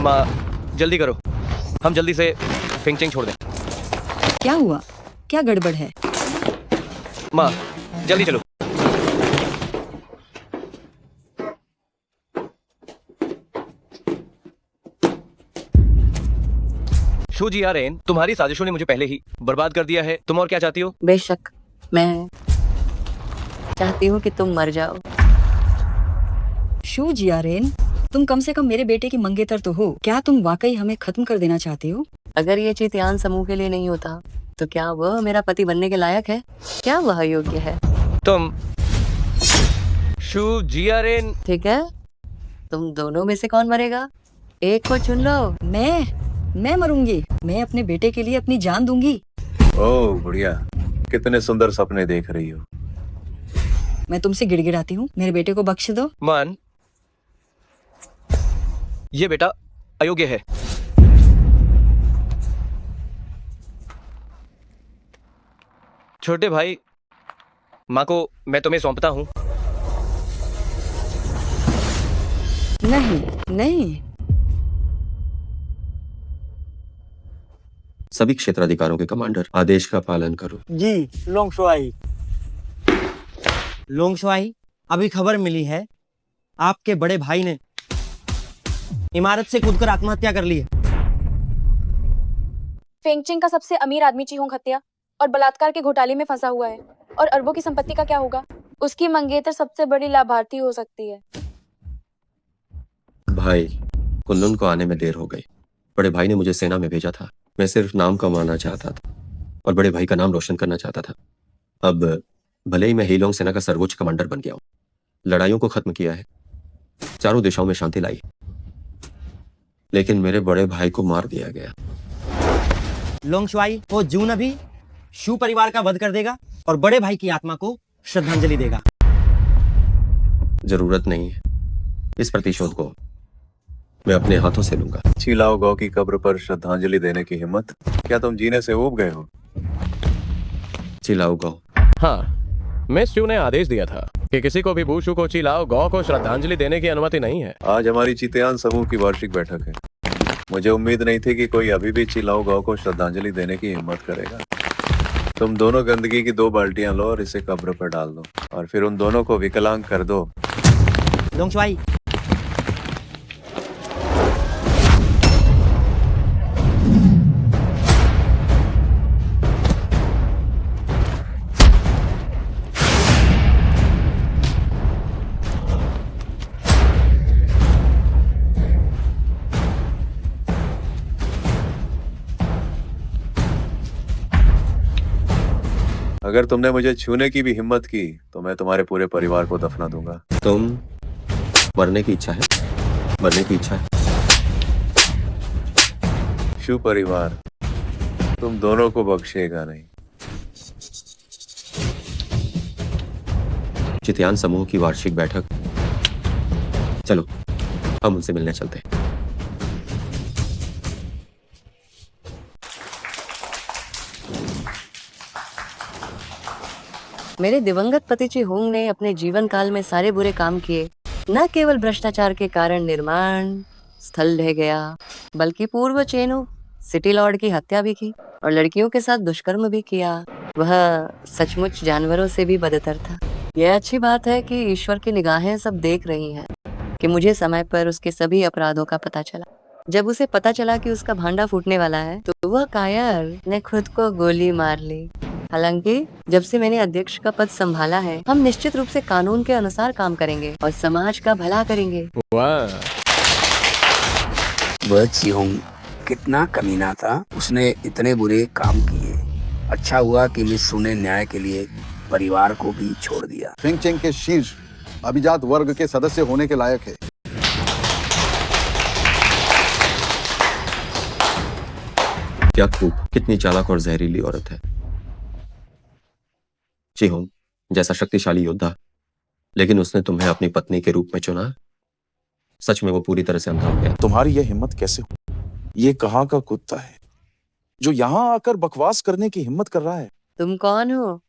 माँ जल्दी करो, हम जल्दी से फिंगचिंग छोड़ दें। क्या हुआ? क्या गड़बड़ है? माँ जल्दी चलो। शू जी यारेन, तुम्हारी साजिशों ने मुझे पहले ही बर्बाद कर दिया है। तुम और क्या चाहती हो? बेशक मैं चाहती हूँ कि तुम मर जाओ। शू जियारेन, तुम कम से कम मेरे बेटे की मंगेतर तो हो। क्या तुम वाकई हमें खत्म कर देना चाहते हो? अगर ये चितयान समूह के लिए नहीं होता तो क्या वह मेरा पति बनने के लायक है? क्या वह योग्य है? तुम शू जियारेन। ठीक है, तुम दोनों में से कौन मरेगा? एक को चुन लो। मैं मरूंगी। मैं अपने बेटे के लिए अपनी जान दूंगी। ओह बढ़िया, कितने सुंदर सपने देख रही हो। मैं तुमसे गिड़गिड़ाती हूँ, मेरे बेटे को बख्श दो। मान, ये बेटा अयोग्य है। छोटे भाई, माँ को मैं तुम्हें सौंपता हूँ। नहीं नहीं, सभी क्षेत्राधिकारों के कमांडर, आदेश का पालन करो। जी लोंगशुआई। लोंगशुआई, अभी खबर मिली है आपके बड़े भाई ने इमारत से कूदकर आत्महत्या कर ली है। फेंगचिंग का सबसे अमीर आदमी चीहोंग हत्या और बलात्कार के घोटाले में फंसा हुआ है। और अरबों की संपत्ति का क्या होगा? उसकी मंगेतर सबसे बड़ी लाभार्थी हो सकती है। भाई, कुल्लून को आने में देर हो गई। बड़े भाई ने मुझे सेना में भेजा था। मैं सिर्फ नाम कमाना चाहता था और बड़े भाई का नाम रोशन करना चाहता था। अब भले ही मैं हीलोंग सेना का सर्वोच्च कमांडर बन गया हूँ, लड़ाइयों को खत्म किया है, चारों दिशाओं में शांति लाई, लेकिन मेरे बड़े भाई को मार दिया गया। लोंगशुआई, वो जून अभी शू परिवार का वध कर देगा और बड़े भाई की आत्मा को श्रद्धांजलि देगा। जरूरत नहीं है, इस प्रतिशोध को मैं अपने हाथों से लूंगा। चीलाओ गौ की कब्र पर श्रद्धांजलि देने की हिम्मत? क्या तुम जीने से ऊब गए हो? चिल्लाओ गौ। हाँ, मिस शू ने आदेश दिया था कि किसी को भी बूशू को चिलाओ गौ को श्रद्धांजलि देने की अनुमति नहीं है। आज हमारी चितयान समूह की वार्षिक बैठक है। मुझे उम्मीद नहीं थी कि कोई अभी भी चिलाओ गौ को श्रद्धांजलि देने की हिम्मत करेगा। तुम दोनों गंदगी की 2 बाल्टियां लो और इसे कब्र पर डाल दो और फिर उन दोनों को विकलांग कर दो। लोंगशुआई, अगर तुमने मुझे छूने की भी हिम्मत की तो मैं तुम्हारे पूरे परिवार को दफना दूंगा। तुम मरने की इच्छा है? मरने की इच्छा है? शू परिवार तुम दोनों को बख्शेगा नहीं। चितयान समूह की वार्षिक बैठक, चलो हम उनसे मिलने चलते हैं। मेरे दिवंगत पति चीहोंग ने अपने जीवन काल में सारे बुरे काम किए। न केवल भ्रष्टाचार के कारण निर्माण स्थल ढह गया, बल्कि पूर्व चेनो सिटी लॉर्ड की हत्या भी की और लड़कियों के साथ दुष्कर्म भी किया। वह सचमुच जानवरों से भी बदतर था। यह अच्छी बात है कि ईश्वर की निगाहें सब देख रही हैं कि मुझे समय पर उसके सभी अपराधों का पता चला। जब उसे पता चला कि उसका भांडा फूटने वाला है तो वह कायर ने खुद को गोली मार ली। हालांकि जब से मैंने अध्यक्ष का पद संभाला है, हम निश्चित रूप से कानून के अनुसार काम करेंगे और समाज का भला करेंगे। वाह, वह चीहोंग कितना कमीना था, उसने इतने बुरे काम किए। अच्छा हुआ कि मिस सू ने न्याय के लिए परिवार को भी छोड़ दिया। फेंगचिंग के शीर्ष अभिजात वर्ग के सदस्य होने के लायक है। क्या खूब, कितनी चालाक और जहरीली औरत है। चीहोंग जैसा शक्तिशाली योद्धा, लेकिन उसने तुम्हें अपनी पत्नी के रूप में चुना। सच में वो पूरी तरह से अंधा हो गया। तुम्हारी यह हिम्मत कैसे हुई? ये कहाँ का कुत्ता है जो यहाँ आकर बकवास करने की हिम्मत कर रहा है? तुम कौन हो?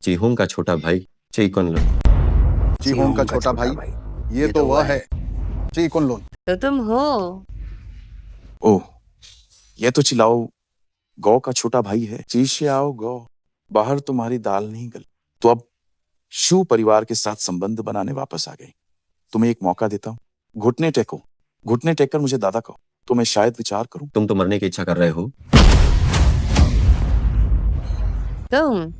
चीहोंग का छोटा भाई ची कुनलुन। चीहोंग का छोटा भाई, ये तो वह है ची कुनलुन। तो तुम हो ओह, ये तो चिल्लाओ गौ का छोटा भाई है। शीशे आओ गौ, बाहर तुम्हारी दाल नहीं गल। तो अब शू परिवार के साथ संबंध बनाने वापस आ गई। तुम्हें एक मौका देता हूँ, घुटने टेको, घुटने टेक कर मुझे दादा कहो, तो मैं शायद विचार करूं। तुम तो मरने की इच्छा कर रहे हो। तुम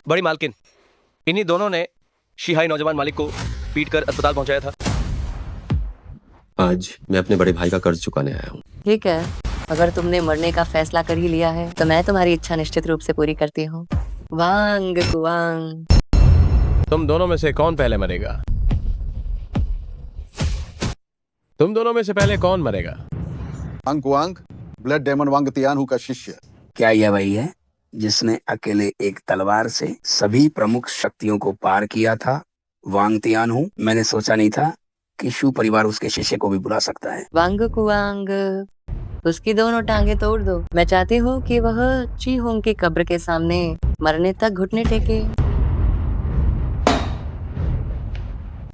बड़ी मालकिन, इन्हीं दोनों ने शिहाई नौजवान मालिक को पीटकर अस्पताल पहुंचाया था। आज मैं अपने बड़े भाई का कर्ज चुकाने आया हूँ। ठीक है, अगर तुमने मरने का फैसला कर ही लिया है तो मैं तुम्हारी इच्छा निश्चित रूप से पूरी करती हूँ। वांग कुआंग। तुम दोनों में से कौन पहले मरेगा? तुम दोनों में से पहले कौन मरेगा? अंकुआंग, ब्लड डेमन वांग तियानहू का शिष्य। क्या यह वही है जिसने अकेले एक तलवार से सभी प्रमुख शक्तियों को पार किया था? वांग तियानहू, मैंने सोचा नहीं था कि शू परिवार उसके शिष्य को भी बुला सकता है। वांग कुआंग, उसकी दोनों टांगे तोड़ दो। मैं चाहती हूँ कि वह ची होंग की कब्र के सामने मरने तक घुटने टेके।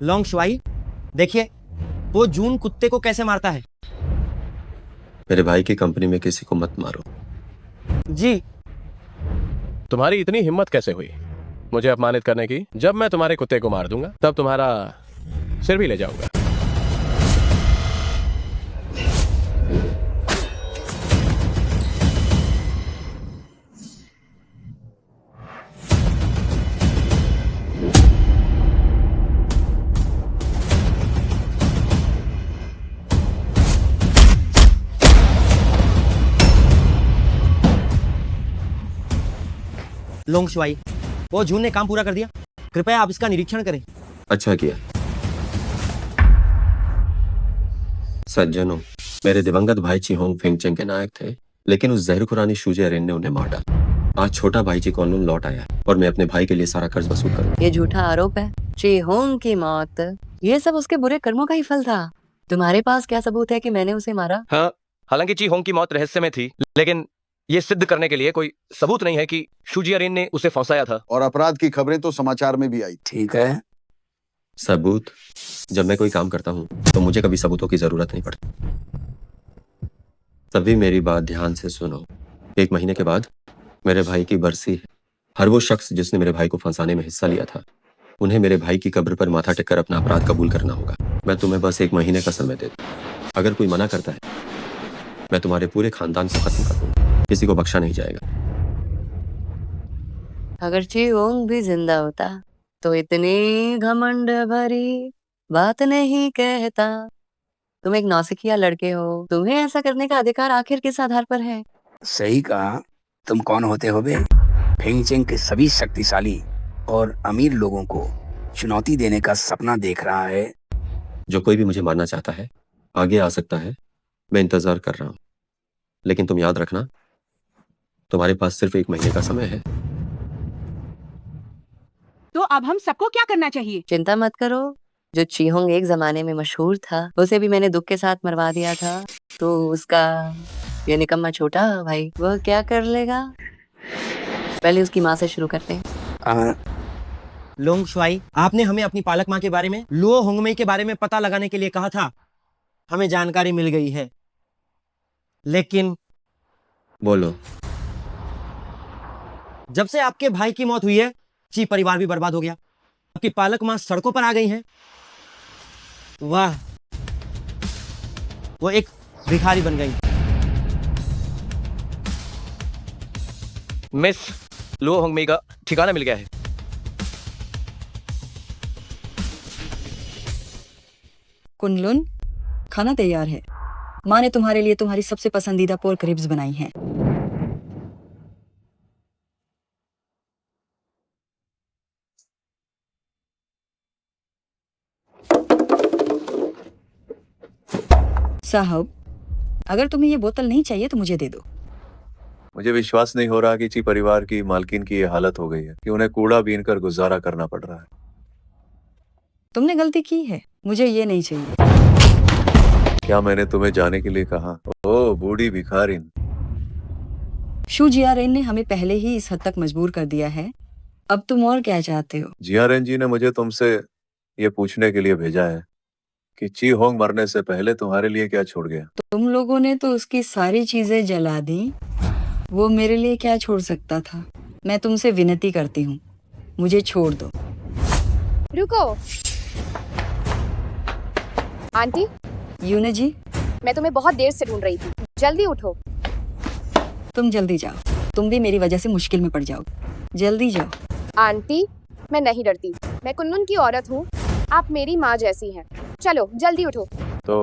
लोंग शुआई, देखिए वो जून कुत्ते को कैसे मारता है। मेरे भाई की कंपनी में किसी को मत मारो। जी, तुम्हारी इतनी हिम्मत कैसे हुई मुझे अपमानित करने की? जब मैं तुम्हारे कुत्ते को मार दूंगा तब तुम्हारा सिर भी ले जाऊंगा। लोंग शुआई, वो जून ने काम पूरा कर दिया। कृपया आप इसका निरीक्षण करें। अच्छा किया। सज्जनों, मेरे दिवंगत भाई ची होंग फेंगचेंग के नायक थे, लेकिन उस जहरखुरानी शूजे अरेन ने उन्हें मार डाला। आज छोटा भाई ची कॉनलून लौट आया और मैं अपने भाई के लिए सारा कर्ज वसूल करूंगा। ये झूठा आरोप है। ची होंग की मौत, ये सब उसके बुरे कर्मों का ही फल था। तुम्हारे पास क्या सबूत है कि मैंने उसे मारा? हाँ, हालांकि ची होंग की मौत रहस्य में थी, लेकिन ये सिद्ध करने के लिए कोई सबूत नहीं है कि शूजियरिन ने उसे फंसाया था। और अपराध की खबरें तो समाचार में भी आई। ठीक है, सबूत? जब मैं कोई काम करता हूँ तो मुझे कभी सबूतों की जरूरत नहीं पड़ती। सभी मेरी बात ध्यान से सुनो। 1 महीने के बाद मेरे भाई की बरसी है। हर वो शख्स जिसने मेरे भाई को फंसाने में हिस्सा लिया था, उन्हें मेरे भाई की कब्र पर माथा टेक कर अपना अपराध कबूल करना होगा। मैं तुम्हें बस 1 महीने का समय देता हूँ। अगर कोई मना करता है, मैं तुम्हारे पूरे खानदान को खत्म कर दूंगा। किसी को बख्शा नहीं जाएगा। अगर ची होंग भी जिंदा होता तो इतनी घमंड भरी बात नहीं कहता। तुम एक नौसिखिया लड़के हो, तुम्हें ऐसा करने का अधिकार आखिर किस आधार पर है? सही कहा। तुम कौन होते हो बे? फेंगचेंग के सभी शक्तिशाली और अमीर लोगों को चुनौती देने का सपना देख रहा है। जो कोई भी मुझे मारना चाहता है आगे आ सकता है। मैं इंतजार कर रहा हूँ, लेकिन तुम याद रखना, तुम्हारे पास सिर्फ 1 महीने का समय है। तो अब हम सबको क्या करना चाहिए? चिंता मत करो, जो चीहोंग एक जमाने में मशहूर था, उसे भी मैंने दुख के साथ मरवा दिया था। तो उसका ये निकम्मा छोटा भाई, वह क्या कर लेगा? पहले उसकी माँ से शुरू करते हैं। लोंग शुआई, आपने हमें अपनी पालक माँ के बारे में, लुओ होंगमेई के बारे में पता लगाने के लिए कहा था। हमें जानकारी मिल गई है, लेकिन बोलो। जब से आपके भाई की मौत हुई है, ची परिवार भी बर्बाद हो गया। आपकी पालक माँ सड़कों पर आ गई हैं। वाह, वो एक भिखारी बन गई। मिस लुओ होंगमेई का ठिकाना मिल गया है। कुनलुन, खाना तैयार है। माँ ने तुम्हारे लिए तुम्हारी सबसे पसंदीदा पोर्क रिब्स बनाई हैं। साहब, अगर तुम्हें ये बोतल नहीं चाहिए तो मुझे दे दो। मुझे विश्वास नहीं हो रहा कि ची परिवार की मालकिन की ये हालत हो गई है कि उन्हें कूड़ा बीन कर गुजारा करना पड़ रहा है। तुमने गलती की है, मुझे ये नहीं चाहिए। क्या मैंने तुम्हें जाने के लिए कहा? ओ बूढ़ी भिखारिन। शू जियारेन ने हमें पहले ही इस हद तक मजबूर कर दिया है, अब तुम और क्या चाहते हो? जियारेन जी ने मुझे तुमसे ये पूछने के लिए भेजा है कि ची होंग मरने से पहले तुम्हारे लिए क्या छोड़ गया? तुम लोगों ने तो उसकी सारी चीजें जला दी, वो मेरे लिए क्या छोड़ सकता था? मैं तुमसे विनती करती हूँ, मुझे छोड़ दो। रुको आंटी, यूना जी, मैं तुम्हें बहुत देर से ढूंढ रही थी, जल्दी उठो। तुम जल्दी जाओ, तुम भी मेरी वजह से मुश्किल में पड़ जाओगे। जल्दी जाओ। आंटी, मैं नहीं डरती, मैं कुन्नुन की औरत हूँ, आप मेरी माँ जैसी हैं। चलो जल्दी उठो। तो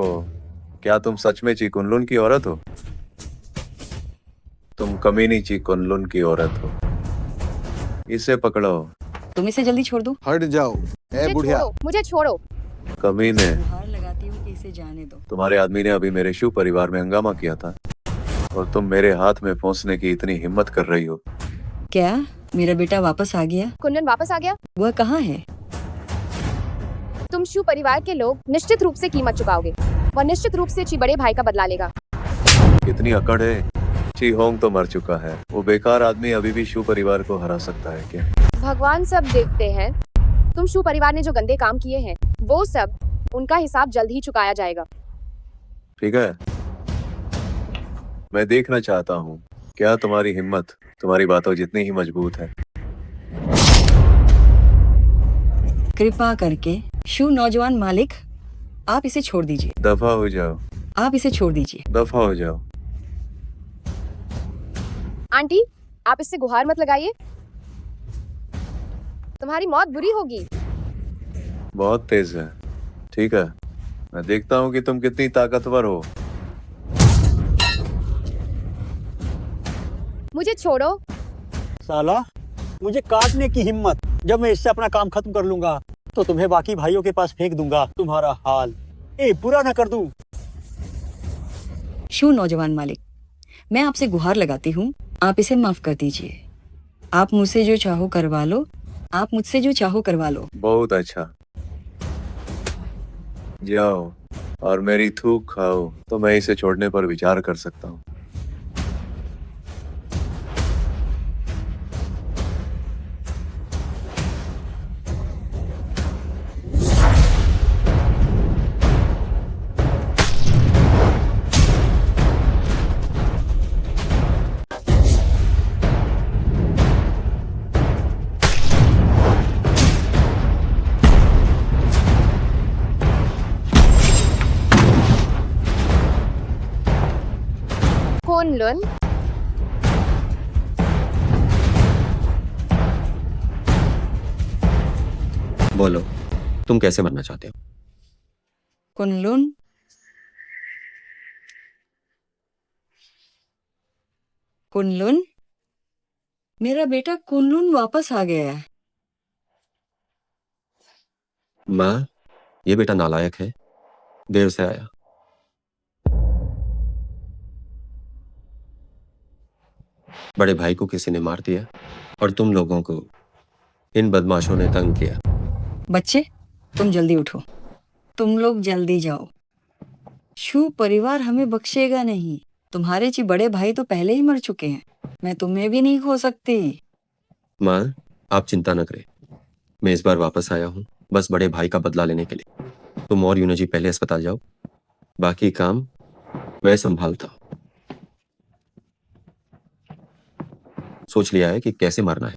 क्या तुम सच में ची कुनलुन की औरत हो? तुम कमीनी ची कुनलुन की औरत हो। इसे पकड़ो। तुम इसे जल्दी छोड़ दो। हट जाओ ए मुझे बुढ़िया। छोड़ो, मुझे छोड़ो। कमीने, गुहार लगाती हूँ कि इसे जाने दो। तुम्हारे आदमी ने अभी मेरे शू परिवार में हंगामा किया था और तुम मेरे हाथ में फंसने की इतनी हिम्मत कर रही हो। क्या मेरा बेटा वापस आ गया? कुन्नन वापस आ गया? वह कहाँ है? तुम शू परिवार के लोग निश्चित रूप से कीमत चुकाओगे। वह निश्चित रूप से ची बड़े भाई का बदला लेगा। कितनी अकड़ है? ची होंग तो मर चुका है, वो बेकार आदमी अभी भी शू परिवार को हरा सकता है क्या? भगवान सब देखते हैं। तुम शू परिवार ने जो गंदे काम किए हैं, वो सब उनका हिसाब जल्द ही चुकाया जाएगा। ठीक है, मैं देखना चाहता हूँ क्या तुम्हारी हिम्मत तुम्हारी बातों जितनी ही मजबूत है। कृपा करके शू नौजवान मालिक, आप इसे छोड़ दीजिए। दफा हो जाओ, आप इसे छोड़ दीजिए। दफा हो जाओ। आंटी, आप इससे गुहार मत लगाइए, तुम्हारी मौत बुरी होगी। बहुत तेज है। ठीक है, मैं देखता हूँ कि तुम कितनी ताकतवर हो। मुझे छोड़ो। साला, मुझे काटने की हिम्मत। जब मैं इससे अपना काम खत्म कर लूंगा तो तुम्हें बाकी भाइयों के पास फेंक दूंगा। तुम्हारा हाल बुरा ना कर दूं। शू नौजवान मालिक, मैं आपसे गुहार लगाती हूँ, आप इसे माफ कर दीजिए। आप मुझसे जो चाहो करवा लो, आप मुझसे जो चाहो करवा लो। बहुत अच्छा, जाओ और मेरी थूक खाओ तो मैं इसे छोड़ने पर विचार कर सकता हूँ। कुनलुन, बोलो, तुम कैसे मरना चाहते हो? कुनलुन, कुनलुन, मेरा बेटा कुनलुन वापस आ गया है। माँ, ये बेटा नालायक है, देर से आया। बड़े भाई को किसी ने मार दिया और तुम लोगों को इन बदमाशों ने तंग किया। बच्चे, तुम जल्दी उठो, तुम लोग जल्दी जाओ। शू परिवार हमें बख्शेगा नहीं। तुम्हारे ची बड़े भाई तो पहले ही मर चुके हैं, मैं तुम्हें भी नहीं खो सकती। माँ, आप चिंता न करें, मैं इस बार वापस आया हूँ बस बड़े भाई का बदला लेने के लिए। तुम और यूना जी पहले अस्पताल जाओ, बाकी काम मैं संभालता हूँ। सोच लिया है कि कैसे मारना है।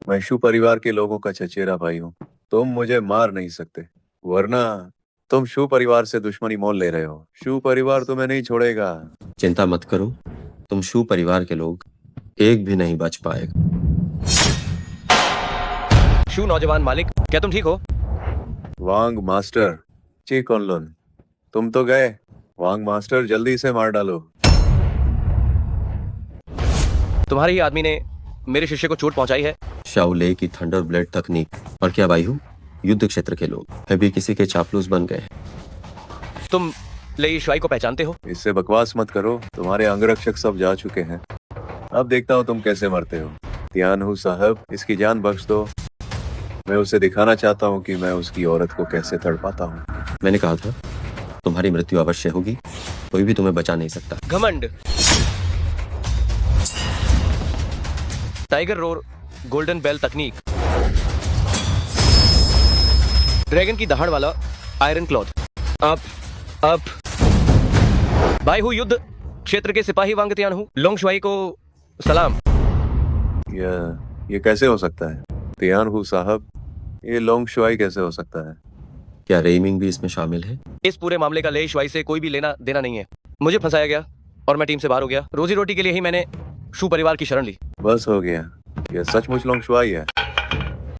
मैं शू परिवार के लोगों का चचेरा भाई हूँ, तुम मुझे मार नहीं सकते, वरना तुम शू परिवार से दुश्मनी मोल ले रहे हो। शू परिवार तुम्हें नहीं छोड़ेगा। चिंता मत करो, तुम शू परिवार के लोग एक भी नहीं बच पाएगा। शू नौजवान मालिक, क्या तुम ठीक हो? वांग मास्टर, ची कुनलुन, तुम तो गए। वांग मास्टर, जल्दी से मार डालो। तुम्हारे ही आदमी ने मेरे शिष्य को चोट पहुंचाई है। शाओले की थंडर ब्लेड तकनीक और क्या भाई हूँ, युद्ध क्षेत्र के लोग अभी किसी के चापलूस बन गए। तुम लेई शुआई को पहचानते हो? इससे बकवास मत करो, तुम्हारे अंगरक्षक सब जा चुके हैं। अब देखता हूँ तुम कैसे मरते हो। तियानहू साहब, इसकी जान बख्श दो, मैं उसे दिखाना चाहता हूँ कि मैं उसकी औरत को कैसे तड़पाता हूँ। मैंने कहा था तुम्हारी मृत्यु अवश्य होगी, कोई भी तुम्हें बचा नहीं सकता। घमंड, टाइगर रोर गोल्डन बेल तकनीक, ड्रैगन की दहाड़ वाला आयरन क्लॉथ। अब भाई हूँ युद्ध क्षेत्र के सिपाही वांगतियान हूँ। लोंग शुआई को सलाम। ये कैसे हो सकता है? तियान हूँ साहब, ये लोंग शुआई कैसे हो सकता है? क्या रेमिंग भी इसमें शामिल है? इस पूरे मामले का ले शुआई से कोई भी लेना देना नहीं है। मुझे फंसाया गया और मैं टीम से बाहर हो गया। रोजी रोटी के लिए ही मैंने शू परिवार की शरण ली। बस हो गया, ये सचमुच लोंग शुआई है।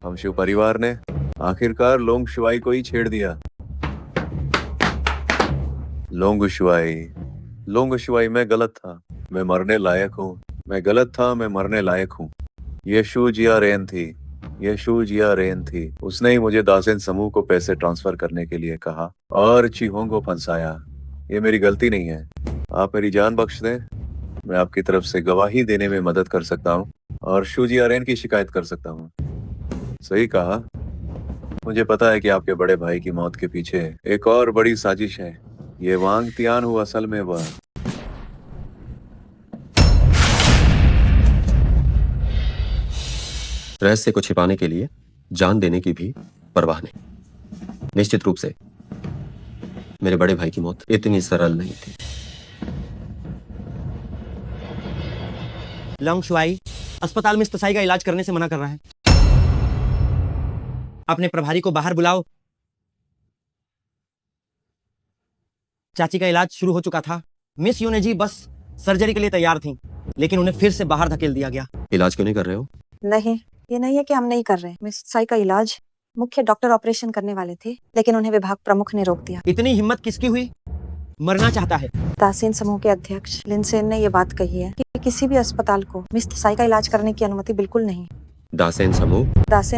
हम शिव परिवार ने आखिरकार लोंग शुआई को ही छेड़ दिया। लोंग शुआई, मैं गलत था, मैं मरने लायक हूँ। मैं गलत था, मैं मरने लायक हूँ। ये शू जिया रेन थी। उसने ही मुझे दासेन समूह को पैसे ट्रांसफर करने के लिए कहा और चीहोंग को फंसाया। ये मेरी गलती नहीं है। आप मेरी जान बख्श दें, मैं आपकी तरफ से गवाही देने में मदद कर सकता हूँ और शू जिया रेन की शिकायत कर सकता हूँ। सही कहा। मुझे पता है कि आपके बड़े भाई की मौत के पीछे एक और बड़ी साजिश है। ये वांग तियान हूँ असल में वह। रहस्य को छिपाने के लिए जान देने की भी परवाह नहीं। निश्चित रूप से मेरे बड़े भाई की मौत इतनी सरल नहीं थी। लोंग शुआई अस्पताल में तसाई का इलाज करने से मना कर रहा है। अपने प्रभारी को बाहर बुलाओ। चाची का इलाज शुरू हो चुका था। मिस यूनेजी बस सर्जरी के लिए तैयार थीं, लेकिन उन्हें फिर से बाहर धकेल दिया गया। इलाज क्यों नहीं कर रहे हो? नहीं, ये नहीं है कि हम नहीं कर रहे। मिस साई का इलाज मुख्य डॉक्टर ऑपरेशन करने वाले थे, लेकिन उन्हें विभाग प्रमुख ने रोक दिया। इतनी हिम्मत किसकी हुई? मरना चाहता है। दासेन समूह के अध्यक्ष लिनसेन ने ये बात कही है कि किसी भी अस्पताल को मिस साई का इलाज करने की अनुमति बिल्कुल नहीं। दासेन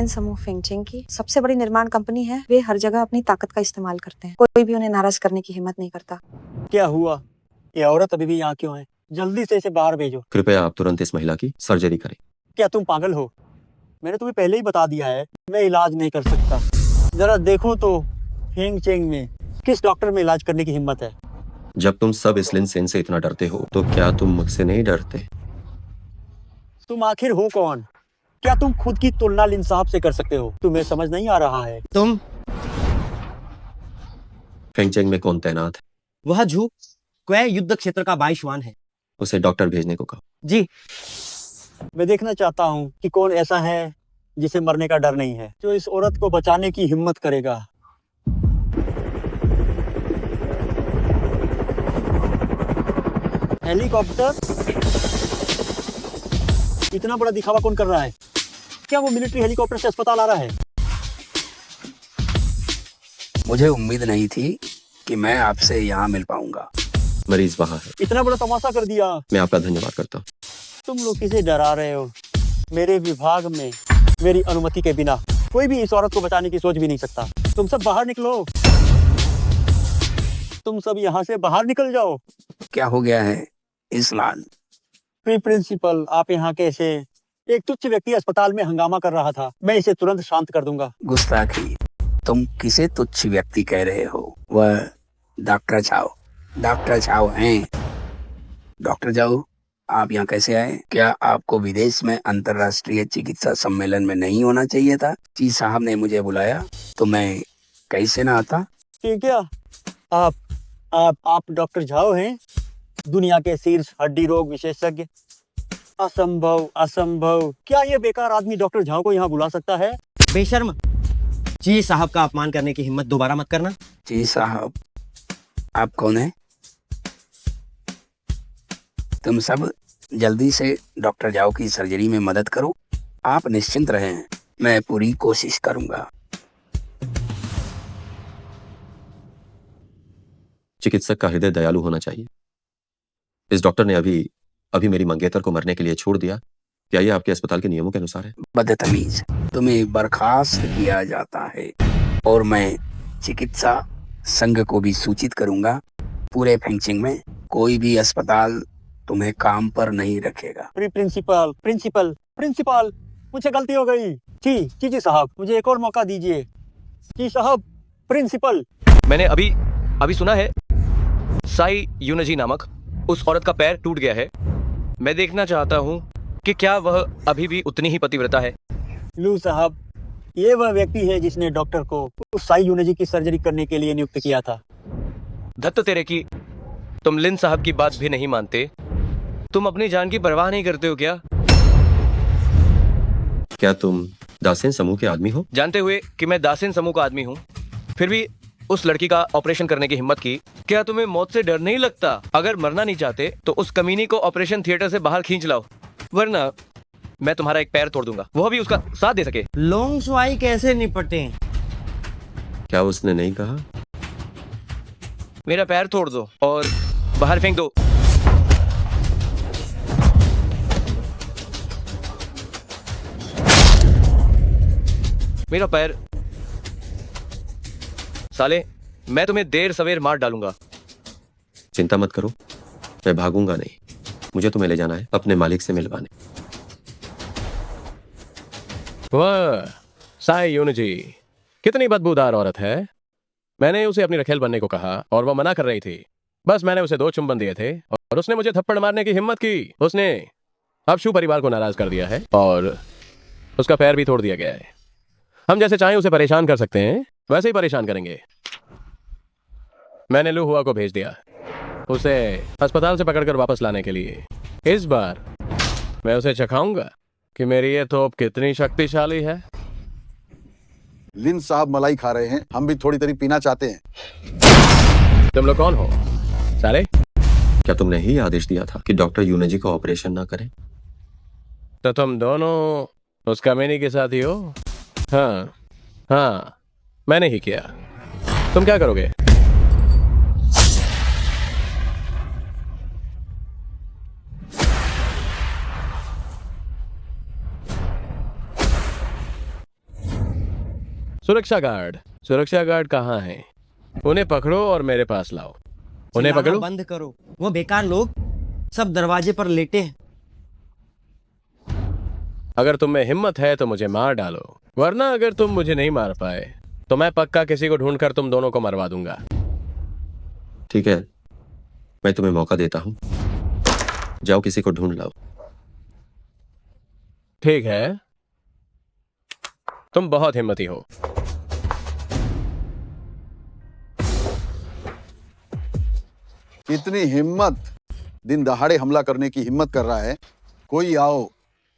समूह फिंगचिंग की सबसे बड़ी निर्माण कंपनी है। वे हर जगह अपनी ताकत का इस्तेमाल करते हैं। कोई भी उन्हें नाराज करने की हिम्मत नहीं करता। क्या हुआ? ये औरत अभी भी यहाँ क्यों है? जल्दी से इसे बाहर भेजो। कृपया आप तुरंत इस महिला की सर्जरी करें। क्या तुम पागल हो? मैंने तुम्हें पहले ही बता दिया है, मैं इलाज नहीं कर सकता। जरा देखो तो फिंगचिंग में किस डॉक्टर में इलाज करने की हिम्मत है। जब तुम सब इस लिनसेन से इतना डरते हो, तो क्या तुम मुझसे नहीं डरते? तुम आखिर हो कौन? क्या तुम खुद की तुलना लिन साहब से कर सकते हो? तुम्हें समझ नहीं आ रहा है। तुम फेंगचेंग में कौन तैनात है? वह झू क्वे युद्ध क्षेत्र का बाईशवान है। उसे डॉक्टर भेजने को कहो। जी, मैं देखना चाहता हूँ कि कौन ऐसा है जिसे मरने का डर नहीं है, जो इस औरत को बचाने की हिम्मत करेगा। हेलीकॉप्टर? इतना बड़ा दिखावा कौन कर रहा है? क्या वो मिलिट्री हेलीकॉप्टर से अस्पताल आ रहा है? मुझे उम्मीद नहीं थी कि मैं आपसे यहाँ मिल पाऊंगा। मरीज वहाँ है। इतना बड़ा तमाशा कर दिया। मैं आपका धन्यवाद करता हूँ। तुम लोग किसे डरा रहे हो? मेरे विभाग में मेरी अनुमति के बिना कोई भी इस औरत को बचाने की सोच भी नहीं सकता। तुम सब बाहर निकलो। तुम सब यहाँ से बाहर निकल जाओ। क्या हो गया है इस्लाल? प्रिंसिपल, आप यहाँ कैसे? एक तुच्छ व्यक्ति अस्पताल में हंगामा कर रहा था। मैं इसे तुरंत शांत कर दूंगा। गुस्ताखी। तुम किसे तुच्छ व्यक्ति कह रहे हो? वह डॉक्टर झाओ हैं। डॉक्टर झाओ, आप यहाँ कैसे आए? क्या आपको विदेश में अंतर्राष्ट्रीय चिकित्सा सम्मेलन में नहीं होना चाहिए था? जी साहब ने मुझे बुलाया तो मैं कैसे ना आता? ठीक है, आप डॉक्टर झाओ हैं, दुनिया के शीर्ष हड्डी रोग विशेषज्ञ। असंभव। क्या ये बेकार आदमी डॉक्टर झाओ को यहाँ बुला सकता है? बेशर्म। जी साहब का अपमान करने की हिम्मत दोबारा मत करना। जी साहब, आप कौन है? तुम सब जल्दी से डॉक्टर झाओ की सर्जरी में मदद करो। आप निश्चिंत रहें, मैं पूरी कोशिश करूंगा। चिकित्सक का हृदय दयालु होना चाहिए। इस डॉक्टर ने अभी मेरी मंगेतर को मरने के लिए छोड़ दिया। क्या ये आपके अस्पताल के नियमों के अनुसार है? बदतमीज, तुम्हें बर्खास्त किया जाता है और मैं चिकित्सा संघ को भी सूचित करूंगा। पूरे फेंगचिंग में कोई भी अस्पताल तुम्हें काम पर नहीं रखेगा। प्रिंसिपल, मुझे गलती हो गई। जी साहब, मुझे एक और मौका दीजिए। जी साहब, प्रिंसिपल। मैंने अभी सुना है साई यूनजी नामक उस औरत का पैर टूट गया है। मैं देखना चाहता हूँ कि क्या वह अभी भी उतनी ही पतिव्रता है। लू साहब, ये वह व्यक्ति है जिसने डॉक्टर को उस साई यूनेजी की सर्जरी करने के लिए नियुक्त किया था। धत्त तेरे की, तुम लिन साहब की बात भी नहीं मानते। तुम अपनी जान की परवाह नहीं करते हो क्या? क्या तुम दासेन समूह के आदमी हो? जानते हुए कि मैं दासेन समूह का आदमी हूँ, फिर भी उस लड़की का ऑपरेशन करने की हिम्मत की। क्या तुम्हें मौत से डर नहीं लगता? अगर मरना नहीं चाहते तो उस कमीनी को ऑपरेशन थिएटर से बाहर खींच लाओ, वरना मैं तुम्हारा एक पैर तोड़ दूंगा, वो भी उसका साथ दे सके। लोंग शुआई कैसे निपटे? क्या उसने नहीं कहा? मेरा पैर तोड़ दो और बाहर फेंक दो। मेरा पैर। साले, मैं तुम्हें देर सवेर मार डालूंगा। चिंता मत करो, मैं भागूंगा नहीं। मुझे तुम्हें ले जाना है अपने मालिक से मिलवाने। वाह, साई यूनिजी, कितनी बदबूदार औरत है। मैंने उसे अपनी रखेल बनने को कहा और वह मना कर रही थी। बस मैंने उसे 2 चुंबन दिए थे और उसने मुझे थप्पड़ मारने की हिम्मत की। उसने अब शू परिवार को नाराज कर दिया है और उसका पैर भी तोड़ दिया गया है। हम जैसे चाहें उसे परेशान कर सकते हैं, वैसे ही परेशान करेंगे। मैंने लू हुआ को भेज दिया उसे अस्पताल से पकड़कर वापस लाने के लिए। इस बार मैं उसे चखाऊंगा कि मेरी ये तोप कितनी शक्तिशाली है। लिन साहब मलाई खा रहे हैं, हम भी थोड़ी तरी पीना चाहते हैं। तुम लोग कौन हो साले? क्या तुमने ही आदेश दिया था कि डॉक्टर यूनेजी का ऑपरेशन ना करें? तो तुम दोनों उस कमीनी के साथ ही हो? हाँ, मैंने ही किया। तुम क्या करोगे? सुरक्षा गार्ड कहाँ हैं? उन्हें पकड़ो और मेरे पास लाओ। उन्हें चिल्लाना पकड़ो। बंद करो, वो बेकार लोग सब दरवाजे पर लेटे हैं। अगर तुम में हिम्मत है तो मुझे मार डालो, वरना अगर तुम मुझे नहीं मार पाए तो मैं पक्का किसी को ढूंढकर तुम दोनों को मरवा दूंगा। ठीक है, मैं तुम्हें मौका देता हूं। जाओ किसी को ढूंढ लाओ। ठीक है, तुम बहुत हिम्मती हो। इतनी हिम्मत, दिन दहाड़े हमला करने की हिम्मत कर रहा है। कोई आओ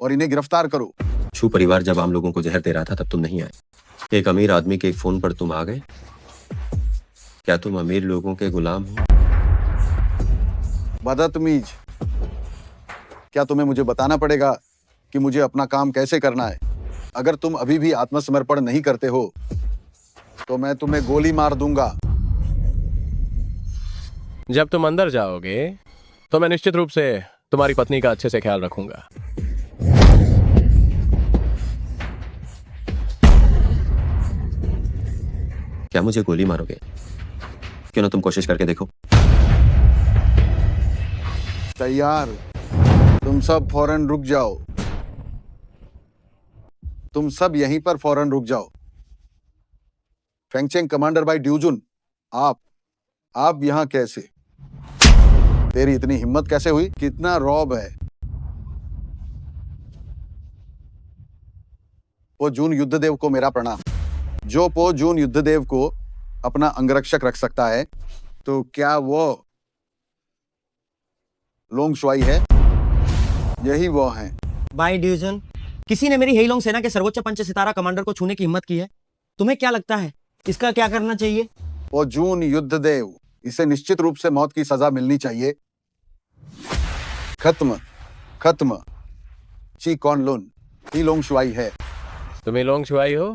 और इन्हें गिरफ्तार करो। शू परिवार जब आम लोगों को जहर दे रहा था तब तुम नहीं आए। एक अमीर आदमी के एक फोन पर तुम आ गए। क्या तुम अमीर लोगों के गुलाम हो? बदतमीज, क्या तुम्हें मुझे बताना पड़ेगा कि मुझे अपना काम कैसे करना है? अगर तुम अभी भी आत्मसमर्पण नहीं करते हो तो मैं तुम्हें गोली मार दूंगा। जब तुम अंदर जाओगे तो मैं निश्चित रूप से तुम्हारी पत्नी का अच्छे से ख्याल रखूंगा। क्या मुझे गोली मारोगे? क्यों ना तुम कोशिश करके देखो। तैयार? तुम सब फौरन रुक जाओ। तुम सब यहीं पर फौरन रुक जाओ। फेंगचेंग कमांडर बाई ड्यूजुन, आप यहां कैसे? तेरी इतनी हिम्मत कैसे हुई? कितना रौब है? पो जून युद्धदेव को मेरा प्रणाम। जो पो जून युद्धदेव को अपना अंगरक्षक रख सकता है तो क्या वो लोंग शुआई है? यही वो हैं। बाय डिवीजन, किसी ने मेरी हेइलोंग सेना के सर्वोच्च पंच सितारा कमांडर को छूने की हिम्मत की है। तुम्हें क्या लगता है इसका क्या करना चाहिए? वो जून युद्धदेव, इसे निश्चित रूप से मौत की सजा मिलनी चाहिए। खत्म। ची कॉन लुन ही लोंग शुआई है। तुम लोंग शुआई हो?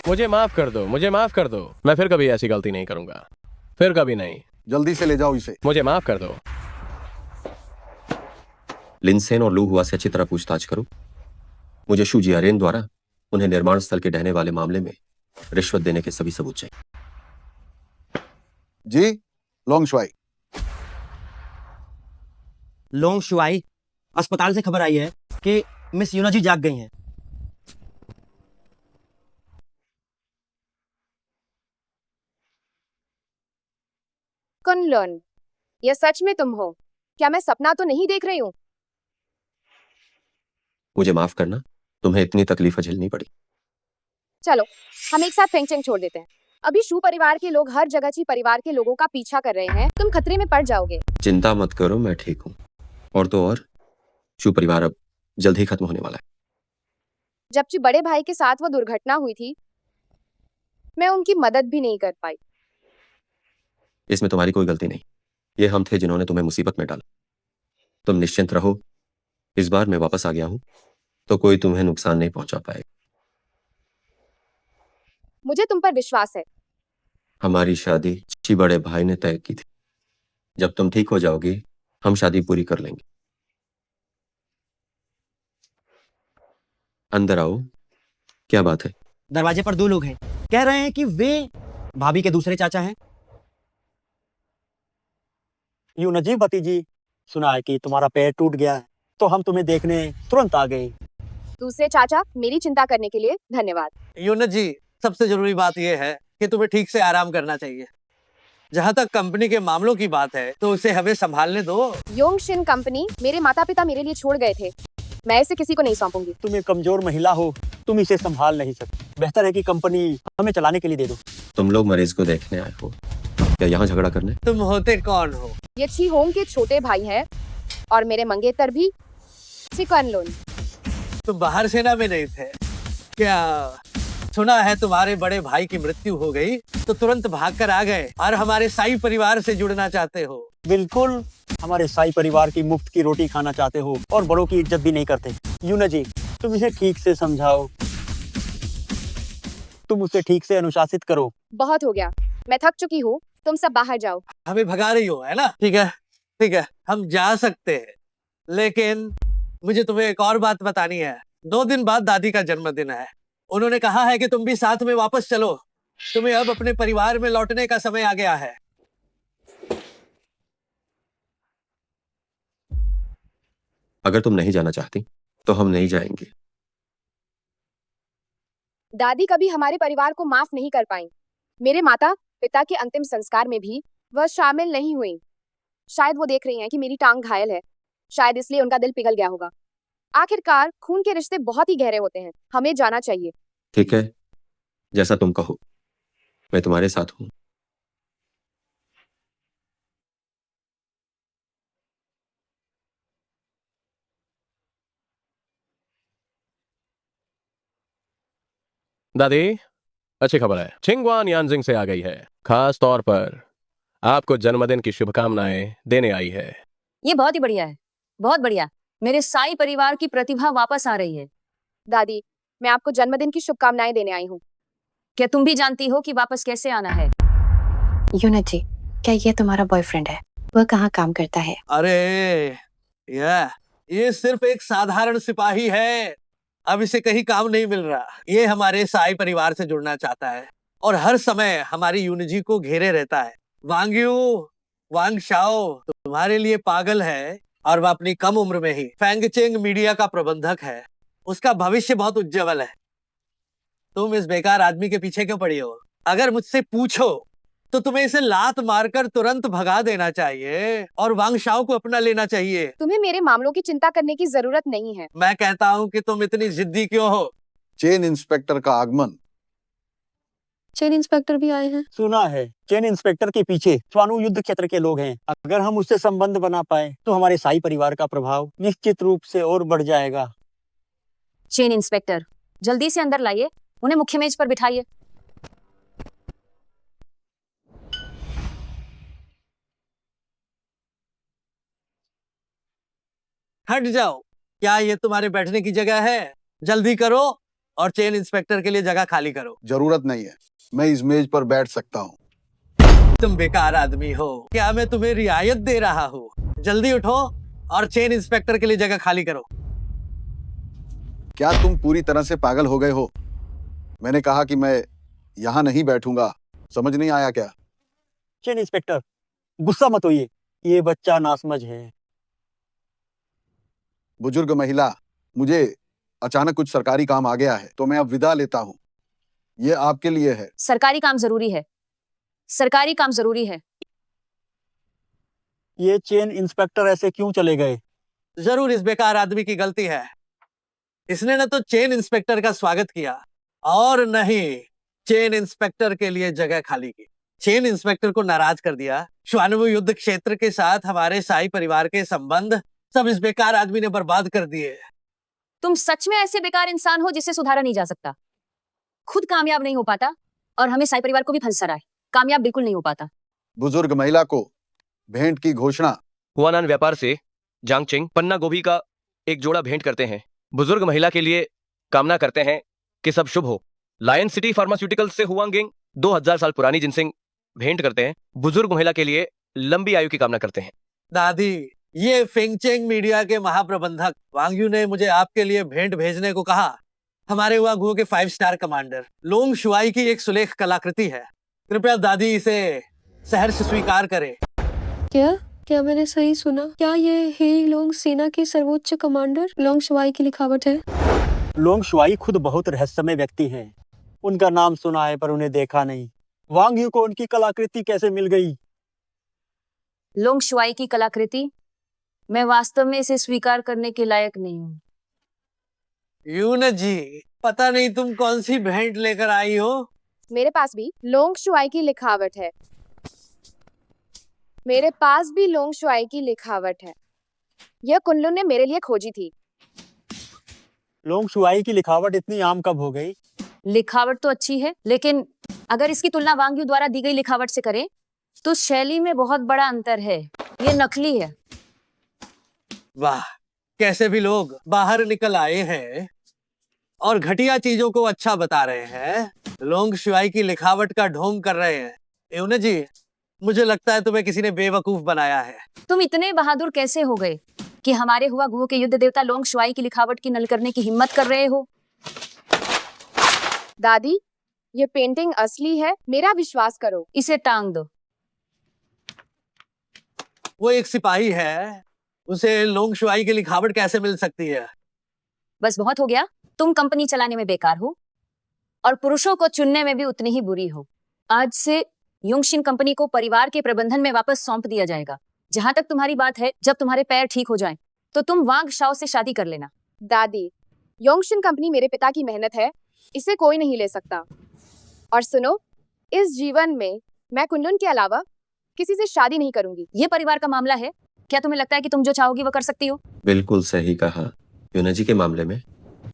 मुझे माफ कर दो। मैं फिर कभी ऐसी गलती नहीं करूंगा, फिर कभी नहीं। जल्दी से ले जाओ इसे। मुझे माफ कर दो। लिनसेन और लू हुआ से अच्छी तरह पूछताछ करो। मुझे शू जियारेन द्वारा उन्हें निर्माण स्थल के ढहने वाले मामले में रिश्वत देने के सभी सबूत चाहिए। जी लोंग शुआई। लोंग शुआई, अस्पताल से खबर आई है कि मिस यूनाजी जाग गई हैं। कुनलुन, यह सच में तुम हो? क्या मैं सपना तो नहीं देख रही हूँ? मुझे माफ करना, तुम्हें इतनी तकलीफ झेलनी पड़ी। चलो हम एक साथ फेंगचेंग छोड़ देते हैं। अभी शू परिवार के लोग हर जगह ची परिवार के लोगों का पीछा कर रहे हैं, तुम खतरे में पड़ जाओगे। चिंता मत करो, मैं ठीक हूँ। और तो और शू परिवार अब जल्द ही खत्म होने वाला है। जब ची बड़े भाई के साथ वो दुर्घटना हुई थी, मैं उनकी मदद भी नहीं कर पाई। इसमें तुम्हारी कोई गलती नहीं, ये हम थे जिन्होंने तुम्हें मुसीबत में डाला। तुम निश्चिंत रहो, इस बार मैं वापस आ गया हूँ तो कोई तुम्हें नुकसान नहीं पहुंचा पाएगा। मुझे तुम पर विश्वास है। हमारी शादी ची बड़े भाई ने तय की थी। जब तुम ठीक हो जाओगी हम शादी पूरी कर लेंगे। अंदर आओ, क्या बात है? दरवाजे पर दो लोग हैं, कह रहे हैं कि वे भाभी के दूसरे चाचा हैं। यूं नजीब भतीजी, सुना है कि तुम्हारा पैर टूट गया है, तो हम तुम्हें देखने तुरंत आ गए। दूसरे चाचा, मेरी चिंता करने के लिए धन्यवाद। यूनस जी, सबसे जरूरी बात यह है कि तुम्हें ठीक से आराम करना चाहिए। जहाँ तक कंपनी के मामलों की बात है तो उसे हमें संभालने दो। योंगशिन कंपनी मेरे माता पिता मेरे लिए छोड़ गए थे, मैं इसे किसी को नहीं सौंपूंगी। तुम एक कमजोर महिला हो, तुम इसे संभाल नहीं सकती। बेहतर है कि कंपनी हमें चलाने के लिए दे दो। तुम लोग मरीज को देखने आए हो या यहाँ झगड़ा करने? तुम होते कौन हो? ये ची होंग के छोटे भाई हैं और मेरे मंगेतर भी चिकनलोन। तुम बाहर सेना में नहीं थे क्या? सुना है तुम्हारे बड़े भाई की मृत्यु हो गई तो तुरंत भागकर आ गए और हमारे साई परिवार से जुड़ना चाहते हो। बिल्कुल, हमारे साई परिवार की मुफ्त की रोटी खाना चाहते हो और बड़ों की इज्जत भी नहीं करते। यूना जी, तुम इसे ठीक से समझाओ, तुम उसे ठीक से अनुशासित करो। बहुत हो गया, मैं थक चुकी हूँ, तुम सब बाहर जाओ। हमें भगा रही हो, है ना? ठीक है, हम जा सकते हैं, लेकिन मुझे तुम्हें एक और बात बतानी है। 2 दिन बाद दादी का जन्मदिन है। उन्होंने कहा है कि तुम भी साथ में वापस चलो। तुम्हें अब अपने परिवार में लौटने का समय आ गया है। अगर तुम नहीं जाना चाहती तो हम नहीं जाएंगे। दादी कभी हमारे परिवार को माफ नहीं कर पाई। मेरे माता पिता के अंतिम संस्कार में भी वह शामिल नहीं हुई। शायद वो देख रही हैं कि मेरी टांग घायल है, शायद इसलिए उनका दिल पिघल गया होगा। आखिरकार खून के रिश्ते बहुत ही गहरे होते हैं, हमें जाना चाहिए। ठीक है, जैसा तुम कहो, मैं तुम्हारे साथ हूँ। दादी, अच्छी खबर है, छिंगवान यानजिंग से आ गई है। खास तौर पर आपको जन्मदिन की शुभकामनाएं देने आई है। ये बहुत ही बढ़िया है, बहुत बढ़िया। मेरे साई परिवार की प्रतिभा वापस आ रही है। दादी, मैं आपको जन्मदिन की शुभकामनाएं देने आई हूँ। क्या तुम भी जानती हो कि वापस कैसे आना है? यूना जी, क्या ये तुम्हारा बॉयफ्रेंड है? वह कहाँ काम करता है? अरे ये सिर्फ एक साधारण सिपाही है। अब इसे कहीं काम नहीं मिल रहा। ये हमारे साई परिवार से जुड़ना चाहता है और हर समय हमारी यूनिजी को घेरे रहता है। वांग शाओ तुम्हारे लिए पागल है और वह अपनी कम उम्र में ही फैंगचेंग मीडिया का प्रबंधक है। उसका भविष्य बहुत उज्जवल है। तुम इस बेकार आदमी के पीछे क्यों पड़ी हो? अगर मुझसे पूछो तो तुम्हें इसे लात मारकर तुरंत भगा देना चाहिए और वांग शाओ को अपना लेना चाहिए। तुम्हें मेरे मामलों की चिंता करने की जरूरत नहीं है। मैं कहता हूँ कि तुम इतनी जिद्दी क्यों हो? चेन इंस्पेक्टर का आगमन। चेन इंस्पेक्टर भी आए हैं। सुना है चेन इंस्पेक्टर के पीछे स्वानु युद्ध क्षेत्र के लोग हैं। अगर हम उससे संबंध बना पाए तो हमारे साई परिवार का प्रभाव निश्चित रूप से और बढ़ जाएगा। चेन इंस्पेक्टर, जल्दी से अंदर लाइए, उन्हें मुख्य मेज पर बिठाइए। हट जाओ, क्या ये तुम्हारे बैठने की जगह है? जल्दी करो और चेन इंस्पेक्टर के लिए जगह खाली करो। जरूरत नहीं है, मैं इस मेज पर बैठ सकता हूँ। तुम बेकार आदमी हो, क्या मैं तुम्हें रियायत दे रहा हूँ? जल्दी उठो और चेन इंस्पेक्टर के लिए जगह खाली करो। क्या तुम पूरी तरह से पागल हो गए हो? मैंने कहा कि मैं यहाँ नहीं बैठूंगा, समझ नहीं आया क्या? चेन इंस्पेक्टर, गुस्सा मत होइए, ये बच्चा नासमझ है। बुजुर्ग महिला, मुझे अचानक कुछ सरकारी काम आ गया है तो मैं अब विदा लेता हूँ। ये आपके लिए है। सरकारी काम जरूरी है, सरकारी काम जरूरी है। ये चेन इंस्पेक्टर ऐसे क्यों चले गए? जरूर इस बेकार आदमी की गलती है। इसने न तो चेन इंस्पेक्टर का स्वागत किया और नहीं चेन इंस्पेक्टर के लिए जगह खाली की। चेन इंस्पेक्टर को नाराज कर दिया। श्वानभू युद्ध क्षेत्र के साथ हमारे शाही परिवार के संबंध सब इस बेकार आदमी ने बर्बाद कर दिए। तुम सच में ऐसे बेकार इंसान हो जिसे सुधारा नहीं जा सकता। खुद कामयाब नहीं हो पाता और हमें साई परिवार को भी फंसा रहा है। कामयाब बिल्कुल नहीं हो पाता। बुजुर्ग महिला को भेंट की घोषणा। हुआनान व्यापार से जांगचिंग पन्ना गोभी का एक जोड़ा भेंट करते हैं। बुजुर्ग महिला के लिए कामना करते हैं कि सब शुभ हो। लायन सिटी फार्मास्यूटिकल से हुआंगिंग 2000 साल पुरानी जिनसिंग भेंट करते हैं। बुजुर्ग महिला के लिए लंबी आयु की कामना करते हैं। दादी, ये फेंगचेंग मीडिया के महाप्रबंधक वांगयू ने मुझे आपके लिए भेंट भेजने को कहा। हमारे हुआ गुओ के 5 स्टार कमांडर लोंग शुआई की एक सुलेख कलाकृति है। कृपया दादी इसे सहर्ष स्वीकार करें। क्या मैंने सही सुना? क्या ये हे लोंग सेना के सर्वोच्च कमांडर लोंग शुआई की लिखावट है? लोंग शुआई खुद बहुत रहस्यमय व्यक्ति हैं। उनका नाम सुना है पर उन्हें देखा नहीं। वांग यू को उनकी कलाकृति कैसे मिल गई? लोंग शुआई की कलाकृति? मैं वास्तव में इसे स्वीकार करने के लायक नहीं हूँ। यून जी, पता नहीं तुम कौन सी भेंट लेकर आई हो। मेरे पास भी लोंग शुआई की लिखावट है। मेरे पास भी लोंग शुआई की लिखावट है। यह कुनलुन ने मेरे लिए खोजी थी। लोंग शुआई की लिखावट इतनी आम कब हो गई? लिखावट तो अच्छी है, लेकिन अगर इसकी तुलना वांग यू द्वारा दी गई लिखावट से करें तो शैली में बहुत बड़ा अंतर है। ये नकली है। वाह, कैसे भी लोग बाहर निकल आए हैं और घटिया चीजों को अच्छा बता रहे हैं। लोंग शुआई की लिखावट का ढोंग कर रहे हैं। यून जी, मुझे लगता है तुम्हें किसी ने बेवकूफ बनाया है। तुम इतने बहादुर कैसे हो गए कि हमारे हुआ गुओ के युद्ध देवता लोंग शुआई की लिखावट की नकल करने की हिम्मत कर रहे हो? दादी, ये पेंटिंग असली है, मेरा विश्वास करो। इसे टांग दो। वो एक सिपाही है, उसे लोंग शुआई की लिखावट कैसे मिल सकती है? बस बहुत हो गया। तुम कंपनी चलाने में बेकार हो और पुरुषों को चुनने में भी उतनी ही बुरी हो। आज से योंगशिन कंपनी को परिवार के प्रबंधन में वापस सौंप दिया जाएगा। जहां तक तुम्हारी बात है, जब तुम्हारे पैर ठीक हो जाएं, तो तुम वांग शाओ से शादी कर लेना। दादी, योंगशिन कंपनी मेरे पिता की मेहनत है, इसे कोई नहीं ले सकता। और सुनो, इस जीवन में मैं कुनलुन के अलावा किसी से शादी नहीं करूंगी। ये परिवार का मामला है। क्या तुम्हें लगता है कि तुम जो चाहोगी वो कर सकती हो? बिल्कुल सही कहा। यूनाजी के मामले में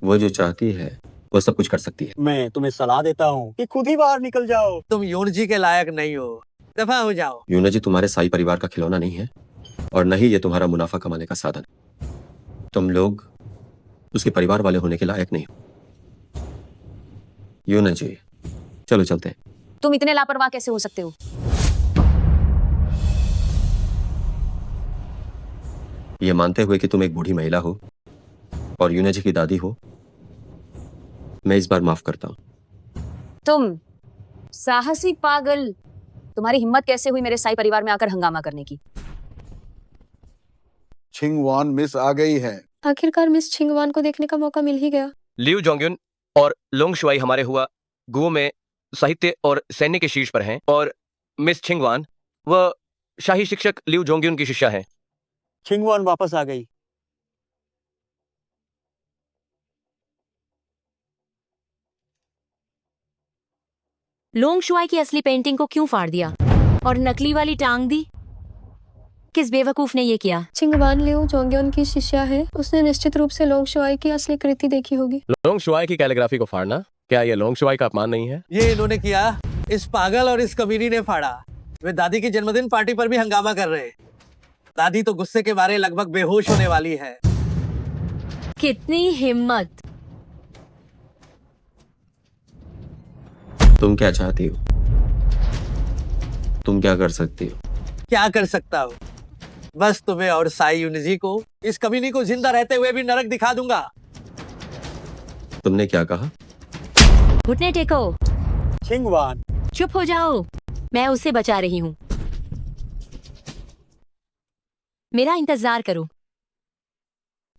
वो जो चाहती है वो सब कुछ कर सकती है। मैं तुम्हें सलाह देता हूँ कि खुद ही बाहर निकल जाओ। तुम यून जी के लायक नहीं हो, दफा हो जाओ। यूनाजी तुम्हारे साई परिवार का खिलौना नहीं है और न ही ये तुम्हारा मुनाफा कमाने का साधन। तुम लोग उसके परिवार वाले होने के लायक नहीं हो। यूनाजी, चलो चलते हैं। तुम इतने लापरवाह कैसे हो सकते हो? ये मानते हुए कि तुम एक बूढ़ी महिला हो और यूनाजी की दादी हो, मैं इस बार माफ करता हूं। तुम साहसी पागल, तुम्हारी हिम्मत कैसे हुई मेरे साई परिवार में आकर हंगामा करने की? छिंगवान मिस आ गई है। आखिरकार मिस छिंगवान को देखने का मौका मिल ही गया। लियू जोंगयुन और लोंग शुआई हमारे हुआ गुओ में साहित्य और सैन्य के शीर्ष पर हैं और मिस छिंगवान वह शाही शिक्षक लियू जोंगयुन की शिष्या है। छिंगवान वापस आ गई। लोंग शुआई की असली पेंटिंग को क्यों फाड़ दिया और नकली वाली टांग दी? किस बेवकूफ ने ये किया? छिंगवान लियू जोंगयोन की शिष्या है। उसने निश्चित रूप से लोंग शुआई की असली कृति देखी होगी। लोंग शुआई की कैलीग्राफी को फाड़ना, क्या यह लोंग शुआई का अपमान नहीं है? ये इन्होंने किया, इस पागल और इस कमीनी ने फाड़ा। वे दादी की जन्मदिन पार्टी पर भी हंगामा कर रहे। दादी तो गुस्से के मारे लगभग बेहोश होने वाली है। कितनी हिम्मत! तुम क्या चाहती हो? तुम क्या कर सकती हो? क्या कर सकता हूँ? बस तुम्हें और साई यूनिजी को, इस कमीनी को जिंदा रहते हुए भी नरक दिखा दूंगा। तुमने क्या कहा? घुटने टेको। छिंगवान, चुप हो जाओ, मैं उसे बचा रही हूँ। मेरा इंतजार करो।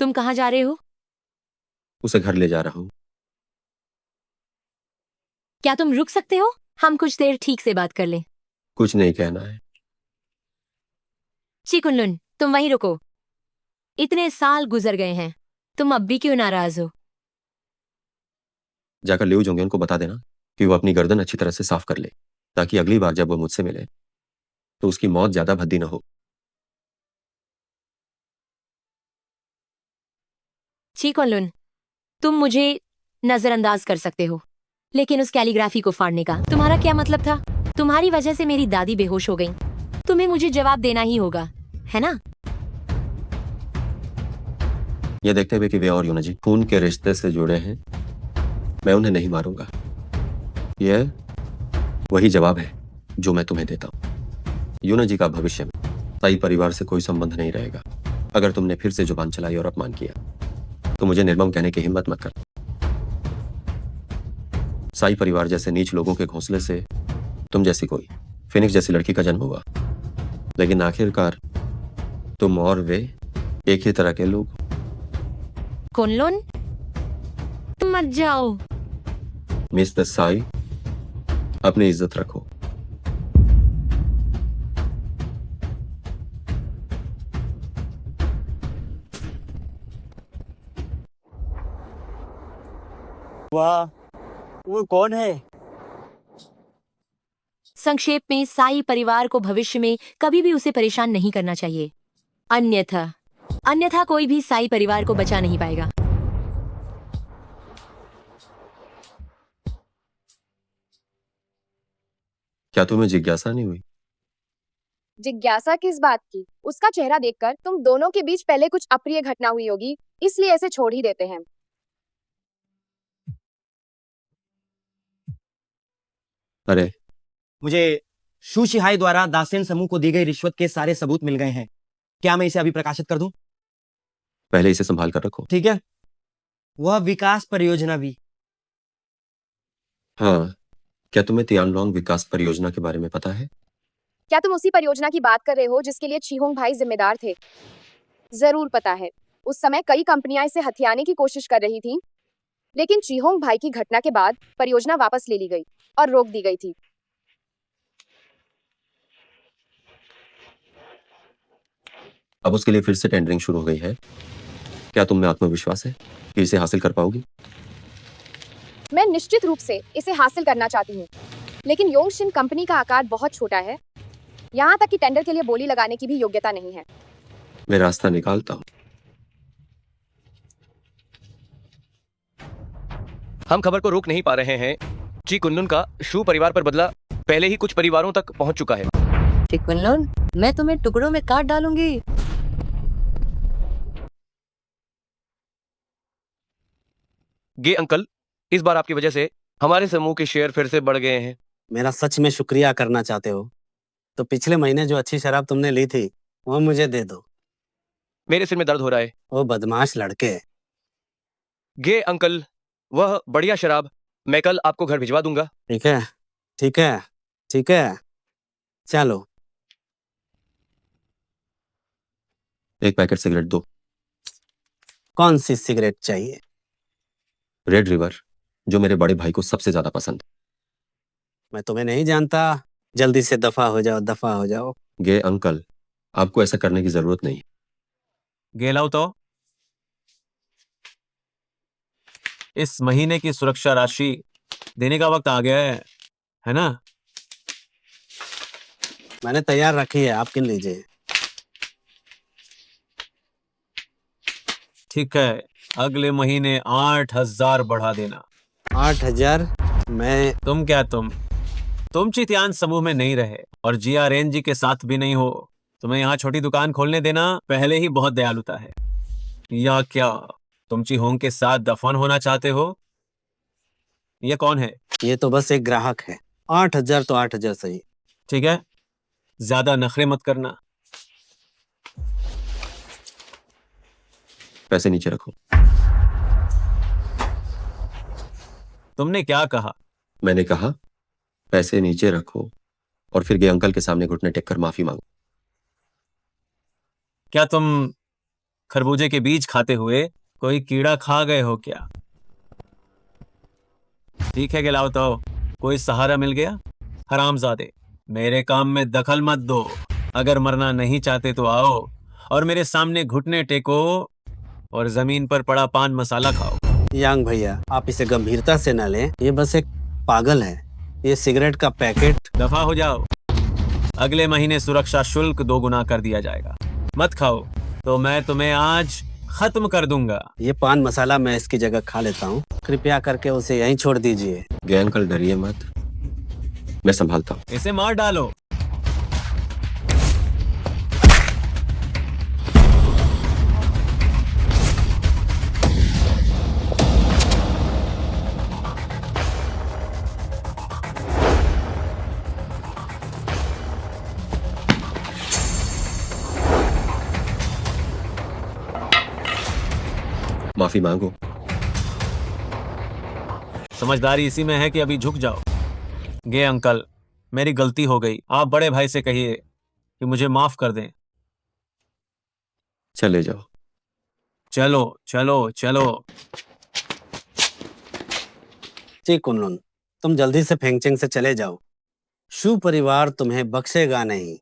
तुम कहाँ जा रहे हो? उसे घर ले जा रहा हूँ। क्या तुम रुक सकते हो? हम कुछ देर ठीक से बात कर लें। कुछ नहीं कहना है। ची कुनलुन, तुम वहीं रुको। इतने साल गुजर गए हैं, तुम अब भी क्यों नाराज हो? जाकर लिऊ जोंगेन को बता देना कि वो अपनी गर्दन अच्छी तरह से साफ कर ले, ताकि अगली बार जब वो मुझसे मिले तो उसकी मौत ज्यादा भद्दी न हो। ची कुनलुन, तुम मुझे नजरअंदाज कर सकते हो, लेकिन उस कैलीग्राफी को फाड़ने का तुम्हारा क्या मतलब था? तुम्हारी वजह से मेरी दादी बेहोश हो गई। तुम्हें मुझे जवाब देना ही होगा, है ना? यह देखते हुए कि वे और यूनजी खून के रिश्ते से जुड़े हैं, मैं उन्हें नहीं मारूंगा। यह वही जवाब है जो मैं तुम्हें देता हूं। यूनजी का भविष्य में साई परिवार से कोई संबंध नहीं रहेगा। अगर तुमने फिर से जुबान चलाई और अपमान किया तो मुझे निर्मम कहने की हिम्मत मत कर। साई परिवार जैसे नीच लोगों के घोंसले से तुम जैसी कोई फिनिक्स जैसी लड़की का जन्म हुआ, लेकिन आखिरकार तुम और वे एक ही तरह के लोग। कुनलुन, तुम मत जाओ। मिस्टर साई, अपनी इज्जत रखो। वाह, वो कौन है? संक्षेप में, साई परिवार को भविष्य में कभी भी उसे परेशान नहीं करना चाहिए, अन्यथा कोई भी साई परिवार को बचा नहीं पाएगा। क्या तुम्हें जिज्ञासा नहीं हुई? जिज्ञासा किस बात की? उसका चेहरा देखकर तुम दोनों के बीच पहले कुछ अप्रिय घटना हुई होगी, इसलिए ऐसे छोड़ ही देते हैं। अरे, मुझे शू शिहाई द्वारा दासेन समूह को दी गई रिश्वत के सारे सबूत मिल गए हैं। क्या मैं इसे अभी प्रकाशित कर दूं? पहले इसे संभाल कर रखो। ठीक है। वह विकास परियोजना भी। हाँ, क्या तुम्हें तियानलोंग विकास परियोजना के बारे में पता है? क्या तुम उसी परियोजना की बात कर रहे हो जिसके लिए चीहोंग भाई जिम्मेदार थे? जरूर पता है। उस समय कई कंपनियां इसे हथियाने की कोशिश कर रही थीं, लेकिन चीहोंग भाई की घटना के बाद परियोजना वापस ले ली गई और रोक दी गई थी। अब उसके लिए फिर से टेंडरिंग शुरू हो गई है। क्या तुम में आत्मविश्वास है कि इसे हासिल कर पाओगी? मैं निश्चित रूप से इसे हासिल करना चाहती हूँ, लेकिन योंगशिन कंपनी का आकार बहुत छोटा है, यहाँ तक कि टेंडर के लिए बोली लगाने की भी योग्यता नहीं है। मैं रास्ता निकालता हूँ। हम खबर को रोक नहीं पा रहे हैं। ची कुनलुन का शू परिवार पर बदला पहले ही कुछ परिवारों तक पहुंच चुका है। ची कुनलुन, मैं तुम्हें टुकड़ों में काट डालूंगी। गे अंकल, इस बार आपकी वजह से हमारे समूह के शेयर फिर से बढ़ गए हैं। मेरा सच में शुक्रिया करना चाहते हो तो पिछले महीने जो अच्छी शराब तुमने ली थी वो मुझे दे दो। मेरे सिर में दर्द हो रहा है। वो बदमाश लड़के। गे अंकल, वह बढ़िया शराब मैं कल आपको घर भिजवा दूंगा। ठीक है, ठीक है, ठीक है, चलो। एक पैकेट सिगरेट दो। कौन सी सिगरेट चाहिए? रेड रिवर, जो मेरे बड़े भाई को सबसे ज्यादा पसंद। मैं तुम्हें नहीं जानता, जल्दी से दफा हो जाओ, दफा हो जाओ। गे अंकल, आपको ऐसा करने की जरूरत नहीं। गे लाओ तो इस महीने की सुरक्षा राशि देने का वक्त आ गया है ना? मैंने तैयार रखी है, आप गिन लीजिए। ठीक है, अगले महीने 8,000 बढ़ा देना। 8,000? मैं तुम चितियान समूह में नहीं रहे और जीआरएन जी के साथ भी नहीं हो। तुम्हें यहाँ छोटी दुकान खोलने देना पहले ही बहुत दयालुता है। या क्या तुम चिहोंग के साथ दफन होना चाहते हो? ये कौन है? ये तो बस एक ग्राहक है। 8,000 तो 8,000 सही। ठीक है, ज्यादा नखरे मत करना। पैसे नीचे रखो। तुमने क्या कहा? मैंने कहा पैसे नीचे रखो और फिर गे अंकल के सामने घुटने टेक कर माफी मांगो। क्या तुम खरबूजे के बीज खाते हुए कोई कीड़ा खा गए हो क्या? ठीक है, गिलाओ तो कोई सहारा मिल गया? हरामजादे, मेरे काम में दखल मत दो। अगर मरना नहीं चाहते तो आओ और मेरे सामने घुटने टेको और जमीन पर पड़ा पान मसाला खाओ। यांग भैया, आप इसे गंभीरता से न लें, ये बस एक पागल है। ये सिगरेट का पैकेट। दफा हो जाओ, अगले महीने सुरक्षा शुल्क 2 गुना कर दिया जाएगा। मत खाओ तो मैं तुम्हें आज खत्म कर दूंगा। ये पान मसाला मैं इसकी जगह खा लेता हूँ, कृपया करके उसे यहीं छोड़ दीजिए। गए अंकल, डरिए मत, मैं संभालता हूँ। इसे मार डालो। माफी मांगो। समझदारी इसी में है कि अभी झुक जाओ। गे अंकल, मेरी गलती हो गई। आप बड़े भाई से कहिए कि मुझे माफ कर दें। चले जाओ। चलो चलो चलो। जी कुनलुन, तुम जल्दी से फेंगचेंग से चले जाओ। शू परिवार तुम्हें बख्शेगा नहीं।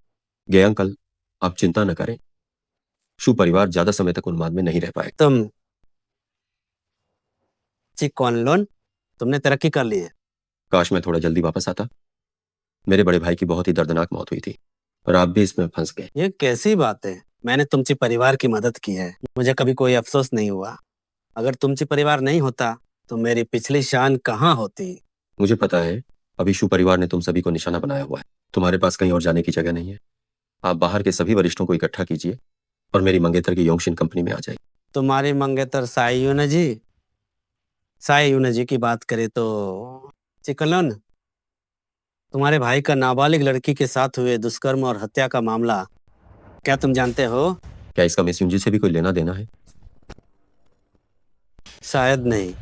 गए अंकल, आप चिंता न करें, शू परिवार ज्यादा समय तक उन्माद में नहीं रह पाए। तुम जी कुनलुन, तुमने तरक्की कर ली है। काश मैं थोड़ा जल्दी वापस आता। मेरे बड़े भाई की बहुत ही दर्दनाक मौत हुई थी और आप भी इसमें फंस गए। ये कैसी बात है? मैंने तुमची परिवार की मदद की है, मुझे कभी कोई अफसोस नहीं हुआ। अगर तुमची परिवार नहीं होता तो मेरी पिछली शान कहाँ होती। मुझे पता है, अभी शू परिवार ने तुम सभी को निशाना बनाया हुआ है। तुम्हारे पास कहीं और जाने की जगह नहीं है। आप बाहर के सभी वरिष्ठों को इकट्ठा कीजिए और मेरी मंगेतर की योंगशिन कंपनी में आ जाइए। तुम्हारी मंगेतर साई यूना जी की बात करें तो चिकलन, तुम्हारे भाई का नाबालिग लड़की के साथ हुए दुष्कर्म और हत्या का मामला क्या तुम जानते हो? क्या इसका मिस यूंजी से भी कोई लेना देना है? शायद नहीं।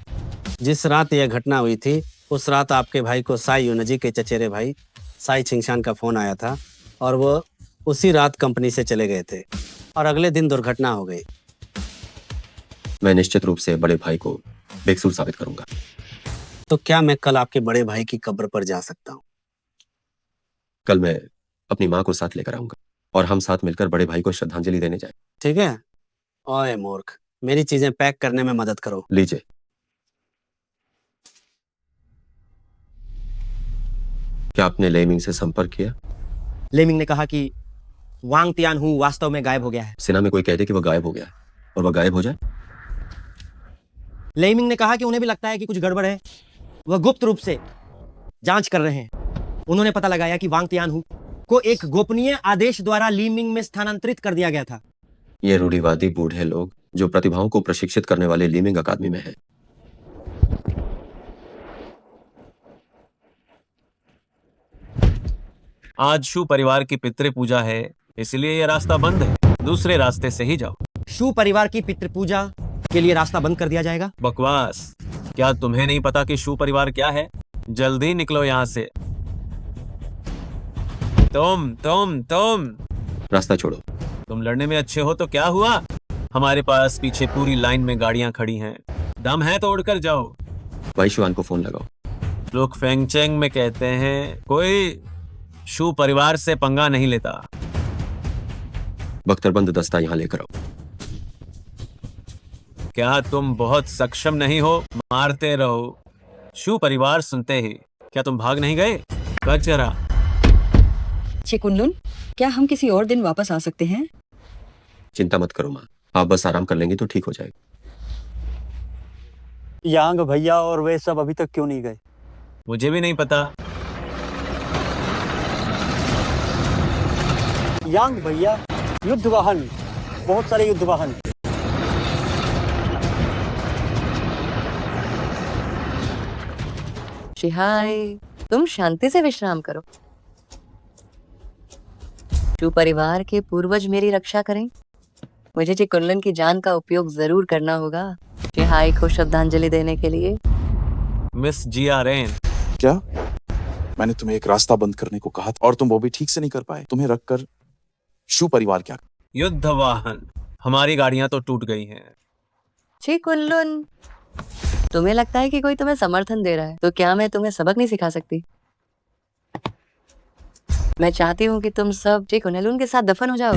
जिस रात यह घटना हुई थी उस रात आपके भाई को साई यूनजी के चचेरे भाई साई छिंगशान का फोन आया था और वो उसी रात कंपनी से चले गए थे और अगले दिन दुर्घटना हो गई। मैं निश्चित रूप से बड़े भाई को बेकसूर साबित करूंगा। तो क्या मैं कल आपके बड़े भाई की कब्र पर जा सकता हूँ? कल मैं अपनी माँ को साथ लेकर आऊंगा और हम साथ मिलकर बड़े भाई को श्रद्धांजलि देने जाए। ठीक है? ओए मूर्ख, मेरी चीजें पैक करने में मदद करो। लीजिए। क्या आपने लेमिंग से संपर्क किया? लेमिंग ने कहा कि वांग तियानहू वास्तव में गायब हो गया है। सेना में कोई कह दे कि वह गायब हो गया है और वह गायब हो जाए। लेमिंग ने कहा कि उन्हें भी लगता है कि कुछ गड़बड़ है। वह गुप्त रूप से जांच कर रहे हैं। उन्होंने पता लगाया कि वांग तियानहू को एक गोपनीय आदेश द्वारा लीमिंग में स्थानांतरित कर दिया गया था। ये रूढ़िवादी बूढ़े लोग जो प्रतिभाओं को प्रशिक्षित करने वाले लीमिंग अकादमी में है। आज शू परिवार की पितृ पूजा है, इसलिए यह रास्ता बंद है। दूसरे रास्ते से ही जाओ। शू परिवार की पितृ पूजा के लिए रास्ता बंद कर दिया जाएगा? बकवास। क्या तुम्हें नहीं पता कि शू परिवार क्या है? जल्दी निकलो यहाँ से। तुम रास्ता छोड़ो। तुम लड़ने में अच्छे हो तो क्या हुआ? हमारे पास पीछे पूरी लाइन में गाड़ियां खड़ी हैं। दम है तो उड़कर जाओ। भाई शुआन को फोन लगाओ। लोग फेंगचेंग में कहते हैं कोई शू परिवार से पंगा नहीं लेता। बख्तरबंद दस्ता यहाँ लेकर आओ। क्या तुम बहुत सक्षम नहीं हो? मारते रहो। शू परिवार सुनते ही क्या तुम भाग नहीं गए? कचरा। कुनलुन, क्या हम किसी और दिन वापस आ सकते हैं? चिंता मत करो माँ, आप बस आराम कर लेंगे तो ठीक हो जाएगा। यांग भैया और वे सब अभी तक क्यों नहीं गए? मुझे भी नहीं पता। यांग भैया, युद्ध वाहन, बहुत सारे युद्ध वाहन। शिहाई, तुम शांति से विश्राम करो। शू परिवार के पूर्वज मेरी रक्षा करें। मुझे चिकुनलन की जान का उपयोग जरूर करना होगा शिहाई को श्रद्धांजलि देने के लिए। मिस जियारेन, क्या मैंने तुम्हें एक रास्ता बंद करने को कहा था और तुम वो भी ठीक से नहीं कर पाए? तुम्हें रखकर शू परिवार क्या? युद्ध वाहन, हमारी गाड़ियां तो टूट गई हैं। चिकुनलन, तुम्हें लगता है कि कोई तुम्हें समर्थन दे रहा है, तो क्या मैं तुम्हें सबक नहीं सिखा सकती? मैं चाहती हूँ कि तुम सब चिकुनलन के साथ दफन हो जाओ।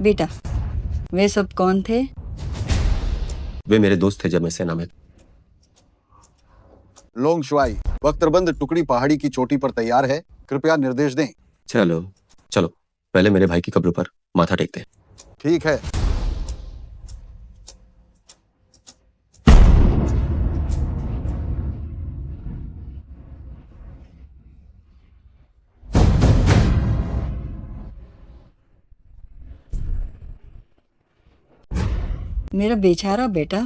बेटा, वे सब कौन थे? वे मेरे दोस्त थे जब मैं सेना में। लोंग शुआई, बख्तरबंद टुकड़ी पहाड़ी की चोटी पर तैयार है, कृपया निर्देश दें। चलो चलो, पहले मेरे भाई की कब्र पर माथा टेकते हैं। ठीक है। मेरा बेचारा बेटा,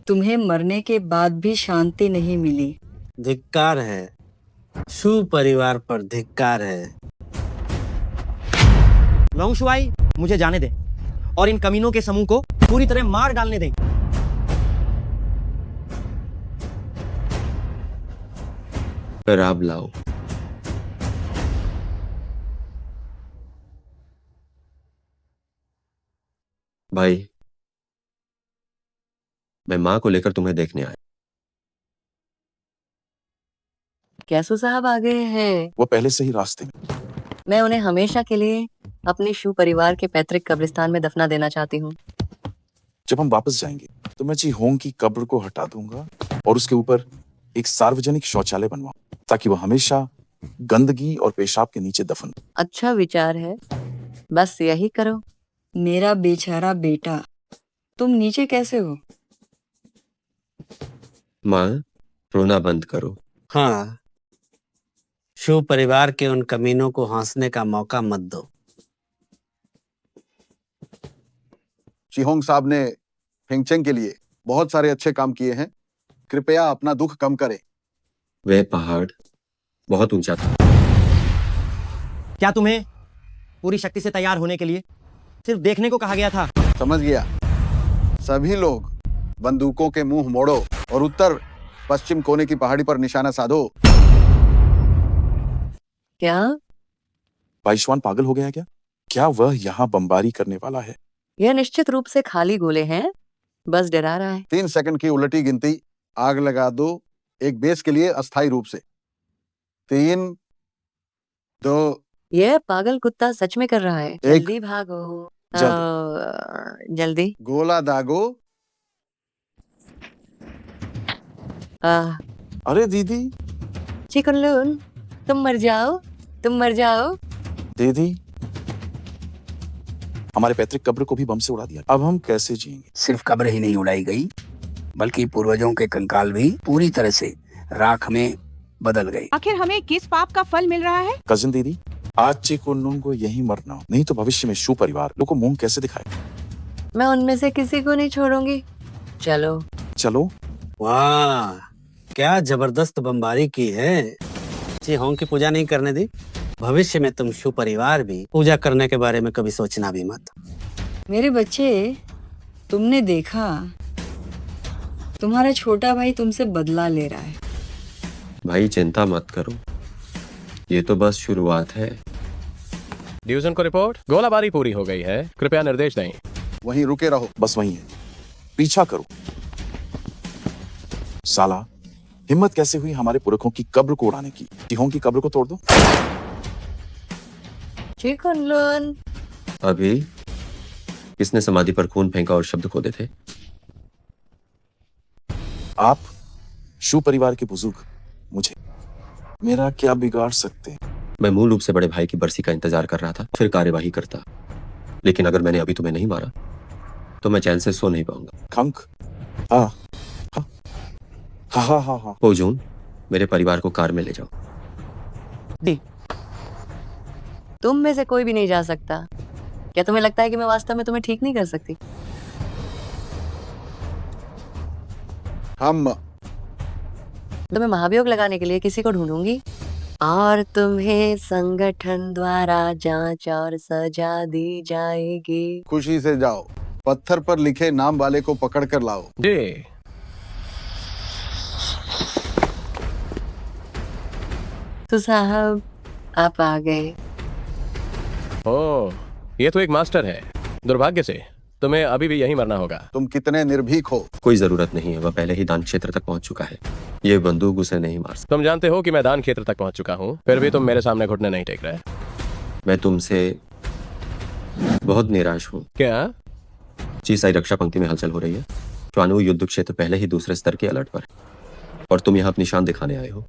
तुम्हें मरने के बाद भी शांति नहीं मिली। धिक्कार है, शू परिवार पर धिक्कार है। लोंगशुआई, मुझे जाने दे और इन कमीनों के समूह को पूरी तरह मार डालने दें। शराब लाओ। भाई, मैं माँ को लेकर तुम्हें देखने आया। कैसो साहब आ गए हैं। वो पहले से ही रास्ते में। मैं उन्हें हमेशा के लिए अपने शू परिवार के पैतृक कब्रिस्तान में दफना देना चाहती हूँ। जब हम वापस जाएंगे तो मैं जी होंग की कब्र को हटा दूंगा और उसके ऊपर एक सार्वजनिक शौचालय बनवाऊं ताकि वो हमेशा गंदगी और पेशाब के नीचे दफन। अच्छा विचार है, बस यही करो। मेरा बेचारा बेटा, तुम नीचे कैसे हो? माँ, रोना बंद करो। हाँ, शू परिवार के उन कमीनों को हंसने का मौका मत दो। चिहोंग साहब ने फेंगचेंग के लिए बहुत सारे अच्छे काम किए हैं, कृपया अपना दुख कम करें। वह पहाड़ बहुत ऊंचा था। क्या तुम्हें पूरी शक्ति से तैयार होने के लिए सिर्फ देखने को कहा गया था? समझ गया। सभी लोग बंदूकों के मुंह मोड़ो और उत्तर पश्चिम कोने की पहाड़ी पर निशाना साधो। क्या वाइश्वान पागल हो गया क्या? क्या वह यहाँ बमबारी करने वाला है? यह निश्चित रूप से खाली गोले हैं, बस डरा रहा है। 3 सेकंड की उलटी गिनती, आग लगा दो एक बेस के लिए अस्थायी रूप से। 3, 2, यह पागल कुत्ता सच में कर रहा है। एक। जल्दी भागो। जल्दी। गोला दागो। अरे दीदी। चिकुनलून, तुम मर जाओ, तुम मर जाओ। दीदी, हमारे पैतृक कब्र को भी बम से उड़ा दिया। अब हम कैसे जिएंगे? सिर्फ कब्र ही नहीं उड़ाई गई, बल्कि पूर्वजों के कंकाल भी पूरी तरह से राख में बदल गए। आखिर हमें किस पाप का फल मिल रहा है? कजिन दीदी, आज चिकुनलून को यही मरना हो, नहीं तो भविष्य में शू परिवार लोगों को मुंह कैसे दिखाएगा? मैं उनमें से किसी को नहीं छोड़ूंगी। चलो चलो। वाह, क्या जबरदस्त बमबारी की है। चिहोंग की पूजा नहीं करने दी। भविष्य में तुम शू परिवार भी पूजा करने के बारे में कभी सोचना भी मत। मेरे बच्चे, तुमने देखा तुम्हारा छोटा भाई तुमसे बदला ले रहा है। भाई चिंता मत करो, ये तो बस शुरुआत है। डिवीजन को रिपोर्ट, गोलाबारी पूरी हो गई है, कृपया निर्देश दें। वहीं रुके रहो। बस वही है, पीछा करो। साला, हिम्मत कैसे हुई हमारे पुरखों की कब्र को उड़ाने की? चिहोंग की कब्र को तोड़ दो। चिकुनलून, अभी किसने समाधि पर खून फेंका और शब्द खोदे थे? आप, शू परिवार के बुजुर्ग, मुझे मेरा क्या बिगाड़ सकते? मैं मूल रूप से बड़े भाई की बरसी का इंतजार कर रहा था, फिर कार्यवाही करता। लेकिन अगर मैंने अभी तुम्हें नहीं मारा तो मैं चैन से सो नहीं पाऊंगा। खंक, हाँ हाँ हाँ हाँ हाँ। हो जून, मेरे परिवार को कार में ले जाओ। तुम में से कोई भी नहीं जा सकता। क्या तुम्हें लगता है कि मैं वास्तव में तुम्हें ठीक नहीं कर सकती? हम तुम्हें महाभियोग लगाने के लिए किसी को ढूंढूंगी और तुम्हें संगठन द्वारा जांच और सजा दी जाएगी। खुशी से जाओ, पत्थर पर लिखे नाम वाले को पकड़ कर लाओ। जी। तो साहब, आप आ गए। ओह, ये तो एक मास्टर है। दुर्भाग्य से तुम्हें अभी भी यहीं मरना होगा। तुम कितने निर्भीक हो। कोई जरूरत नहीं है, वह पहले ही दान क्षेत्र तक पहुंच चुका है। ये बंदूक उसे नहीं मार सकती। तुम जानते हो कि मैं दान क्षेत्र तक पहुंच चुका हूँ, फिर भी तुम मेरे सामने घुटने नहीं टेक रहे। मैं तुमसे बहुत निराश हूँ। क्या? चीसाई रक्षा पंक्ति में हलचल हो रही है। ट्वानु युद्ध क्षेत्र पहले ही दूसरे स्तर के अलर्ट पर है और तुम यहाँ अपनी शान दिखाने आए हो।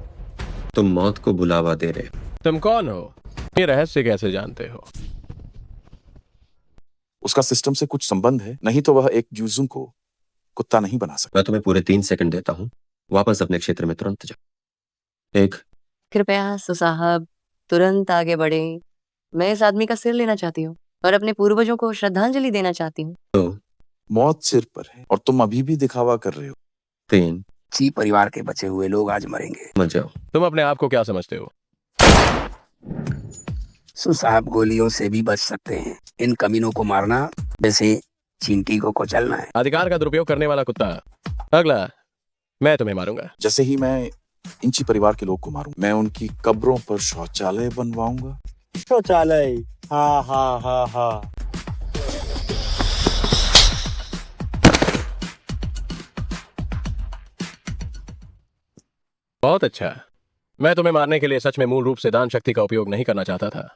तुम मौत को बुलावा दे रहे हो। तुम कौन हो? ये रहस्य कैसे जानते हो? उसका सिस्टम से कुछ संबंध है, नहीं तो वह एक यूजुन को कुत्ता नहीं बना सकता। मैं तुम्हें पूरे 3 सेकंड देता हूँ, वापस अपने क्षेत्र में तुरंत जाओ। 1 कृपया साहब तुरंत आगे बढ़े। मैं इस आदमी का सिर लेना चाहती हूँ और अपने पूर्वजों को श्रद्धांजलि देना चाहती हूँ। 2 मौत सिर पर है और तुम अभी भी दिखावा कर रहे हो। 3 ची परिवार के बचे हुए लोग आज मरेंगे। मत जाओ। तुम अपने आप को क्या समझते हो? साहब गोलियों से भी बच सकते हैं। इन कमीनों को मारना जैसे चींटी को कुचलना है। अधिकार का दुरुपयोग करने वाला कुत्ता। अगला, मैं तुम्हें मारूंगा। जैसे ही मैं इंची परिवार के लोग को मारूं, मैं उनकी कब्रों पर शौचालय बनवाऊंगा। शौचालय, हाँ हाँ हाँ हाँ। बहुत अच्छा। मैं तुम्हें मारने के लिए सच में मूल रूप से दान शक्ति का उपयोग नहीं करना चाहता था,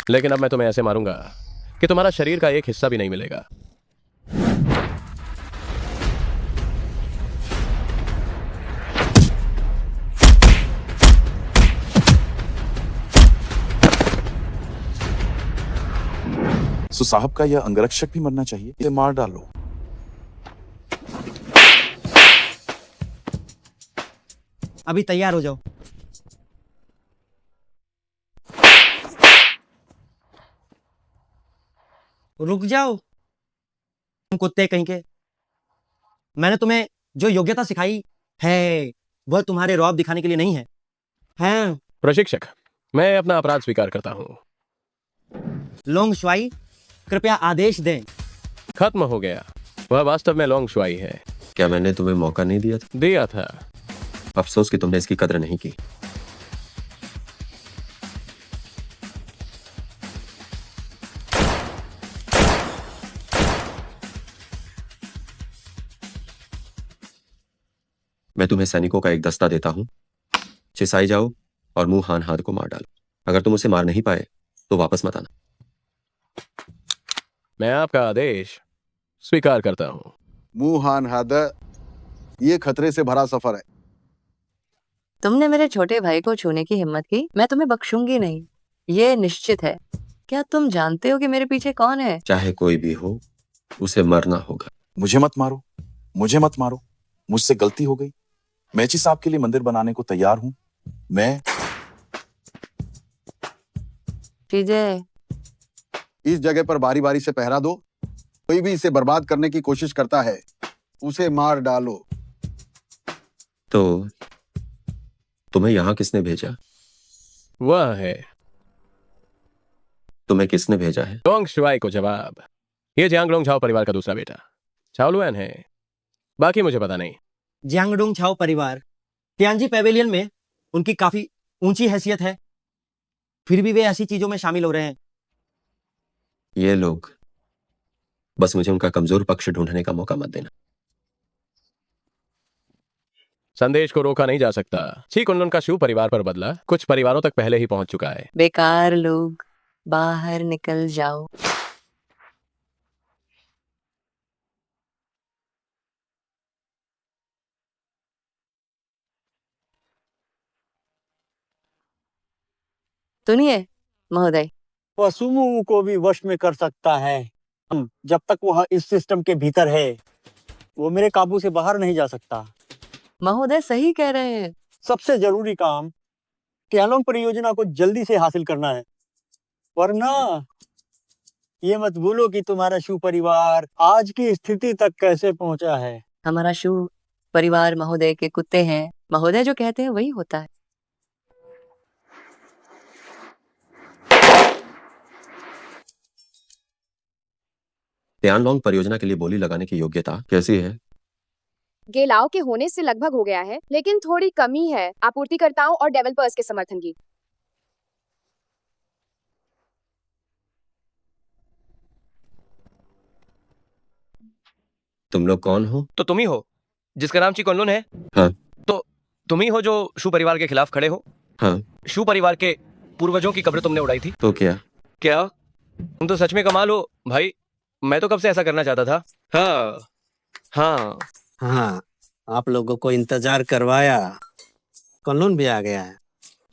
लेकिन अब मैं तुम्हें ऐसे मारूंगा कि तुम्हारा शरीर का एक हिस्सा भी नहीं मिलेगा। सो साहब का यह अंगरक्षक भी मरना चाहिए। इसे मार डालो। अभी तैयार हो जाओ। रुक जाओ तुम कुत्ते कहीं के। मैंने तुम्हें जो योग्यता सिखाई है वह तुम्हारे रौब दिखाने के लिए नहीं है। हैं प्रशिक्षक, मैं अपना अपराध स्वीकार करता हूं। लोंग शुआई, कृपया आदेश दें। खत्म हो गया। वह वास्तव में लोंग शुआई है। क्या मैंने तुम्हें मौका नहीं दिया था? दिया था। अफसोस कि तुमने इसकी कदर नहीं की। मैं तुम्हें सैनिकों का एक दस्ता देता हूं। चिसाई जाओ और मुंह हान हाद को मार डालो। अगर तुम उसे मार नहीं पाए तो वापस मत आना। मैं आपका आदेश स्वीकार करता हूं। मुहान हादा, ये खतरे से भरा सफर है। तुमने मेरे छोटे भाई को छूने की हिम्मत की, मैं तुम्हें बख्शूंगी नहीं, ये निश्चित है। क्या तुम जानते हो कि मेरे पीछे कौन है? चाहे कोई भी हो, उसे मरना होगा। मुझे मत मारो, मुझे मत मारो। मुझसे गलती हो गई। मैं ची साहब के लिए मंदिर बनाने को तैयार हूं। मैं विजय, इस जगह पर बारी बारी से पहरा दो। कोई भी इसे बर्बाद करने की कोशिश करता है, उसे मार डालो। तो तुम्हें यहां किसने भेजा? वह है। तुम्हें किसने भेजा है? लोंग शुआई को जवाब। ये जियांगलोंग झाओ परिवार का दूसरा बेटा चाओलुएन है। बाकी मुझे पता नहीं। जियांगडोंग छाओ परिवार तियानजी पैवेलियन में उनकी काफी ऊंची हैसियत है, फिर भी वे ऐसी चीजों में शामिल हो रहे हैं। ये लोग, बस मुझे उनका कमजोर पक्ष ढूंढने का मौका मत देना। संदेश को रोका नहीं जा सकता। छी कुनलुन का शू परिवार पर बदला कुछ परिवारों तक पहले ही पहुंच चुका है। बेकार लोग, बाहर निकल जाओ। सुनिए महोदय, वह सुमु को भी वश में कर सकता है। हम जब तक वह इस सिस्टम के भीतर है, वो मेरे काबू से बाहर नहीं जा सकता। महोदय सही कह रहे हैं। सबसे जरूरी काम त्यालोंग परियोजना को जल्दी से हासिल करना है, वरना ये मत भूलो कि तुम्हारा शू परिवार आज की स्थिति तक कैसे पहुंचा है। हमारा शू परिवार महोदय के कुत्ते हैं। महोदय जो कहते हैं वही होता है। त्यानलोंग परियोजना के लिए बोली लगाने की योग्यता कैसी है? गेलाओ के होने से लगभग हो गया है, लेकिन थोड़ी कमी है आपूर्तिकर्ताओं और डेवलपर्स के समर्थन की। तुम लोग कौन हो? तो तुम ही हो जिसका नाम ची कुनलुन है? हाँ। तो तुम ही हो जो शू परिवार के खिलाफ खड़े हो? हाँ। शू परिवार के पूर्वजों की कब्र तुमने उड़ाई थी? तो क्या? क्या तुम तो सच में कमाल हो भाई। मैं तो कब से ऐसा करना चाहता था। हाँ हाँ। हाँ, आप लोगों को इंतजार करवाया। कॉलोन भी आ गया है।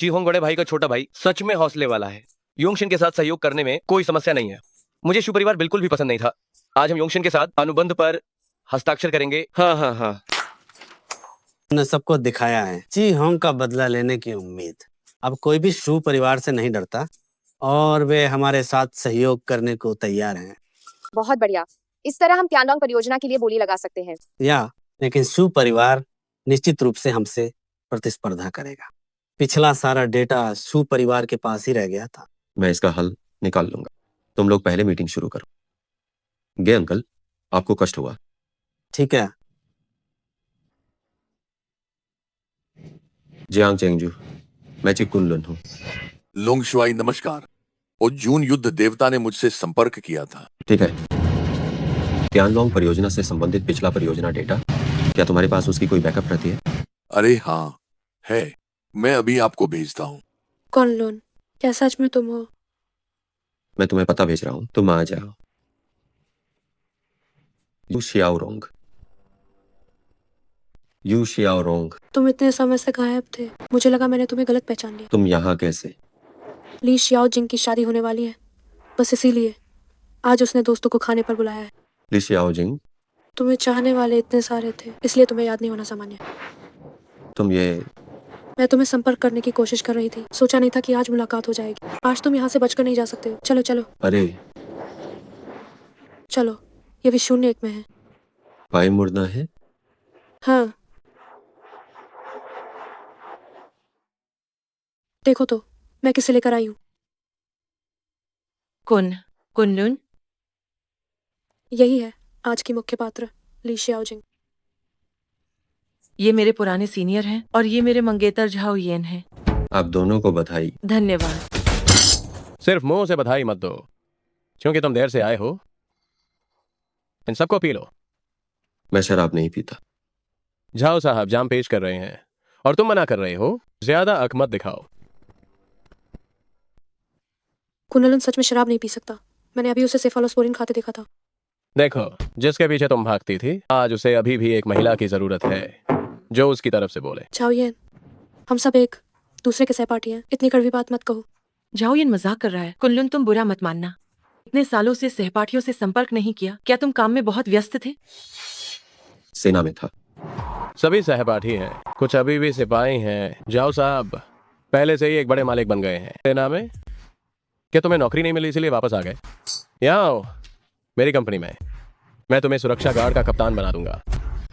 जी होंग बड़े भाई का छोटा भाई सच में हौसले वाला है। योंगशिन के साथ सहयोग करने में कोई समस्या नहीं है। मुझे शू परिवार बिल्कुल भी पसंद नहीं था। आज हम योंगशिन के साथ अनुबंध पर हस्ताक्षर करेंगे। हाँ हाँ हाँ। ने सबको दिखाया है जी होंग का बदला लेने की उम्मीद। अब कोई भी शू परिवार से नहीं डरता और वे हमारे साथ सहयोग करने को तैयार हैं। बहुत बढ़िया। इस तरह हम त्यानलोंग परियोजना के लिए बोली लगा सकते हैं। लेकिन शू परिवार निश्चित रूप से हमसे प्रतिस्पर्धा करेगा। पिछला सारा डेटा शू परिवार के पास ही रह गया था। मैं इसका हल निकाल लूंगा। तुम लोग पहले मीटिंग शुरू करो। गे अंकल, आपको कष्ट हुआ। ठीक है। जियांग चेंगजू, मैं ची कुनलुन हूँ। लोंग शुआई नमस्कार। और जून युद्ध देवता ने मुझसे संपर्क किया था। ठीक है। त्यानलोंग परियोजना से संबंधित पिछला परियोजना डेटा, क्या तुम्हारे पास उसकी कोई बैकअप रहती है? अरे हाँ है, मैं अभी आपको भेजता हूँ। कुनलुन, क्या सच में तुम हो? मैं तुम्हें पता भेज रहा हूँ, तुम आ जाओ। यू शियाओरोंग। यू शियाओरोंग। तुम इतने समय से गायब थे, मुझे लगा मैंने तुम्हें गलत पहचान लिया। तुम यहाँ कैसे? ली शियाओ जिंग की शादी होने वाली है, बस इसीलिए आज उसने दोस्तों को खाने पर बुलाया है। ली शियाओजिंग, तुम्हें चाहने वाले इतने सारे थे, इसलिए तुम्हें याद नहीं होना सामान्य। तुम ये मैं तुम्हें संपर्क करने की कोशिश कर रही थी, सोचा नहीं था कि आज मुलाकात हो जाएगी। आज तुम यहाँ से बचकर नहीं जा सकते हो। चलो चलो अरे चलो, ये भी 0-1 में है। भाई मुड़ना है। हाँ, देखो तो मैं किसे लेकर आई हूँ। कुनलुन, यही है आज की मुख्य पात्र, ली शियाओजिंग। ये मेरे पुराने सीनियर हैं और ये मेरे मंगेतर झाओ येन हैं। आप दोनों को बधाई। धन्यवाद। सिर्फ मुंह से बधाई मत दो, क्योंकि तुम देर से आए हो। इन सबको पी लो। मैं शराब नहीं पीता। झाओ साहब जाम पेश कर रहे हैं और तुम मना कर रहे हो। ज्यादा अक मत दिखाओ। कुनलन सच में शराब नहीं पी सकता। मैंने अभी उसे सेफालोस्पोरिन खाते देखा था। देखो, जिसके पीछे तुम भागती थी, आज उसे अभी भी एक महिला की जरूरत है जो उसकी तरफ से बोले। झाओ येन, हम सब एक दूसरे के सहपाठी हैं, इतनी कड़वी बात मत कहो। झाओ येन मजाक कर रहा है। कुनलुन, तुम बुरा मत मानना। इतने सालों से सहपाठियों से संपर्क नहीं किया। क्या तुम काम में बहुत व्यस्त थे? सेना में था। सभी सहपाठी हैं, कुछ अभी भी सिपाही हैं। जाओ साहब पहले से ही एक बड़े मालिक बन गए हैं सेना में। क्या तुम्हें नौकरी नहीं मिली इसलिए वापस आ गए? यहाँ आओ मेरी कंपनी में, मैं तुम्हें सुरक्षा गार्ड का कप्तान बना दूंगा।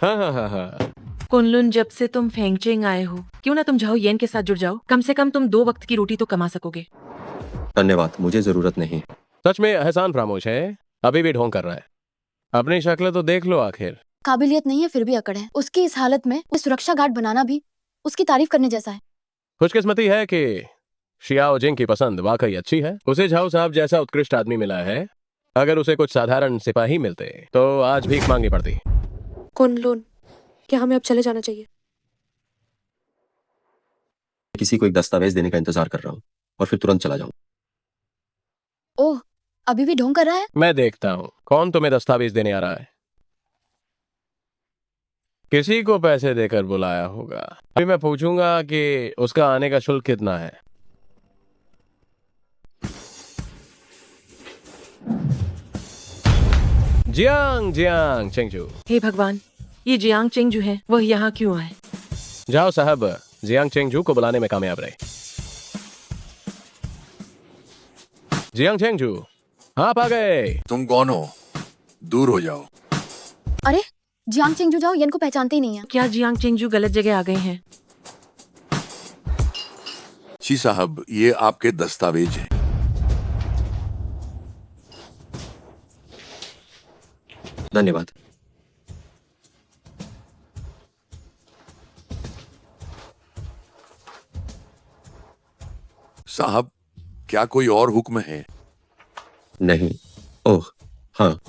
हाँ हाँ हाँ हाँ। कुनलुन, जब से तुम फेंगचेंग आए हो, क्यों ना तुम झाओ येन के साथ जुड़ जाओ। कम से कम तुम 2 वक्त की रोटी तो कमा सकोगे। धन्यवाद, मुझे जरूरत नहीं। सच में एहसान फरामोश है, अभी भी ढोंग कर रहा है। अपनी शक्ल तो देख लो आखिर। काबिलियत नहीं है फिर भी अकड़ है। उसकी इस हालत में सुरक्षा गार्ड बनाना भी उसकी तारीफ करने जैसा है। खुशकिस्मती है कि शियाओ जिंग की पसंद वाकई अच्छी है। उसे झाओ साहब जैसा उत्कृष्ट आदमी मिला है। अगर उसे कुछ साधारण सिपाही मिलते तो आज भीख मांगनी पड़ती। कुनलुन, क्या हमें अब चले जाना चाहिए? किसी को एक दस्तावेज देने का इंतजार कर रहा हूँ और फिर तुरंत चला जाऊँ। ओह, अभी भी ढोंग कर रहा है। मैं देखता हूँ कौन तुम्हें दस्तावेज देने आ रहा है। किसी को पैसे देकर बुलाया होगा। अभी मैं पूछूंगा कि उसका आने का शुल्क कितना है। Jiang Jiang चेंगजू। हे भगवान, ये जियांग चेंगजू है, वह यहाँ क्यों आए? जाओ साहब जियांग चेंगजू को बुलाने में कामयाब रहे। जियांग चेंगजू, आप आ गए। तुम कौन हो? दूर हो जाओ। अरे, जियांग चेंगजू जाओ येन को पहचानते ही नहीं है। क्या जियांग चेंगजू गलत जगह आ गए हैं? जी साहब, ये आपके दस्तावेज हैं। धन्यवाद। साहब, क्या कोई और हुक्म है? नहीं। ओह हाँ,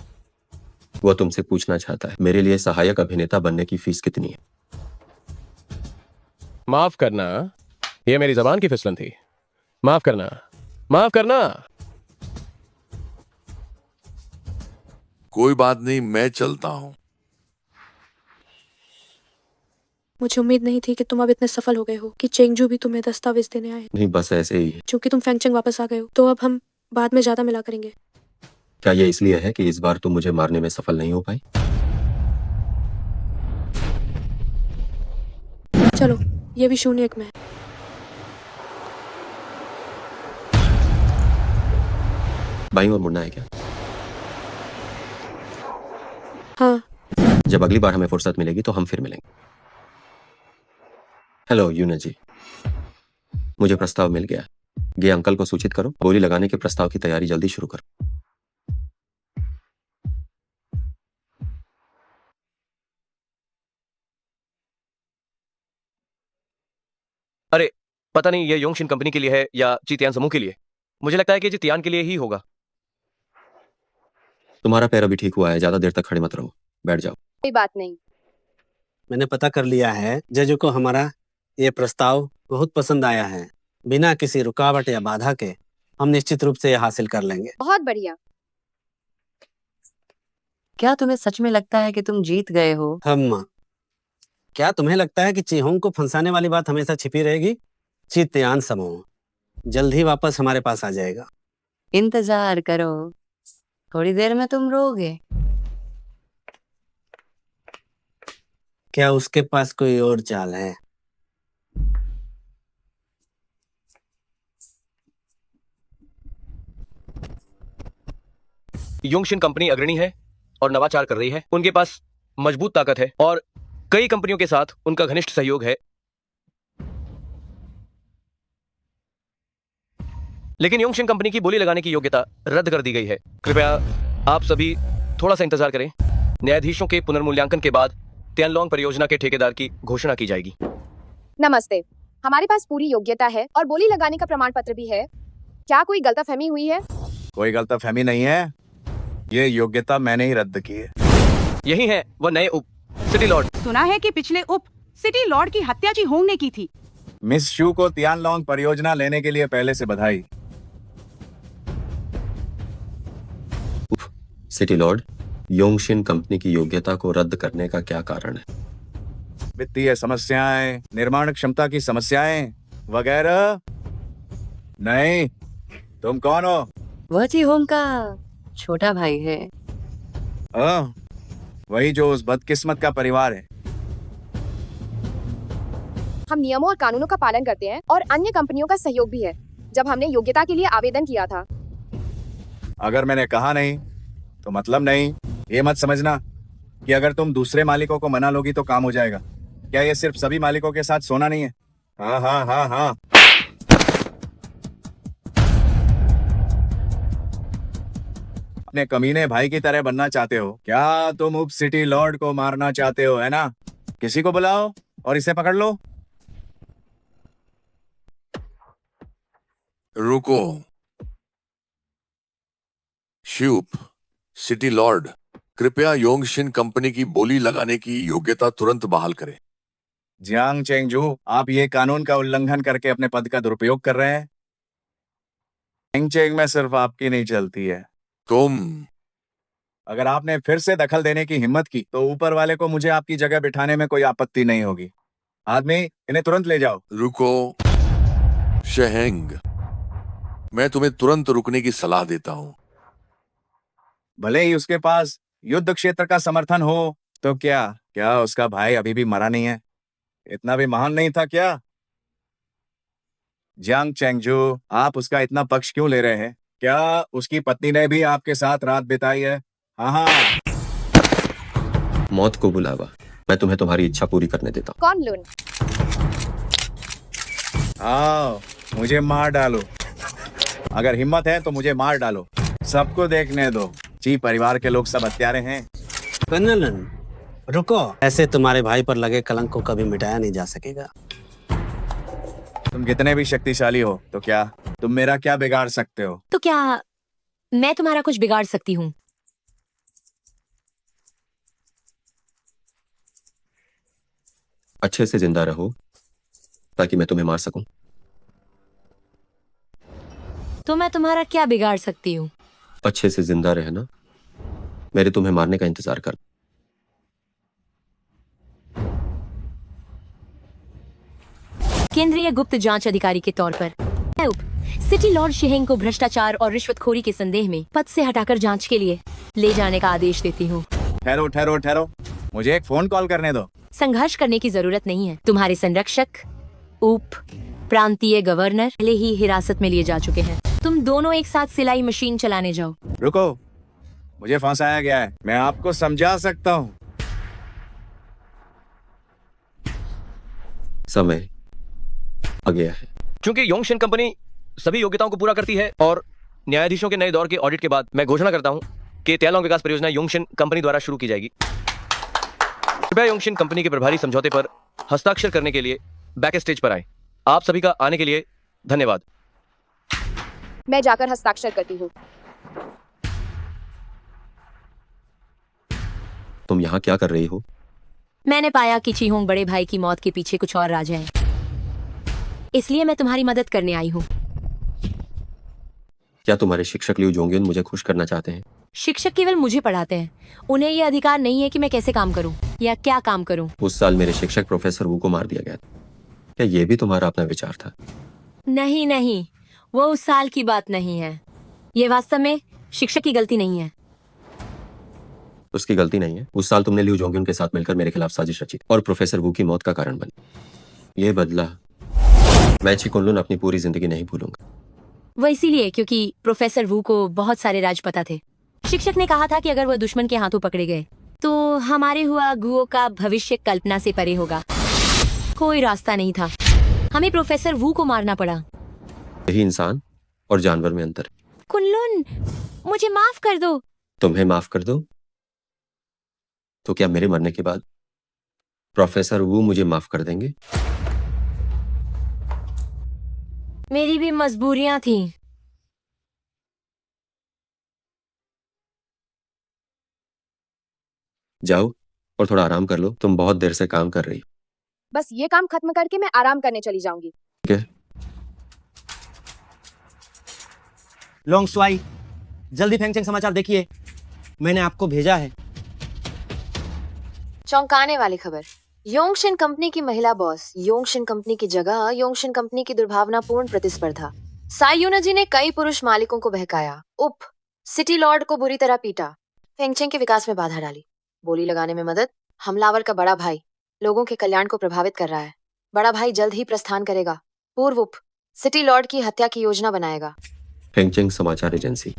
वो तुमसे पूछना चाहता है मेरे लिए सहायक अभिनेता बनने की फीस कितनी है। माफ करना, ये मेरी जबान की फिसलन थी। माफ करना, माफ करना। कोई बात नहीं, मैं चलता हूँ। मुझे उम्मीद नहीं थी कि तुम अब इतने सफल हो गए हो कि चेंगजू भी तुम्हें दस्तावेज देने आए। नहीं, बस ऐसे ही है। क्योंकि तुम फेंगचेंग वापस आ गए हो तो अब हम बाद में ज्यादा मिला करेंगे। क्या ये इसलिए है कि इस बार तुम मुझे मारने में सफल नहीं हो पाई? चलो, ये भी 0-1 में है। बाईं ओर मुड़ना है क्या? हाँ। जब अगली बार हमें फुर्सत मिलेगी तो हम फिर मिलेंगे। हेलो यूना जी, मुझे प्रस्ताव मिल गया। ये अंकल को सूचित करो, गोली लगाने के प्रस्ताव की तैयारी जल्दी शुरू करो। अरे पता नहीं ये योंगशिन कंपनी के लिए है या चीतियान समूह के लिए। मुझे लगता है कि चीतियान के लिए ही होगा। तुम्हारा पैर अभी ठीक हुआ है, ज्यादा देर तक खड़े मत रहो, बैठ जाओ। कोई बात नहीं। मैंने पता कर लिया है, जजों को हमारा ये प्रस्ताव बहुत पसंद आया है। बिना किसी रुकावट या बाधा के हम निश्चित रूप से ये हासिल कर लेंगे। बहुत बढ़िया। क्या तुम्हें सच में लगता है कि तुम जीत गए हो? क्या तुम्हें लगता है कि चीहोंग को फंसाने वाली बात हमेशा छिपी रहेगी? चीतियान समूह जल्द ही वापस हमारे पास आ जाएगा। इंतजार करो, थोड़ी देर में तुम रोगे। क्या उसके पास कोई और चाल है? योंगशिन कंपनी अग्रणी है और नवाचार कर रही है। उनके पास मजबूत ताकत है और कई कंपनियों के साथ उनका घनिष्ठ सहयोग है। लेकिन योंगशिन कंपनी की बोली लगाने की योग्यता रद्द कर दी गई है। कृपया आप सभी थोड़ा सा इंतजार करें। न्यायाधीशों के पुनर्मूल्यांकन के बाद तियानलोंग परियोजना के ठेकेदार की घोषणा की जाएगी। नमस्ते, हमारे पास पूरी योग्यता है और बोली लगाने का प्रमाण पत्र भी है। क्या कोई गलतफहमी हुई है? कोई गलतफहमी नहीं है, ये योग्यता मैंने ही रद्द की है। यही है वह नए उप सिटी लॉर्ड। सुना है कि पिछले उप सिटी लॉर्ड की हत्या जी होंग ने की थी। मिस शू को तियानलोंग परियोजना लेने के लिए पहले से बधाई। सिटी लॉर्ड, योंगशिन कंपनी की योग्यता को रद्द करने का क्या कारण है? वित्तीय समस्याएं, निर्माण क्षमता की समस्याएं वगैरह। नहीं, तुम कौन हो? वह चीहोंग का छोटा भाई है। वही जो उस बदकिस्मत का परिवार है। हम नियमों और कानूनों का पालन करते हैं और अन्य कंपनियों का सहयोग भी है। जब हमने योग्यता के लिए आवेदन किया था। अगर मैंने कहा नहीं तो मतलब नहीं। ये मत समझना कि अगर तुम दूसरे मालिकों को मना लोगी तो काम हो जाएगा। क्या ये सिर्फ सभी मालिकों के साथ सोना नहीं है? हाँ हाँ हाँ हाँ। अपने कमीने भाई की तरह बनना चाहते हो क्या? तुम उप सिटी लॉर्ड को मारना चाहते हो, है ना? किसी को बुलाओ और इसे पकड़ लो। रुको। श्यूप, सिटी लॉर्ड, कृपया योंगशिन कंपनी की बोली लगाने की योग्यता तुरंत बहाल करें। जियांग चेंगजू, आप ये कानून का उल्लंघन करके अपने पद का दुरुपयोग कर रहे हैं। चेंग में सिर्फ आपकी नहीं चलती है। तुम अगर आपने फिर से दखल देने की हिम्मत की तो ऊपर वाले को मुझे आपकी जगह बिठाने में कोई आपत्ति नहीं होगी। आदमी, इन्हें तुरंत ले जाओ। रुको शेहेंग, मैं तुम्हें तुरंत रुकने की सलाह देता हूं। भले ही उसके पास युद्ध क्षेत्र का समर्थन हो तो क्या उसका भाई अभी भी मरा नहीं है? इतना भी महान नहीं था क्या? जियांग चेंगजू, आप उसका इतना पक्ष क्यों ले रहे हैं? क्या उसकी पत्नी ने भी आपके साथ रात बिताई है? हाँ हाँ। मौत को बुलावा, मैं तुम्हें तुम्हारी इच्छा पूरी करने देता हूँ। कौन लुन? आओ, मुझे मार डालो। अगर हिम्मत है तो मुझे मार डालो। सबको देखने दो। ची परिवार के लोग सब हत्यारे हैं। कन्नलन, रुको। ऐसे तुम्हारे भाई पर लगे कलंक को कभी मिटाया नहीं जा सकेगा। तुम कितने भी शक्तिशाली हो तो क्या तुम मेरा क्या बिगाड़ सकते हो? तो क्या मैं तुम्हारा कुछ बिगाड़ सकती हूँ? अच्छे से जिंदा रहो ताकि मैं तुम्हें मार सकूं। तो मैं तुम्हारा क्या बिगाड़ सकती हूँ? अच्छे से जिंदा रहना, मेरे तुम्हें मारने का इंतजार कर। केंद्रीय गुप्त जांच अधिकारी के तौर पर मैं सिटी लॉर्ड शेहेंग को भ्रष्टाचार और रिश्वतखोरी के संदेह में पद से हटाकर जांच के लिए ले जाने का आदेश देती हूँ। ठहरो ठहरो ठहरो, मुझे एक फोन कॉल करने दो। संघर्ष करने की जरूरत नहीं है। तुम्हारे संरक्षक उप प्रांतीय गवर्नर पहले ही हिरासत में लिए जा चुके हैं। तुम दोनों एक साथ सिलाई मशीन चलाने जाओ। रुको, मुझे फंसाया गया है, मैं आपको समझा सकता हूँ। समय आ गया है। चूंकि योंगशिन कंपनी सभी योग्यताओं को पूरा करती है और न्यायाधीशों के नए दौर के ऑडिट के बाद मैं घोषणा करता हूं कि त्यालोंग विकास परियोजना योंगशिन कंपनी द्वारा शुरू की जाएगी। कृपया योंगशिन कंपनी के प्रभारी समझौते पर हस्ताक्षर करने के लिए बैक स्टेज पर आए। आप सभी का आने के लिए धन्यवाद। मैं जाकर हस्ताक्षर करती हूँ। तुम यहाँ क्या कर रही हो? मैंने पाया कि चीहोंग बड़े भाई की मौत के पीछे कुछ और राज है, इसलिए मैं तुम्हारी मदद करने आई हूँ। क्या तुम्हारे शिक्षक लिu जोंगयुन मुझे खुश करना चाहते हैं? शिक्षक केवल मुझे पढ़ाते हैं, उन्हें यह अधिकार नहीं है कि मैं कैसे काम करूं या क्या काम करूं। उस साल मेरे शिक्षक प्रोफेसर वू को मार दिया गया था। क्या ये भी तुम्हारा अपना विचार था? नहीं नहीं, वो उस साल की बात नहीं है। ये वास्तव में शिक्षक की गलती नहीं है। उसकी गलती नहीं है। उस साल तुमने लिu जोंगयुन के साथ मिलकर मेरे खिलाफ साजिश रची और प्रोफेसर वू की मौत का कारण बनी। ये बदला मैं ची कुनलुन अपनी पूरी जिंदगी नहीं भूलूंगा। वो इसीलिए क्योंकि प्रोफेसर वू को बहुत सारे राज पता थे। शिक्षक ने कहा था कि अगर वह दुश्मन के हाथों पकड़े गए तो हमारे हुआ गुओ का भविष्य कल्पना से परे होगा। कोई रास्ता नहीं था, हमें प्रोफेसर वू को मारना पड़ा। यही इंसान और जानवर में अंतर। कुनलुन, मुझे माफ कर दो। तुम्हें माफ कर दो तो क्या मेरे मरने के बाद प्रोफेसर वू मुझे माफ कर देंगे? मेरी भी मजबूरियां थी। जाओ और थोड़ा आराम कर लो, तुम बहुत देर से काम कर रही हो। बस ये काम खत्म करके मैं आराम करने चली जाऊंगी। ठीक है। लोंग स्वाई, जल्दी फेंगचेंग समाचार देखिए, मैंने आपको भेजा है। चौंकाने वाली खबर। योंगशिन कंपनी की महिला बॉस योंगशिन कंपनी की जगह योंगशिन कंपनी की दुर्भावनापूर्ण प्रतिस्पर्धा। साई यूनजी ने कई पुरुष मालिकों को बहकाया, उप सिटी लॉर्ड को बुरी तरह पीटा, फेंगचेंग के विकास में बाधा डाली, बोली लगाने में मदद। हमलावर का बड़ा भाई लोगों के कल्याण को प्रभावित कर रहा है। बड़ा भाई जल्द ही प्रस्थान करेगा। पूर्व उप सिटी लॉर्ड की हत्या की योजना बनाएगा। फेंगचेंग समाचार एजेंसी।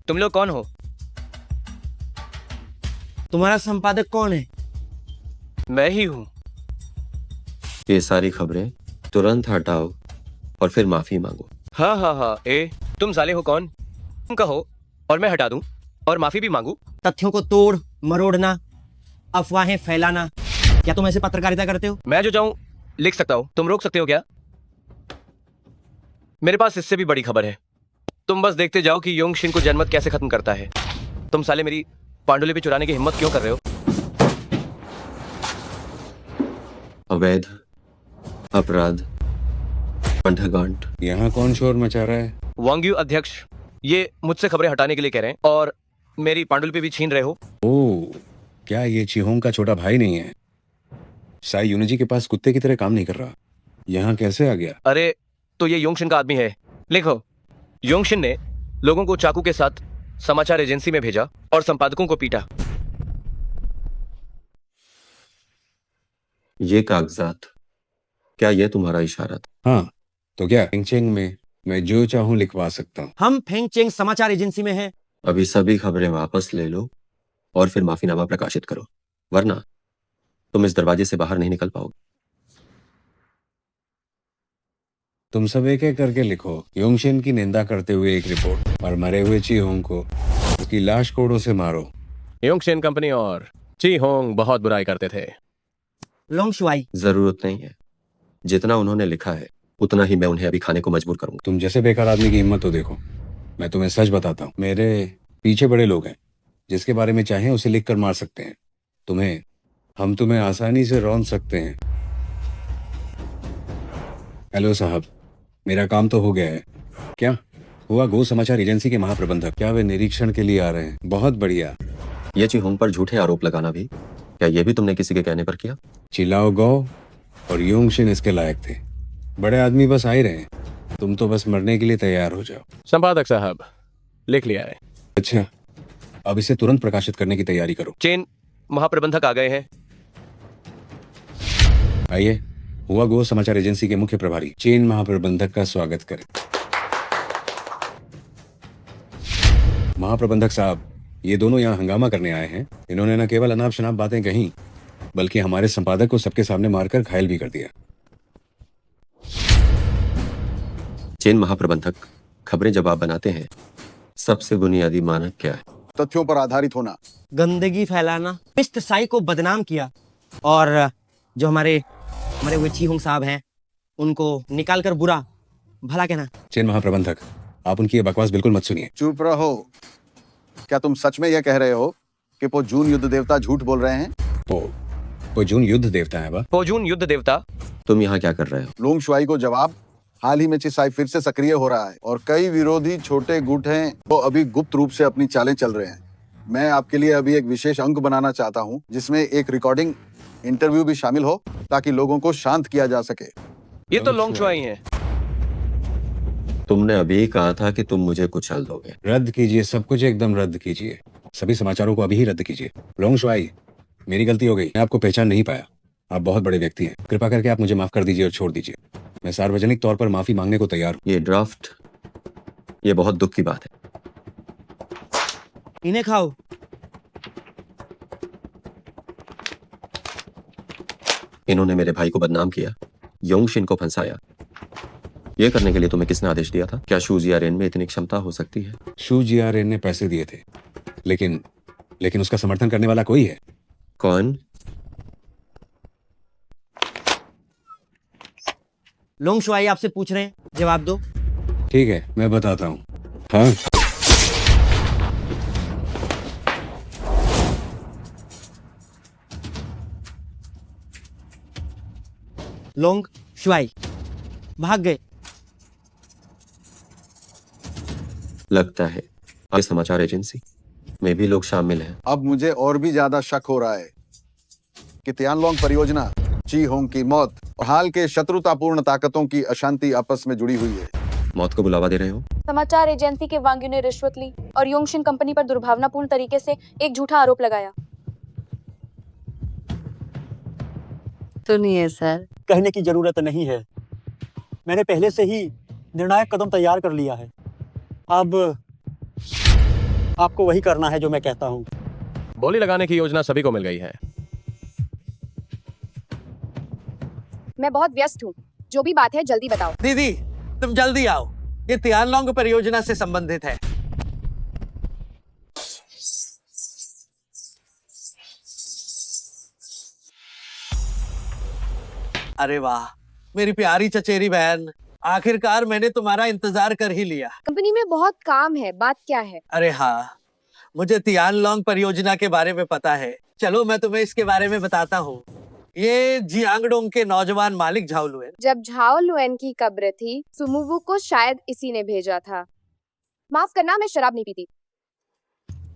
तुम लोग कौन हो? तुम्हारा संपादक कौन है? मैं ही हूँ। ये सारी खबरें तुरंत हटाओ और फिर माफी मांगो। हाँ हाँ हाँ, तुम साले हो कौन? तुम कहो और मैं हटा दूं और माफी भी मांगू। तथ्यों को तोड़ मरोड़ना, अफवाहें फैलाना, क्या तुम ऐसे पत्रकारिता करते हो? मैं जो चाहूं लिख सकता हूं, तुम रोक सकते हो क्या? मेरे पास इससे भी बड़ी खबर है। तुम बस देखते जाओ कि योंगशिन को जनमत कैसे खत्म करता है। तुम साले मेरी पांडुलिपि चुराने की हिम्मत क्यों कर रहे हो? अवैध अपराध अंडरगांठ। यहाँ कौन शोर मचा रहा है? वांग्यू अध्यक्ष, ये मुझसे खबरें हटाने के लिए कह रहे हैं और मेरी पांडुलिपि भी छीन रहे हो। ओह, क्या ये चीहोंग का छोटा भाई नहीं है? साई यूनिजी के पास कुत्ते की तरह काम नहीं कर रहा। यहाँ कैसे आ गया? अरे तो ये योंगशिन का आदमी है। लिखो, योंगशिन ने लोगों को चाकू के साथ समाचार एजेंसी में भेजा और संपादकों को पीटा। ये कागजात, क्या ये तुम्हारा इशारा था? हाँ, तो क्या फेंगचेंग में मैं जो चाहूं लिखवा सकता हूँ। हम फेंगचेंग समाचार एजेंसी में हैं। अभी सभी खबरें वापस ले लो और फिर माफीनामा प्रकाशित करो, वरना तुम इस दरवाजे से बाहर नहीं निकल पाओगे। तुम सब एक एक करके लिखो। योंगशिन की निंदा करते हुए एक रिपोर्ट और मरे हुए चीहोंग को उसकी लाश कोड़ों से मारो। योंगशिन कंपनी और चीहोंग बहुत बुराई करते थे। लोंग शुआई, जरूरत नहीं है। जितना उन्होंने लिखा है उतना ही मैं उन्हें अभी खाने को मजबूर करूंगा। तुम जैसे बेकार आदमी की हिम्मत तो देखो। मैं तुम्हें सच बताता हूँ, मेरे पीछे बड़े लोग हैं, जिसके बारे में चाहें उसे लिख कर मार सकते हैं। हम तुम्हें आसानी से रौंद सकते हैं। हेलो साहब, मेरा काम तो हो गया है। क्या हुआ गो समाचार एजेंसी के महाप्रबंधक? क्या वे निरीक्षण के लिए आ रहे हैं? बहुत बढ़िया। ये ची होंग पर झूठे आरोप लगाना भी, क्या ये भी तुमने किसी के कहने पर किया? चिल्लाओ गो और योंगशिन इसके लायक थे। बड़े आदमी बस आ ही रहे हैं, तुम तो बस मरने के लिए तैयार हो जाओ। संपादक साहब, लिख लिया है। अच्छा, अब इसे तुरंत प्रकाशित करने की तैयारी करो। चेन महाप्रबंधक आ गए हैं। आइए, हुआ गो समाचार एजेंसी के मुख्य प्रभारी चेन महाप्रबंधक का स्वागत करें। महाप्रबंधक साहब, ये दोनों यहाँ हंगामा करने आए हैं। इन्होंने न केवल अनाप शनाप बातें कही, बल्कि हमारे संपादक को सबके सामने मारकर घायल भी कर दिया। चेन महाप्रबंधक, खबरें जब आप बनाते हैं, सबसे बुनियादी मानक क्या है? तथ्यों पर आधारित होना। गंदगी फैलाना, मिस्टर साई को बदनाम किया, और जो हमारे हुए ची होंग साहब हैं उनको निकाल कर बुरा भला कहना। चेन महाप्रबंधक, आप उनकी ये बकवास बिल्कुल मत सुनिए। चुप रहो। क्या तुम सच में यह कह रहे हो कि पोजून युद्ध देवता झूठ बोल रहे हैं? पोजून युद्ध देवता है? पोजून युद्ध देवता? तुम यहाँ क्या कर रहे हो? लोंग शुआई को जवाब। हाल ही में चिसाई फिर से सक्रिय हो रहा है और कई विरोधी छोटे गुट हैं वो अभी गुप्त रूप से अपनी चालें चल रहे हैं। मैं आपके लिए अभी एक विशेष अंक बनाना चाहता हूँ जिसमें एक रिकॉर्डिंग इंटरव्यू भी शामिल हो ताकि लोगों को शांत किया जा सके। ये तो लोंग शुआई हैं। तुमने अभी कहा था कि तुम मुझे कुचल दोगे। रद्द कीजिए, सब कुछ एकदम रद्द कीजिए। सभी समाचारों को अभी ही रद्द कीजिए। लोंग शुआई, मेरी गलती हो गई, मैं आपको पहचान नहीं पाया। आप बहुत बड़े व्यक्ति हैं, कृपा करके आप मुझे माफ कर दीजिए और छोड़ दीजिए। मैं सार्वजनिक तौर पर माफी मांगने को तैयार हूँ। ये ड्राफ्ट, ये बहुत दुख की बात है। इन्हें खाओ। इन्होंने मेरे भाई को बदनाम किया, योंगशिन को फंसाया। ये करने के लिए तुम्हें किसने आदेश दिया था? क्या शू जियारेन में इतनी क्षमता हो सकती है? शू जियारेन ने पैसे दिए थे, लेकिन उसका समर्थन करने वाला कोई है? कौन? लोंग शुआई आपसे पूछ रहे हैं, जवाब दो। ठीक है, मैं बताता हूँ। हाँ, लोंग शुआई भाग गए। लगता है अब समाचार एजेंसी में भी लोग शामिल हैं। अब मुझे और भी ज्यादा शक हो रहा है कि तियानलोंग परियोजना, ची होंग की मौत और हाल के शत्रुतापूर्ण ताकतों की अशांति आपस में जुड़ी हुई है। मौत को बुलावा दे रहे हो? समाचार एजेंसी के वांग्यू ने रिश्वत ली और योंगशिन कंपनी पर दुर्भावनापूर्ण तरीके से एक झूठा आरोप लगाया। सुनिए सर, कहने की जरूरत नहीं है, मैंने पहले से ही निर्णायक कदम तैयार कर लिया है। अब आपको वही करना है जो मैं कहता हूँ। बोली लगाने की योजना सभी को मिल गई है। मैं बहुत व्यस्त हूँ, जो भी बात है जल्दी बताओ। दीदी, तुम जल्दी आओ, ये तियानलोंग परियोजना से संबंधित है। अरे वाह, मेरी प्यारी चचेरी बहन, आखिरकार मैंने तुम्हारा इंतजार कर ही लिया। कंपनी में बहुत काम है, बात क्या है? अरे हाँ, मुझे तियानलोंग परियोजना के बारे में पता है। चलो मैं तुम्हें इसके बारे में बताता हूँ। ये जियांगडोंग के नौजवान मालिक झाओ लुएन। जब झाओ लुएन की कब्र थी, सुमुवू को शायद इसी ने भेजा था। माफ करना, मैं शराब नहीं पीती।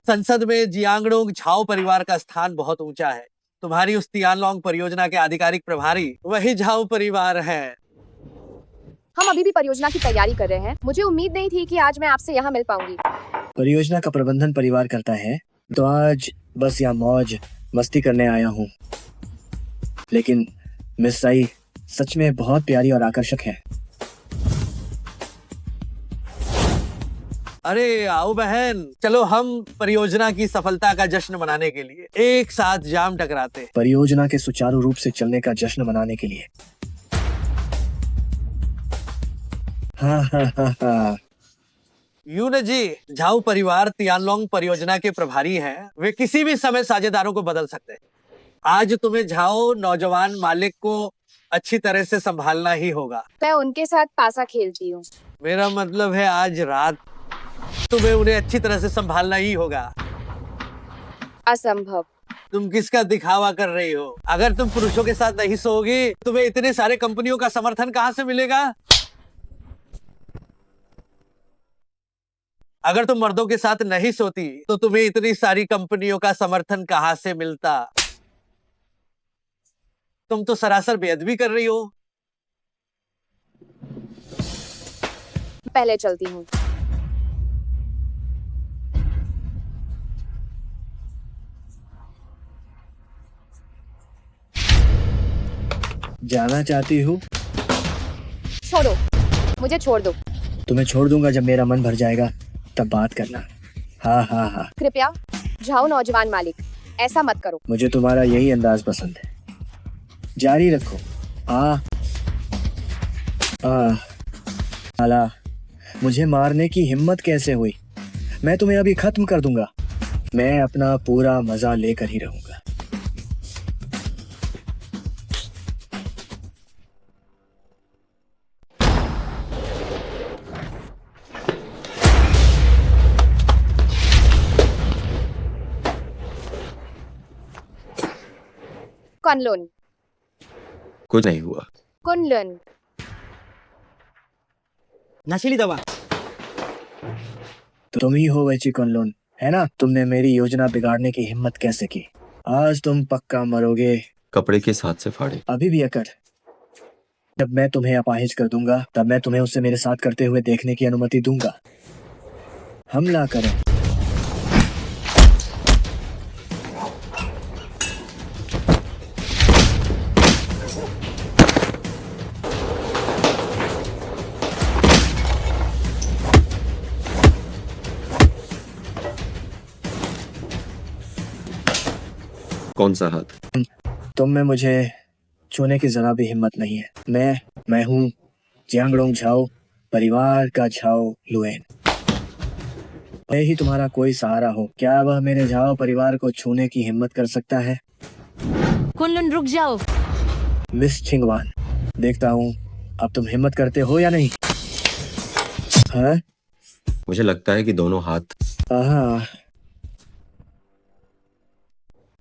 संसद में जियांगडोंग झाओ परिवार का स्थान बहुत ऊंचा है। तुम्हारी उस तियानलोंग परियोजना के आधिकारिक प्रभारी वही झाओ परिवार है। हम अभी भी परियोजना की तैयारी कर रहे हैं। मुझे उम्मीद नहीं थी कि आज मैं आपसे यहाँ मिल पाऊंगी। परियोजना का प्रबंधन परिवार करता है, तो आज बस यहाँ मौज मस्ती करने आया हूँ। लेकिन मिस साई सच में बहुत प्यारी और आकर्षक है। अरे आओ बहन, चलो हम परियोजना की सफलता का जश्न मनाने के लिए एक साथ जाम टकराते। परियोजना के सुचारू रूप से चलने का जश्न मनाने के लिए। हाँ। यून जी, झाओ परिवार तियानलोंग परियोजना के प्रभारी हैं। वे किसी भी समय साझेदारों को बदल सकते हैं। आज तुम्हें झाओ नौजवान मालिक को अच्छी तरह से संभालना ही होगा। मैं उनके साथ पासा खेलती हूँ। मेरा मतलब है आज रात तुम्हें उन्हें अच्छी तरह से संभालना ही होगा। असंभव। तुम किसका दिखावा कर रही हो? अगर तुम पुरुषों के साथ नहीं सोओगी, तुम्हें इतने सारे कंपनियों का समर्थन कहाँ से मिलेगा? अगर तुम मर्दों के साथ नहीं सोती तो तुम्हें इतनी सारी कंपनियों का समर्थन कहां से मिलता? तुम तो सरासर बेअदबी कर रही हो। पहले चलती हूँ। जाना चाहती हूँ? छोड़ो, मुझे छोड़ दो। तुम्हें छोड़ दूंगा जब मेरा मन भर जाएगा, तब बात करना। हाँ हाँ हाँ। कृपया जाओ नौजवान मालिक, ऐसा मत करो। मुझे तुम्हारा यही अंदाज पसंद है, जारी रखो। आला, मुझे मारने की हिम्मत कैसे हुई? मैं तुम्हें अभी खत्म कर दूंगा। मैं अपना पूरा मजा लेकर ही रहूंगा। कुनलुन, कुछ नहीं हुआ। कुनलुन। नशीली दवा। तो तुम ही हो वैची कुनलुन, है ना? तुमने मेरी योजना बिगाड़ने की हिम्मत कैसे की? आज तुम पक्का मरोगे। कपड़े किस हाथ से फाड़े? अभी भी अकड़। जब मैं तुम्हें अपाहिज कर दूंगा, तब मैं तुम्हें उससे मेरे साथ करते हुए देखने की अनुमति दूंगा। हमला करें। कौन सा हाथ? तुम में मुझे छूने की जरा भी हिम्मत नहीं है। मैं हूँ जियांगडोंग झाओ, परिवार का झाओ लुएन। मैं ही तुम्हारा कोई सहारा हो। क्या वह मेरे झाओ परिवार को छूने की हिम्मत कर सकता है? कुनलुन रुक जाओ। मिस छिंगवान, देखता हूँ अब तुम हिम्मत करते हो या नहीं। हाँ? मुझे लगता है कि दोनों हाथ।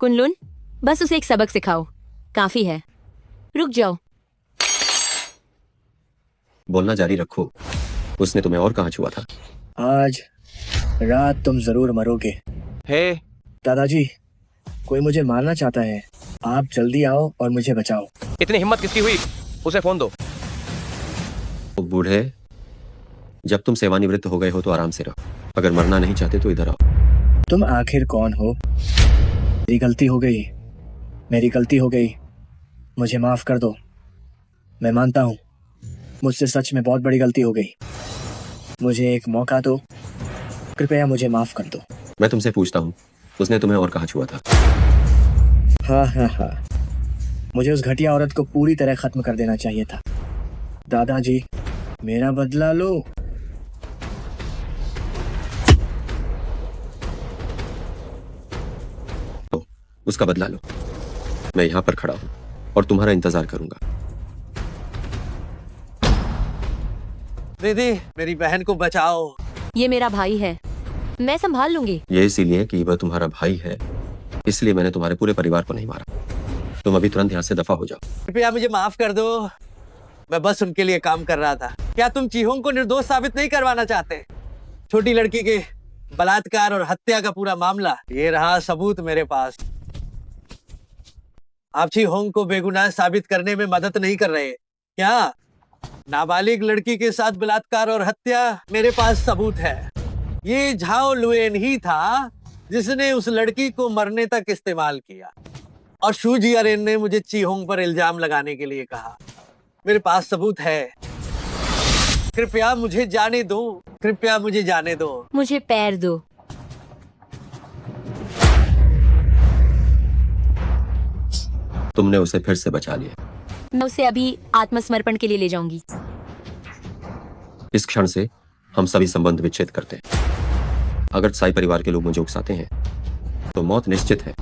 कुनलुन, बस उसे एक सबक सिखाओ, काफी है। रुक जाओ। बोलना जारी रखो। उसने तुम्हें और कहाँ छुआ था? आज रात तुम जरूर मरोगे। हे दादाजी, कोई मुझे मारना चाहता है। आप जल्दी आओ और मुझे बचाओ। इतनी हिम्मत किसकी हुई? उसे फोन दो। तो बूढ़े, जब तुम सेवानिवृत्त हो गए हो तो आराम से रहो। अगर मरना नहीं चाहते तो इधर आओ। तुम आखिर कौन हो? मेरी गलती हो गई, मेरी गलती हो गई। मुझे माफ कर दो। मैं मानता हूँ मुझसे सच में बहुत बड़ी गलती हो गई। मुझे एक मौका दो, कृपया मुझे माफ कर दो। मैं तुमसे पूछता हूँ, उसने तुम्हें और कहाँ छुआ था? हाँ, मुझे उस घटिया औरत को पूरी तरह खत्म कर देना चाहिए था। दादाजी, मेरा बदला लो। उसका बदला लो। मैं यहाँ पर खड़ा हूँ और तुम्हारा इंतजार करूंगा। दीदी, मेरी बहन को बचाओ। ये मेरा भाई है, मैं संभाल लूंगी। ये इसीलिए कि वह तुम्हारा भाई है, इसलिए मैंने तुम्हारे पूरे परिवार को नहीं मारा। तुम अभी तुरंत यहाँ से दफा हो जाओ। कृपया मुझे माफ कर दो, मैं बस उनके लिए काम कर रहा था। क्या तुम चीहोंग को निर्दोष साबित नहीं करवाना चाहते? छोटी लड़की के बलात्कार और हत्या का पूरा मामला, ये रहा सबूत मेरे पास। आप चीहोंग को बेगुनाह साबित करने में मदद नहीं कर रहे क्या? नाबालिग लड़की के साथ बलात्कार और हत्या, मेरे पास सबूत है। ये झाओ लुएन ही था जिसने उस लड़की को मरने तक इस्तेमाल किया, और शू जियारेन ने मुझे चीहोंग पर इल्जाम लगाने के लिए कहा। मेरे पास सबूत है। कृपया मुझे जाने दो, कृपया मुझे जाने दो। मुझे पैर दो। तुमने उसे फिर से बचा लिया। मैं उसे अभी आत्मसमर्पण के लिए ले जाऊंगी। इस क्षण से हम सभी संबंध विच्छेद करते हैं। अगर साई परिवार के लोग मुझे उकसाते हैं तो मौत निश्चित है।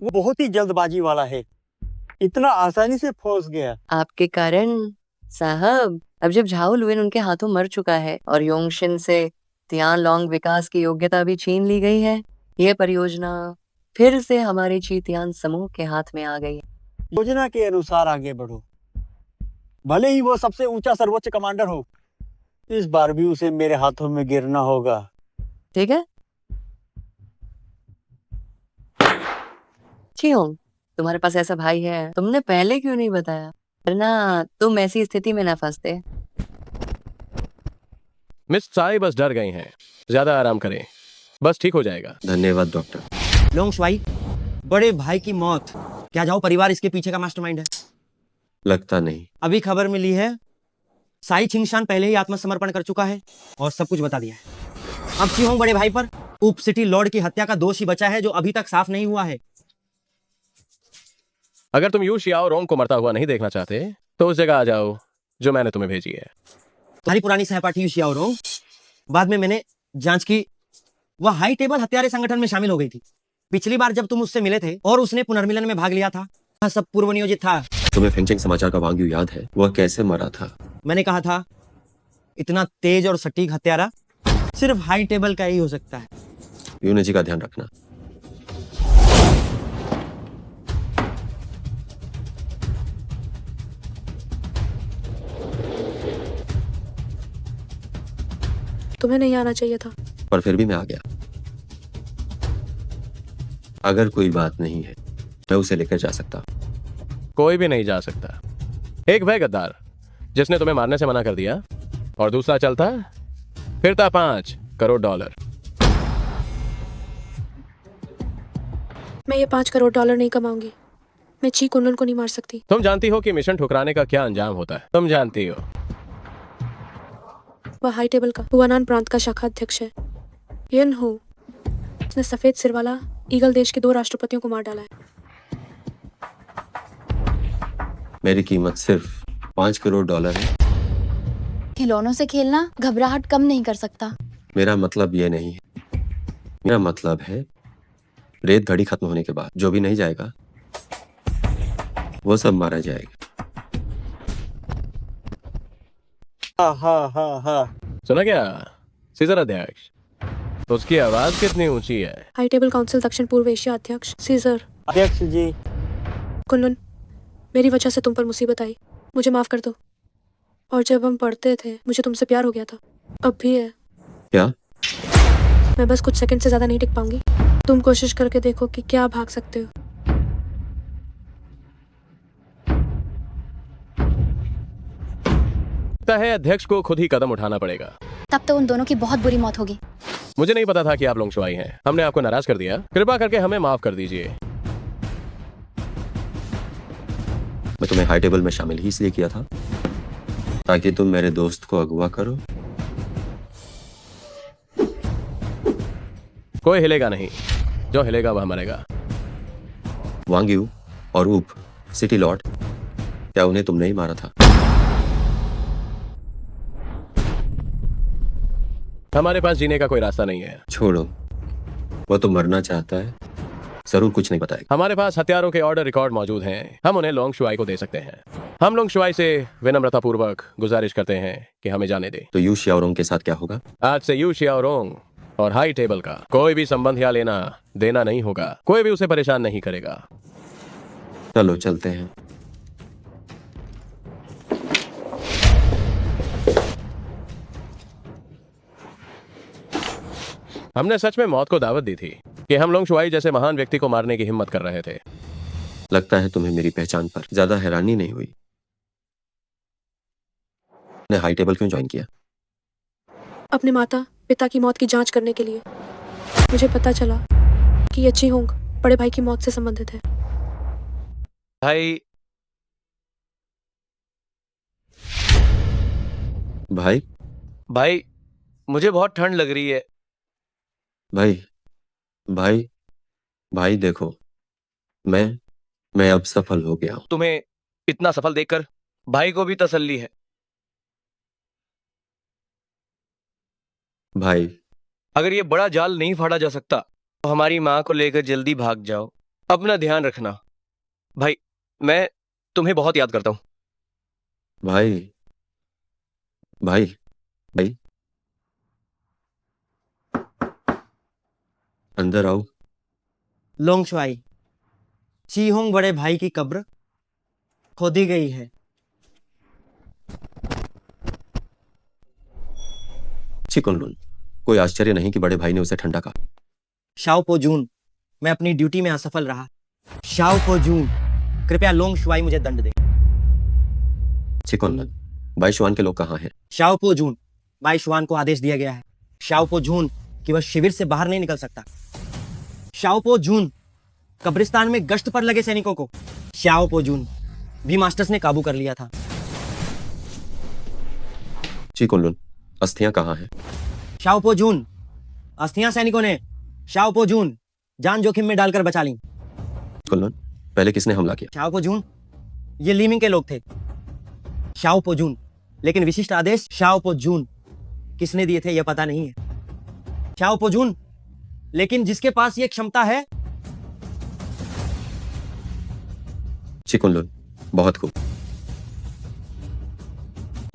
वो बहुत ही जल्दबाजी वाला है, इतना आसानी से फंस गया। आपके कारण साहब, अब जब झाओ लुएन उनके हाथों मर चुका है और योंगशिन से तियानलोंग विकास की योग्यता भी छीन ली गई है, यह परियोजना फिर से हमारे चीतियान समूह के हाथ में आ गई है। योजना के अनुसार आगे बढ़ो। भले ही वो सबसे ऊंचा सर्वोच्च कमांडर हो, इस बार भी उसे मेरे हाथों में गिरना होगा। ठीक है। क्यों? तुम्हारे पास ऐसा भाई है, तुमने पहले क्यों नहीं बताया? वरना तुम ऐसी स्थिति में ना फंसते। मिस साई बस डर गई हैं। ज्यादा आराम करें, बस ठीक हो जाएगा। धन्यवाद डॉक्टर। लोंग शुआई, बड़े भाई की मौत, क्या जाओ परिवार इसके पीछे का मास्टरमाइंड है? लगता नहीं। अभी खबर मिली है साई छिंगशान पहले ही आत्मसमर्पण कर चुका है और सब कुछ बता दिया है। अब चीहोंग बड़े भाई पर उप सिटी लॉर्ड की हत्या का दोष ही बचा है, जो अभी तक साफ नहीं हुआ है। अगर तुम यू शियाओ रोंग को मरता हुआ नहीं देखना चाहते तो उस जगह आ जाओ जो मैंने तुम्हें भेजी है। तुम्हारी पुरानी सहपाठी यू शियाओ रोंग, बाद में मैंने जांच की, वह हाई टेबल हत्यारे संगठन में शामिल हो गई थी। पिछली बार जब तुम उससे मिले थे और उसने पुनर्मिलन में भाग लिया था, वह सब पूर्व नियोजित था। तुम्हें फेंचिंग समाचार का वांग यू याद है? वह कैसे मरा था? मैंने कहा था इतना तेज और सटीक हत्यारा सिर्फ हाई टेबल का ही हो सकता है। यूने जी का ध्यान रखना। तुम्हें नहीं आना चाहिए था। पर फिर भी मैं आ गया। अगर कोई बात नहीं है, मैं उसे लेकर जा सकता। कोई भी नहीं जा सकता। एक वह गद्दार जिसने तुम्हें मारने से मना कर दिया, और दूसरा चलता फिरता $5 करोड़। मैं ये $5 करोड़ नहीं कमाऊंगी। मैं ची कुनलुन को नहीं मार सकती। तुम जानती हो कि मिशन ठुकराने का क्या अंजाम होता है। तुम जानती हो। वह हाई टेबल का हुआनान प्रांत का शाखा अध्यक्ष है। यन हो, उसने सफेद सिर वाला ईगल देश के 2 राष्ट्रपतियों को मार डाला है। मेरी कीमत सिर्फ $5 करोड़ है। खिलौनों से खेलना घबराहट कम नहीं कर सकता। मेरा मतलब ये नहीं है। मेरा मतलब है रेत घड़ी खत्म होने के बाद जो भी नहीं जाएगा वो सब मारा जाएगा। सुना क्या सीजर अध्यक्ष? उसकी आवाज कितनी ऊंची है। हाई टेबल काउंसिल दक्षिण पूर्व एशिया अध्यक्ष सीजर। अध्यक्ष जी। कुनलुन, मेरी वजह से तुम पर मुसीबत आई, मुझे माफ कर दो। और जब हम पढ़ते थे मुझे तुमसे प्यार हो गया था, अब भी है। क्या? मैं बस कुछ सेकंड से ज्यादा नहीं टिक पाऊंगी। तुम कोशिश करके देखो कि क्या भाग सकते हो। लगता है अध्यक्ष को खुद ही कदम उठाना पड़ेगा। तब तो उन दोनों की बहुत बुरी मौत होगी। मुझे नहीं पता था कि आप लोंगशुआई हैं। हमने आपको नाराज कर दिया, कृपा करके हमें माफ कर दीजिए। मैं तुम्हें हाई टेबल में शामिल ही इसलिए किया था ताकि तुम मेरे दोस्त को अगवा करो। कोई हिलेगा नहीं, जो हिलेगा वह मरेगा। वांग यू और ऊप सिटी लॉर्ड, क्या उन्हें तुमने ही मारा था? हमारे पास जीने का कोई रास्ता नहीं है। छोड़ो, वो तो मरना चाहता है, जरूर कुछ नहीं बताएगा। हमारे पास हथियारों के ऑर्डर रिकॉर्ड मौजूद हैं। हम उन्हें लोंगशुआई को दे सकते हैं। हम लोंगशुआई से विनम्रता पूर्वक गुजारिश करते हैं कि हमें जाने दे। तो यू शियाओरोंग के साथ क्या होगा? आज से यू शियाओरोंग और हाई टेबल का कोई भी संबंध या लेना देना नहीं होगा। कोई भी उसे परेशान नहीं करेगा। चलो चलते हैं। हमने सच में मौत को दावत दी थी कि हम लोंगशुआई जैसे महान व्यक्ति को मारने की हिम्मत कर रहे थे। लगता है तुम्हें मेरी पहचान पर ज्यादा हैरानी नहीं हुई। ने हाई टेबल क्यों ज्वाइन किया? अपने माता पिता की मौत की जांच करने के लिए। मुझे पता चला कि ये चीहोंग बड़े भाई की मौत से संबंधित है। भाई भाई भाई मुझे बहुत ठंड लग रही है। भाई भाई भाई देखो, मैं अब सफल हो गया हूं। तुम्हें इतना सफल देखकर भाई को भी तसल्ली है। भाई अगर ये बड़ा जाल नहीं फाड़ा जा सकता तो हमारी माँ को लेकर जल्दी भाग जाओ। अपना ध्यान रखना भाई, मैं तुम्हें बहुत याद करता हूँ। भाई भाई भाई अंदर आओ। लोंगशुआई, चीहोंग बड़े भाई की कब्र खोदी गई है। चिकुनलुन, कोई आश्चर्य नहीं कि बड़े भाई ने उसे ठंडा कहा। शाओपो जून, मैं अपनी ड्यूटी में असफल रहा। शाओपो जून, कृपया लोंग शुआई मुझे दंड दे। चिकुनलुन, बाईशुआन के लोग कहाँ हैं? शाओपो जून, बाईशुआन को आदेश दिया गया है शाओपो जून कि वह शिविर से बाहर नहीं निकल सकता। शाओपो जून, कब्रिस्तान में गश्त पर लगे सैनिकों को शाओपो जून भी मास्टर्स ने काबू कर लिया था। चिकुनलुन, अस्थियां कहाँ हैं? शाओपो जून, अस्थियां सैनिकों ने शाओपो जून जान जोखिम में डालकर बचा ली। चिकुनलुन, पहले किसने हमला किया? शाओपो जून, ये लीमिंग के लोग थे। शाओपो जून, लेकिन विशिष्ट आदेश शाओपो जून किसने दिए थे यह पता नहीं है। शाओपो जून, लेकिन जिसके पास ये क्षमता है। चिकुनलुन, बहुत खूब।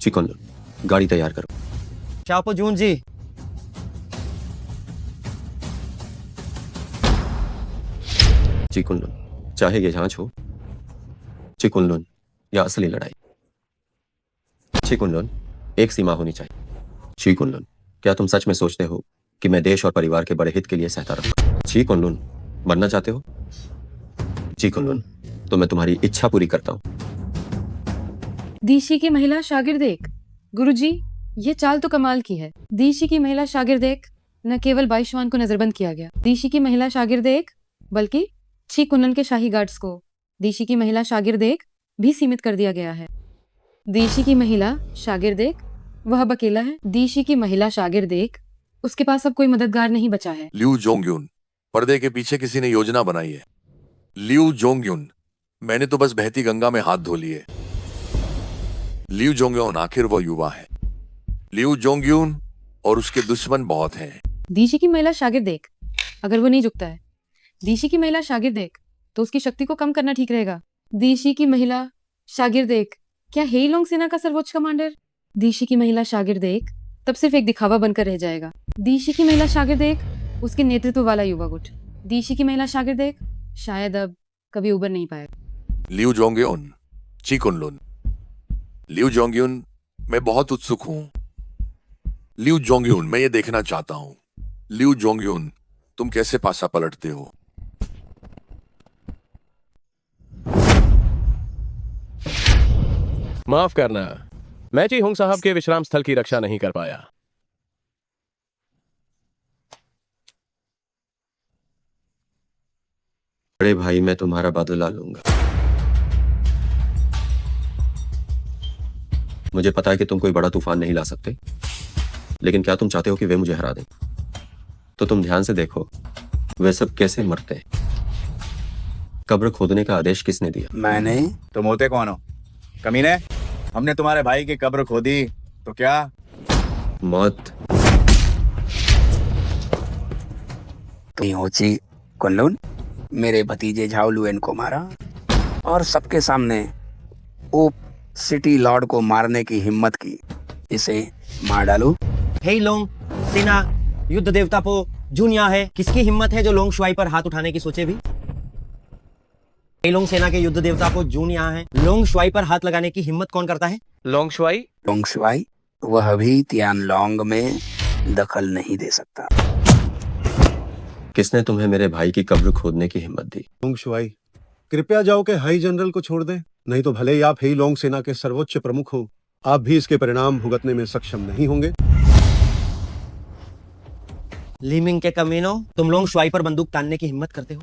चिकुनलुन, गाड़ी तैयार करो। शाओपो जून जी, चिकुनलुन, चाहे ये जांच हो, चिकुनलुन, या असली लड़ाई। चिकुनलुन, एक सीमा होनी चाहिए। चिकुनलुन, क्या तुम सच में सोचते हो कि मैं देश और परिवार के बड़े हित के लिए सहता रहूंगा? चिकुनलुन, मरना चाहते हो? चिकुनलुन, तो मैं तुम्हारी इच्छा पूरी करता हूँ। दीशी की महिला शागिर्द एक। गुरुजी, ये चाल तो कमाल की है। दीशी की महिला शागिर्द एक, न केवल बाईशुआन को नजरबंद किया गया, दीशी की महिला शागिर्द एक, बल्कि चिकुनलन के शाही गार्ड्स को दीशी की महिला शागिर्द एक भी सीमित कर दिया गया है। दीशी की महिला शागिर्द एक, वह अब अकेला है। दीशी की महिला शागिर्द एक, उसके पास अब कोई मददगार नहीं बचा है। लिू जोंगयुन, पर्दे के पीछे किसी ने योजना बनाई है। लिू जोंगयुन, मैंने तो बस बहती गंगा में हाथ धो लिए। लिू जोंगयुन, आखिर वो युवा है। लिू जोंगयुन और उसके दुश्मन बहुत हैं। दीशी की महिला शागिर्द एक, अगर वो नहीं झुकता है, दीशी की महिला शागिर्द एक, तो उसकी शक्ति को कम करना ठीक रहेगा। दीशी की महिला शागिर्द एक, क्या हेइलोंग सेना का सर्वोच्च कमांडर? दीशी की महिला शागिर्द एक तब सिर्फ एक दिखावा बनकर रह जाएगा। दीशी की महिला शागिर्द एक, उसके नेतृत्व वाला युवा गुट। दीशी की महिला शागिर्द एक शायद अब कभी उबर नहीं पाएगा। लिू जोंगयुन, चिकुनलुन। लिू जोंगयुन, मैं बहुत उत्सुक हूं। लिू जोंगयुन, मैं ये देखना चाहता हूं। लिू जोंगयुन, तुम कैसे पासा पलटते हो? माफ करना, मैं जी हुंग साहब के विश्राम स्थल की रक्षा नहीं कर पाया। बड़े भाई, मैं तुम्हारा बदला लूंगा। मुझे पता है कि तुम कोई बड़ा तूफान नहीं ला सकते, लेकिन क्या तुम चाहते हो कि वे मुझे हरा दें? तो तुम ध्यान से देखो वे सब कैसे मरते हैं। कब्र खोदने का आदेश किसने दिया? मैंने। तुम होते कौन हो? कमीने, हमने तुम्हारे भाई की कब्र खोदी तो क्या? मौत। तुम होची कुनलुन, मेरे भतीजे झाओलुएन को मारा और सबके सामने ओप सिटी लॉर्ड को मारने की हिम्मत की। इसे मार डालो। हेइलोंग सेना युद्ध देवता पो जून यहाँ है। किसकी हिम्मत है जो लोंग शुआई पर हाथ उठाने की सोचे भी? हेइलोंग सेना के युद्ध देवता पो जून यहाँ है। लोंग शुआई पर हाथ लगाने की हिम्मत कौन करता है? लोंग शुआई? लोंग शुआई, वह भी तियानलोंग में दखल नहीं दे सकता। किसने तुम्हें मेरे भाई की कब्र खोदने की हिम्मत दी? लोंग शुआई, कृपया जाओ के हाई जनरल को छोड़ दें, नहीं तो भले ही आप हेइलोंग सेना के सर्वोच्च प्रमुख हो, आप भी इसके परिणाम भुगतने में सक्षम नहीं होंगे। लीमिंग के कमीनों, तुम लोंग शुआई पर बंदूक तानने की हिम्मत करते हो?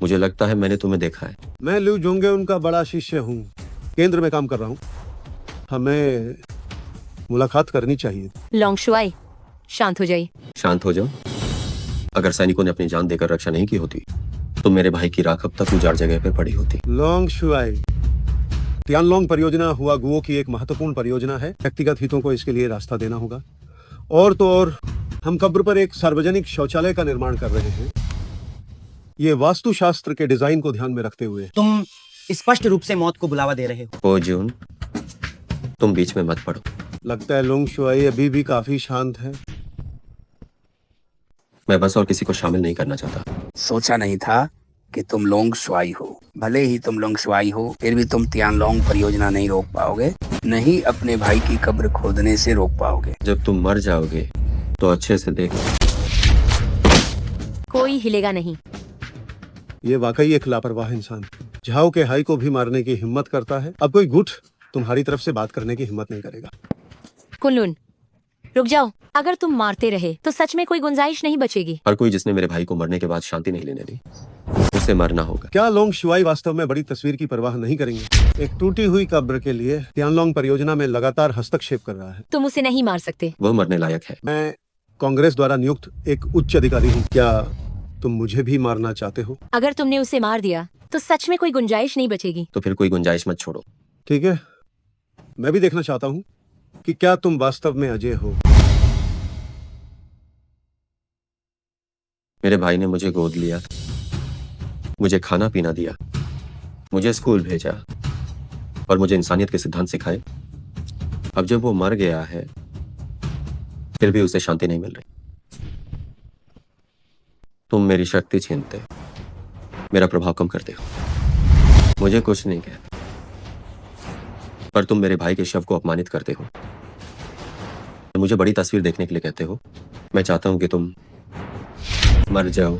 मुझे लगता है मैंने तुम्हें देखा है। मैं लिू जोंगे उनका बड़ा शिष्य हूँ, केंद्र में काम कर रहा हूँ। हमें मुलाकात करनी चाहिए। लोंग शुआई, शांत हो जाइए। शांत हो जाओ। अगर सैनिकों ने अपनी जान देकर रक्षा नहीं की होती तो मेरे भाई की राख अब तक उजाड़ जगह पर पड़ी होती। लोंग शुआई, तियानलोंग परियोजना हुआगुओ की एक महत्वपूर्ण परियोजना है। व्यक्तिगत हितों को इसके लिए रास्ता देना होगा। और तो और, हम कब्र पर एक सार्वजनिक शौचालय का निर्माण कर रहे हैं, ये वास्तुशास्त्र के डिजाइन को ध्यान में रखते हुए। तुम स्पष्ट रूप से मौत को बुलावा दे रहे हो। ओ जून, तुम बीच में मत पड़ो। लगता है लोंग शुआई अभी भी काफी शांत है। मैं बस और किसी को शामिल नहीं करना चाहता। सोचा नहीं था कि तुम लोंग शुआई हो। भले ही तुम लोंग शुआई हो, फिर भी तुम तियानलोंग परियोजना नहीं रोक पाओगे, नहीं अपने भाई की कब्र खोदने से रोक पाओगे। जब तुम मर जाओगे तो अच्छे से देख। कोई हिलेगा नहीं। ये वाकई एक लापरवाह इंसान झाओ के हाई को भी मारने की हिम्मत करता है। अब कोई गुट तुम्हारी तरफ से बात करने की हिम्मत नहीं करेगा। कुनलुन, रुक जाओ। अगर तुम मारते रहे तो सच में कोई गुंजाइश नहीं बचेगी। हर कोई जिसने मेरे भाई को मरने के बाद शांति नहीं लेने दी, उसे मरना होगा। क्या लोंग शुआई वास्तव में बड़ी तस्वीर की परवाह नहीं करेंगे? एक टूटी हुई कब्र के लिए तियानलोंग परियोजना में लगातार हस्तक्षेप कर रहा है। तुम उसे नहीं मार सकते। वह मरने लायक है। मैं कांग्रेस द्वारा नियुक्त एक उच्च अधिकारी हूँ। क्या तुम मुझे भी मारना चाहते हो? अगर तुमने उसे मार दिया तो सच में कोई गुंजाइश नहीं बचेगी। तो फिर कोई गुंजाइश मत छोड़ो। ठीक है, मैं भी देखना चाहता हूँ कि क्या तुम वास्तव में अजय हो। मेरे भाई ने मुझे गोद लिया, मुझे खाना पीना दिया, मुझे स्कूल भेजा और मुझे इंसानियत के सिद्धांत सिखाए। अब जब वो मर गया है फिर भी उसे शांति नहीं मिल रही। तुम मेरी शक्ति छीनते, मेरा प्रभाव कम करते हो। मुझे कुछ नहीं कहते, पर तुम मेरे भाई के शव को अपमानित करते हो। मुझे बड़ी तस्वीर देखने के लिए कहते हो। मैं चाहता हूं कि तुम मर जाओ।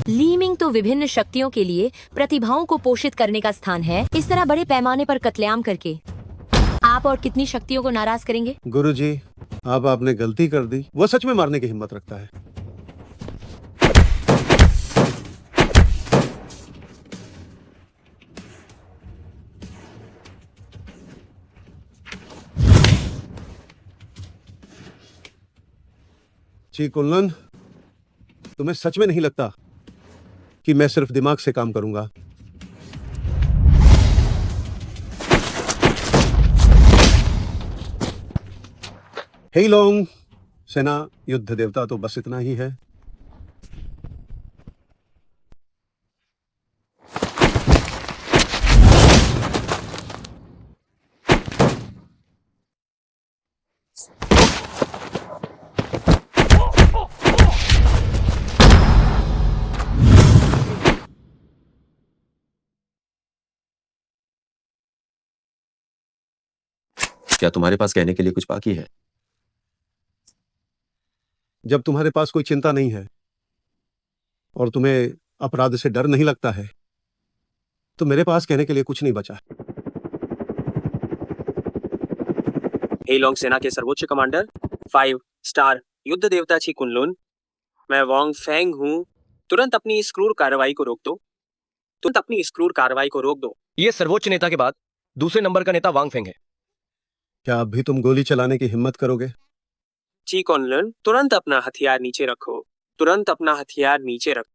लीमिंग तो विभिन्न शक्तियों के लिए प्रतिभाओं को पोषित करने का स्थान है। इस तरह बड़े पैमाने पर कत्लेआम करके आप और कितनी शक्तियों को नाराज करेंगे? गुरुजी, अब आपने गलती कर दी। वो सच में मारने की हिम्मत रखता है। जी कुनलन, तुम्हें सच में नहीं लगता कि मैं सिर्फ दिमाग से काम करूंगा? हेलोंग सेना युद्ध देवता तो बस इतना ही है। क्या तुम्हारे पास कहने के लिए कुछ बाकी है? जब तुम्हारे पास कोई चिंता नहीं है और तुम्हें अपराध से डर नहीं लगता है तो मेरे पास कहने के लिए कुछ नहीं बचा। हेलोंग सेना के सर्वोच्च कमांडर 5 स्टार युद्ध देवता छी कुनलुन, मैं वांग फेंग हूँ। तुरंत अपनी इस क्रूर कार्रवाई को रोक दो। तुरंत अपनी इस क्रूर कार्रवाई को रोक दो। ये सर्वोच्च नेता के बाद दूसरे नंबर का नेता वांग फेंग है। क्या अब भी तुम गोली चलाने की हिम्मत करोगे? ची कुनलुन, तुरंत अपना हथियार नीचे रखो। तुरंत अपना हथियार नीचे रखो।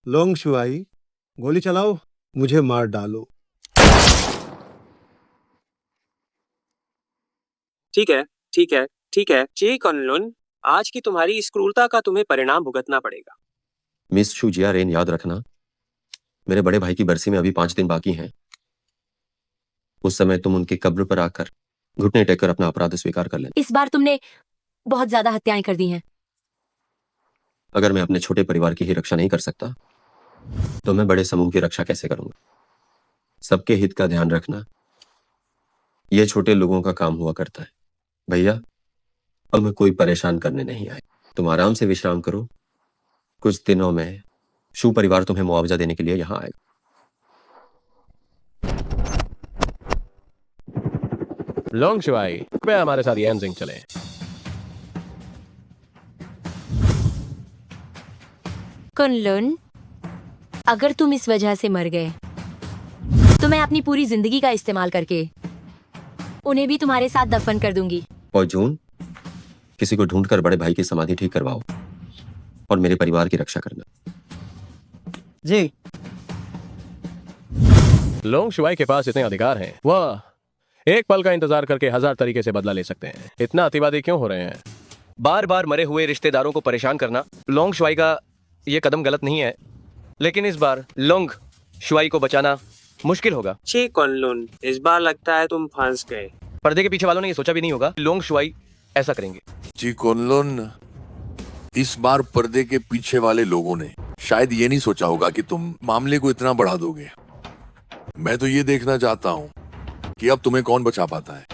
लोंग शुआई, गोली चलाओ, मुझे मार डालो। ठीक है, ठीक है, ठीक है। ची कुनलुन, आज की तुम्हारी इस क्रूरता का तुम्हें परिणाम भुगतना पड़ेगा। मिस शुजिया रेन, याद रखना मेरे बड़े भाई की बरसी में अभी 5 दिन बाकी हैं। उस समय तुम उनकी कब्र पर आकर घुटने टेक कर अपना अपराध स्वीकार कर लेना। इस बार तुमने बहुत ज्यादा हत्याएं कर दी हैं। अगर मैं अपने छोटे परिवार की ही रक्षा नहीं कर सकता तो मैं बड़े समूह की रक्षा कैसे करूंगा? सबके हित का ध्यान रखना यह छोटे लोगों का काम हुआ करता है। भैया, अब मैं कोई परेशान करने नहीं आया। तुम आराम से विश्राम करो। कुछ दिनों में शू परिवार तुम्हें मुआवजा देने के लिए यहां आएगा। लोंग शुआई, कृपया हमारे साथ यांजिंग चले। कुनलुन, अगर तुम इस वजह से मर गए तो मैं अपनी पूरी जिंदगी का इस्तेमाल करके उन्हें भी तुम्हारे साथ दफन कर दूंगी। और जून, किसी को ढूंढकर बड़े भाई की समाधि ठीक करवाओ और मेरे परिवार की रक्षा करना। जी। लोंग शुआई के पास इतने अधिकार हैं, वह एक पल का इंतजार करके 1000 तरीके से बदला ले सकते हैं। इतना अतिवादी क्यों हो रहे हैं? बार बार मरे हुए रिश्तेदारों को परेशान करना लोंग शुआई का ये कदम गलत नहीं है, लेकिन इस बार लोंग शुआई को बचाना मुश्किल होगा। ची कुनलुन, इस बार लगता है तुम फंस गए। पर्दे के पीछे वालों ने ये सोचा भी नहीं होगा लोंग शुआई ऐसा करेंगे। जी कुनलुन, इस बार पर्दे के पीछे वाले लोगों ने शायद ये नहीं सोचा होगा कि तुम मामले को इतना बढ़ा दोगे। मैं तो ये देखना चाहता हूँ कि अब तुम्हें कौन बचा पाता है।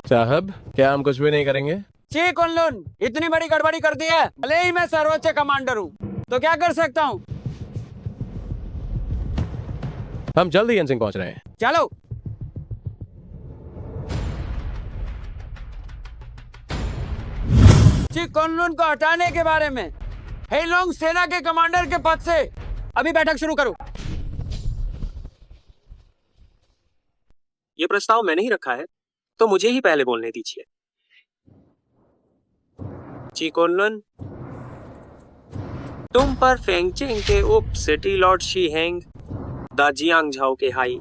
साहब, क्या हम कुछ भी नहीं करेंगे? जी कुनलुन, इतनी बड़ी गड़बड़ी कर दी है। भले ही मैं सर्वोच्च कमांडर हूँ, तो क्या कर सकता हूँ? हम जल्द ही एनसिंग पहुंच रहे हैं। चलो। जी कुनलुन को हटाने के बारे में हेलोंग सेना के कमांडर के पद से अभी बैठक शुरू करो। ये प्रस्ताव मैंने ही रखा है, तो मुझे ही पहले बोलने दीजिए। ची कुनलुन, तुम पर फेंगचिंग के उप city lord Shi Heng, the Jiang Zhao के हाई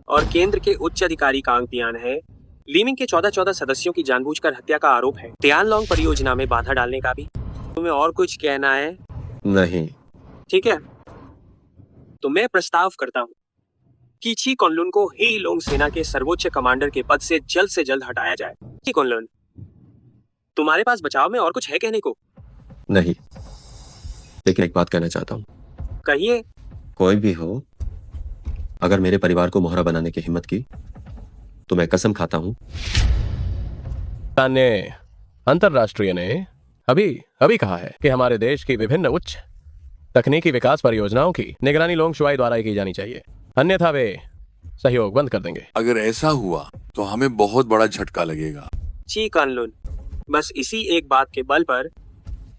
और केंद्र के उच्च अधिकारी कांग पियान है। लीमिंग के 14 सदस्यों की जानबूझकर हत्या का आरोप है। तियानलोंग परियोजना में बाधा डालने का भी। तुम्हें और कुछ कहना है? नहीं। ठीक है, तो मैं प्रस्ताव करता हूँ कि ची कुनलुन को हेलोंग सेना के सर्वोच्च कमांडर के पद से जल्द हटाया जाए। ची कुनलुन, तुम्हारे पास बचाव में और कुछ है कहने को? नहीं, लेकिन एक बात कहना चाहता हूँ। कहिए। कोई भी हो, अगर मेरे परिवार को मोहरा बनाने की हिम्मत की तो मैं कसम खाता हूँ। अंतरराष्ट्रीय ने अभी कहा है कि हमारे देश की विभिन्न उच्च तकनीकी विकास परियोजनाओं की निगरानी लोंग शुआई द्वारा ही की जानी चाहिए, अन्यथा वे सहयोग बंद कर देंगे। अगर ऐसा हुआ तो हमें बहुत बड़ा झटका लगेगा। ची कुनलुन, बस इसी एक बात के बल पर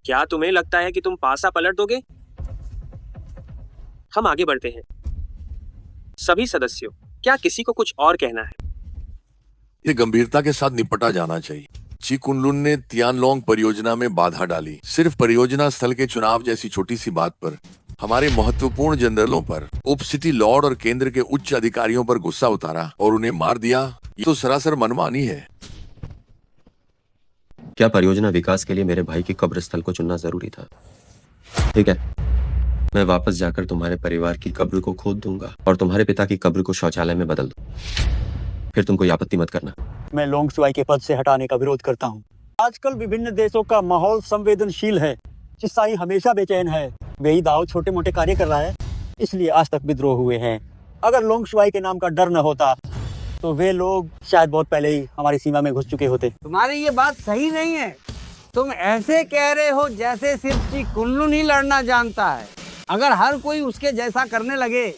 क्या तुम्हें लगता है कि तुम पासा पलट दोगे? हम आगे बढ़ते हैं। सभी सदस्यों, क्या किसी को कुछ और कहना है? ये गंभीरता के साथ निपटा जाना चाहिए। ची कुनलुन ने तियानलोंग परियोजना में बाधा डाली। सिर्फ परियोजना स्थल के चुनाव जैसी छोटी सी बात पर हमारे महत्वपूर्ण जनरलों पर, उप सिटी लॉर्ड और केंद्र के उच्च अधिकारियों पर गुस्सा उतारा और उन्हें मार दिया। ये तो सरासर मनमानी है। क्या परियोजना विकास के लिए मेरे भाई की कब्र स्थल को चुनना जरूरी था? ठीक है, मैं वापस जाकर तुम्हारे परिवार की कब्र को खोद दूंगा और तुम्हारे पिता की कब्र को शौचालय में बदल दूं। फिर तुम कोई आपत्ति मत करना। मैं लोंग शुआई के पद से हटाने का विरोध करता हूँ। आजकल विभिन्न देशों का माहौल संवेदनशील है। चिसाई हमेशा बेचैन है। वेई दाओ छोटे मोटे कार्य कर रहा है, इसलिए आज तक विद्रोह हुए हैं। अगर लोंग शुआई के नाम का डर न होता तो वे लोग शायद बहुत पहले ही हमारी सीमा में घुस चुके होते। तुम्हारी ये बात सही नहीं है। तुम ऐसे कह रहे हो जैसे सिर्फ ची कुनलुन ही लड़ना जानता है। अगर हर कोई उसके जैसा करने लगे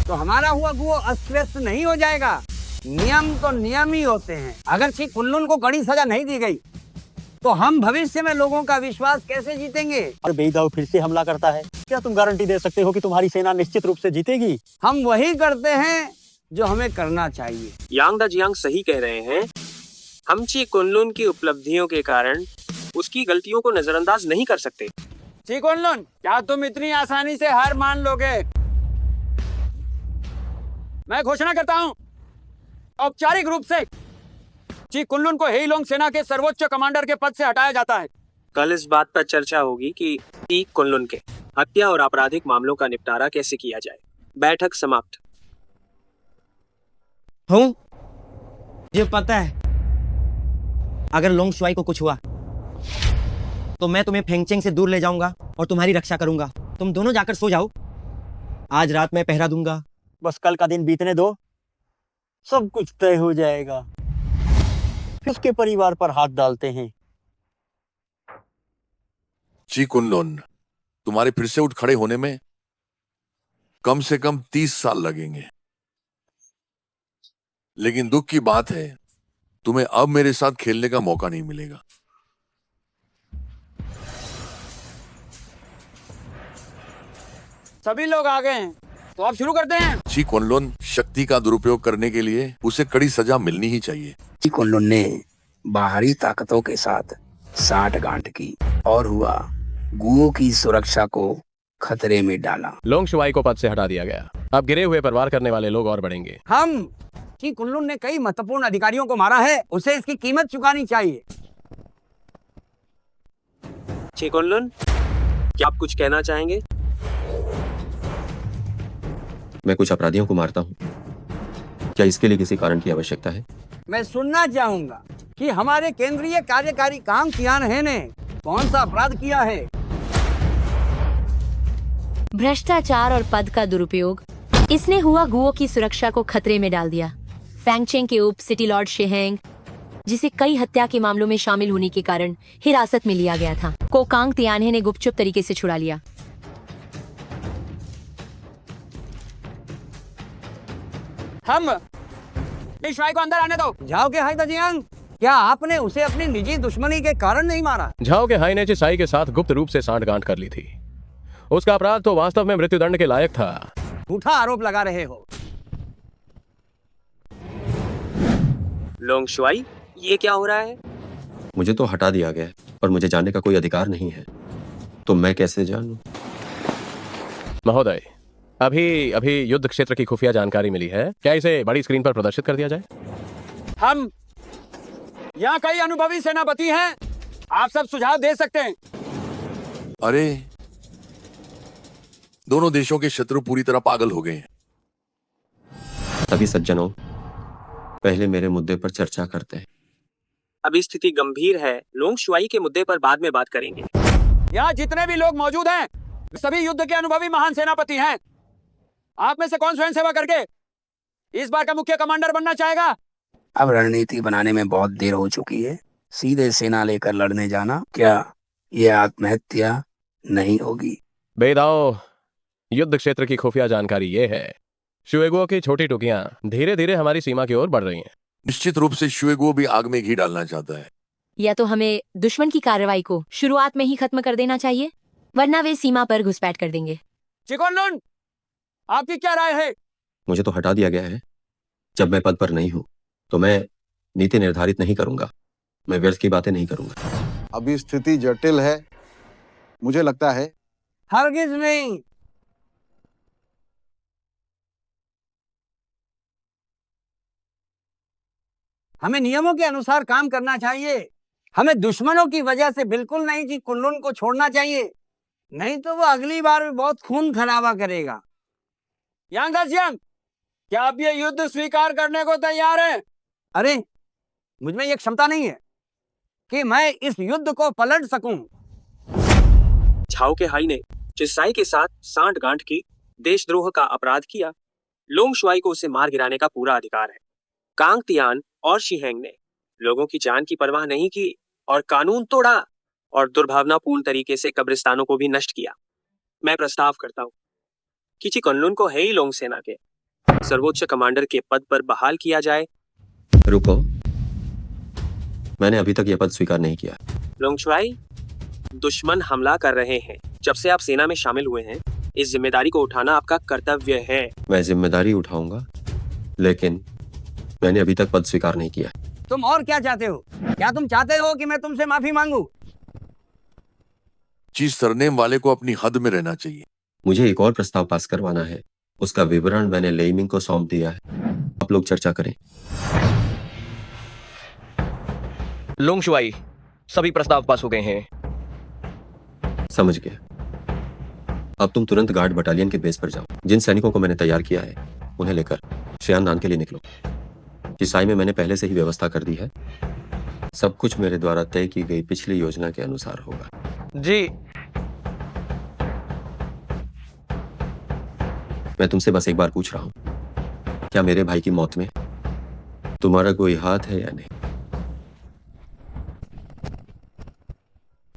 तो हमारा हुआ वो अस्त व्यस्त नहीं हो जाएगा। नियम तो नियम ही होते हैं। अगर ची कुनलुन को कड़ी सजा नहीं दी गई तो हम भविष्य में लोगों का विश्वास कैसे जीतेंगे? और बेईदाओ फिर से हमला करता है, क्या तुम गारंटी दे सकते हो कि तुम्हारी सेना निश्चित रूप से जीतेगी? हम वही करते हैं जो हमें करना चाहिए। यांग दा जियांग सही कह रहे हैं। हम ची कुनलुन की उपलब्धियों के कारण उसकी गलतियों को नजरअंदाज नहीं कर सकते। ची कुनलुन, क्या तुम इतनी आसानी से हार मान लोगे? मैं घोषणा करता हूँ, औपचारिक रूप से ची कुनलुन को हेलोंग सेना के सर्वोच्च कमांडर के पद से हटाया जाता है। कल इस बात पर चर्चा होगी कि ची कुनलुन के हत्या और आपराधिक मामलों का निपटारा कैसे किया जाए। बैठक समाप्त। हूँ, मुझे पता है अगर लोंग शुआई को कुछ हुआ तो मैं तुम्हें फेंगचेंग से दूर ले जाऊंगा और तुम्हारी रक्षा करूंगा। तुम दोनों जाकर सो जाओ, आज रात मैं पहरा दूंगा। बस कल का दिन बीतने दो, सब कुछ तय हो जाएगा। किसके परिवार पर हाथ डालते हैं? ची कुनलुन, तुम्हारे फिर से उठ खड़े होने में कम से कम 30 साल लगेंगे। लेकिन दुख की बात है, तुम्हें अब मेरे साथ खेलने का मौका नहीं मिलेगा। सभी लोग आ गए हैं, तो अब शुरू करते हैं। ची कुनलुन, शक्ति का दुरुपयोग करने के लिए उसे कड़ी सजा मिलनी ही चाहिए। ची कुनलुन ने बाहरी ताकतों के साथ साठगांठ की और हुआ गुओ की सुरक्षा को खतरे में डाला। लोंग शुआई को पद से हटा दिया गया। अब गिरे हुए पर वार करने वाले लोग और बढ़ेंगे। हम ची कुनलुन ने कई महत्वपूर्ण अधिकारियों को मारा है, उसे इसकी कीमत चुकानी चाहिए। ची कुनलुन, क्या आप कुछ कहना चाहेंगे? मैं कुछ अपराधियों को मारता हूँ, क्या इसके लिए किसी कारण की आवश्यकता है? मैं सुनना चाहूंगा, कि हमारे केंद्रीय कार्यकारी कांग तियानहे ने कौन सा अपराध किया है। भ्रष्टाचार और पद का दुरुपयोग, इसने हुआ गुओ की सुरक्षा को खतरे में डाल दिया। फैंगचेंग के उप सिटी लॉर्ड शेहेंग, जिसे कई हत्या के मामलों में शामिल होने के कारण हिरासत में लिया गया था, को कांग तियानहे ने गुपचुप तरीके से छुड़ा लिया। हम पेशवाई को अंदर आने दो। जाओ के हाई दजियांग, क्या आपने उसे अपनी निजी दुश्मनी के कारण नहीं मारा? झाओ के हाई ने चिसाई के साथ गुप्त रूप से सांठगांठ कर ली थी। उसका अपराध तो वास्तव में मृत्युदंड के लायक था। झूठा आरोप लगा रहे हो। लोंग शुआई, ये क्या हो रहा है? मुझे तो हटा दिया गया है और मुझे जानने का कोई अधिकार नहीं है, तो मैं कैसे जानूं? महोदय, अभी अभी युद्ध क्षेत्र की खुफिया जानकारी मिली है। क्या इसे बड़ी स्क्रीन पर प्रदर्शित कर दिया जाए? हम यहाँ कई अनुभवी सेनापति हैं, आप सब सुझाव दे सकते हैं। अरे, दोनों देशों के शत्रु पूरी तरह पागल हो गए हैं। सभी सज्जनों, पहले मेरे मुद्दे पर चर्चा करते हैं। अभी स्थिति गंभीर है। लोंग शुआई के मुद्दे पर बाद में बात करेंगे। यहाँ जितने भी लोग मौजूद हैं, सभी युद्ध के अनुभवी महान सेनापति हैं। आप में से कौन स्वयं सेवा करके इस बार का मुख्य कमांडर बनना चाहेगा? अब रणनीति बनाने में बहुत देर हो चुकी है। सीधे सेना लेकर लड़ने जाना, क्या ये आत्महत्या नहीं होगी? बेदाओ, युद्ध क्षेत्र की खुफिया जानकारी ये है, शुएगुओ की छोटी टुकड़ियां धीरे धीरे हमारी सीमा की ओर बढ़ रही हैं। निश्चित रूप से शुएगुओ भी आग में घी डालना चाहता है। या तो हमें दुश्मन की कार्रवाई को शुरुआत में ही खत्म कर देना चाहिए, वरना वे सीमा पर घुसपैठ कर देंगे। चिकोनलुन, आपकी क्या राय है? मुझे तो हटा दिया गया है। जब मैं पद पर नहीं हूं तो मैं नीति निर्धारित नहीं करूंगा, मैं व्यर्थ की बातें नहीं करूंगा। अभी स्थिति जटिल है, मुझे लगता है। हरगिज नहीं। हमें नियमों के अनुसार काम करना चाहिए। हमें दुश्मनों की वजह से बिल्कुल नहीं कि कुल्लून को छोड़ना चाहिए, नहीं तो वो अगली बार भी बहुत खून खराबा करेगा। यांग दजियांग, क्या आप ये युद्ध स्वीकार करने को तैयार हैं? अरे, मुझमें ये क्षमता नहीं है कि मैं इस युद्ध को पलट सकूं। झाओ के हाई ने चिसाई के साथ सांठगांठ की, देशद्रोह का अपराध किया। लोंग शुआई को उसे मार गिराने का पूरा अधिकार है। कांग तियान और शिहेंग ने लोगों की जान की परवाह नहीं की और कानून तोड़ा और दुर्भावनापूर्ण तरीके से कब्रिस्तानों को भी नष्ट किया। मैं प्रस्ताव करता हूँ कि चिकोनलुन को हेइलोंग सेना के सर्वोच्च कमांडर के पद पर बहाल किया जाए। रुको, मैंने अभी तक यह पद स्वीकार नहीं किया। लोंग शुआई, दुश्मन हमला कर रहे हैं। जब से आप सेना में शामिल हुए हैं, इस जिम्मेदारी को उठाना आपका कर्तव्य है। मैं जिम्मेदारी उठाऊंगा, लेकिन मैंने अभी तक पद स्वीकार नहीं किया। तुम और क्या चाहते हो? क्या तुम चाहते हो कि मैं तुमसे माफी मांगू? चीज सरनेम वाले को अपनी हद में रहना चाहिए। मुझे एक और प्रस्ताव पास करवाना है, उसका विवरण मैंने लेइमिंग को सौंप दिया है। आप लोग चर्चा करें। लोंग शुआई, सभी प्रस्ताव पास हो गए हैं। समझ गया। अब तुम तुरंत गार्ड बटालियन के बेस पर जाओ। जिन सैनिकों को मैंने तैयार किया है उन्हें लेकर शियाननान के लिए निकलो। चिसाई में मैंने पहले से ही व्यवस्था कर दी है। सब कुछ मेरे द्वारा तय की गई पिछली योजना के अनुसार होगा। जी। मैं तुमसे बस एक बार पूछ रहा हूं, क्या मेरे भाई की मौत में तुम्हारा कोई हाथ है या नहीं?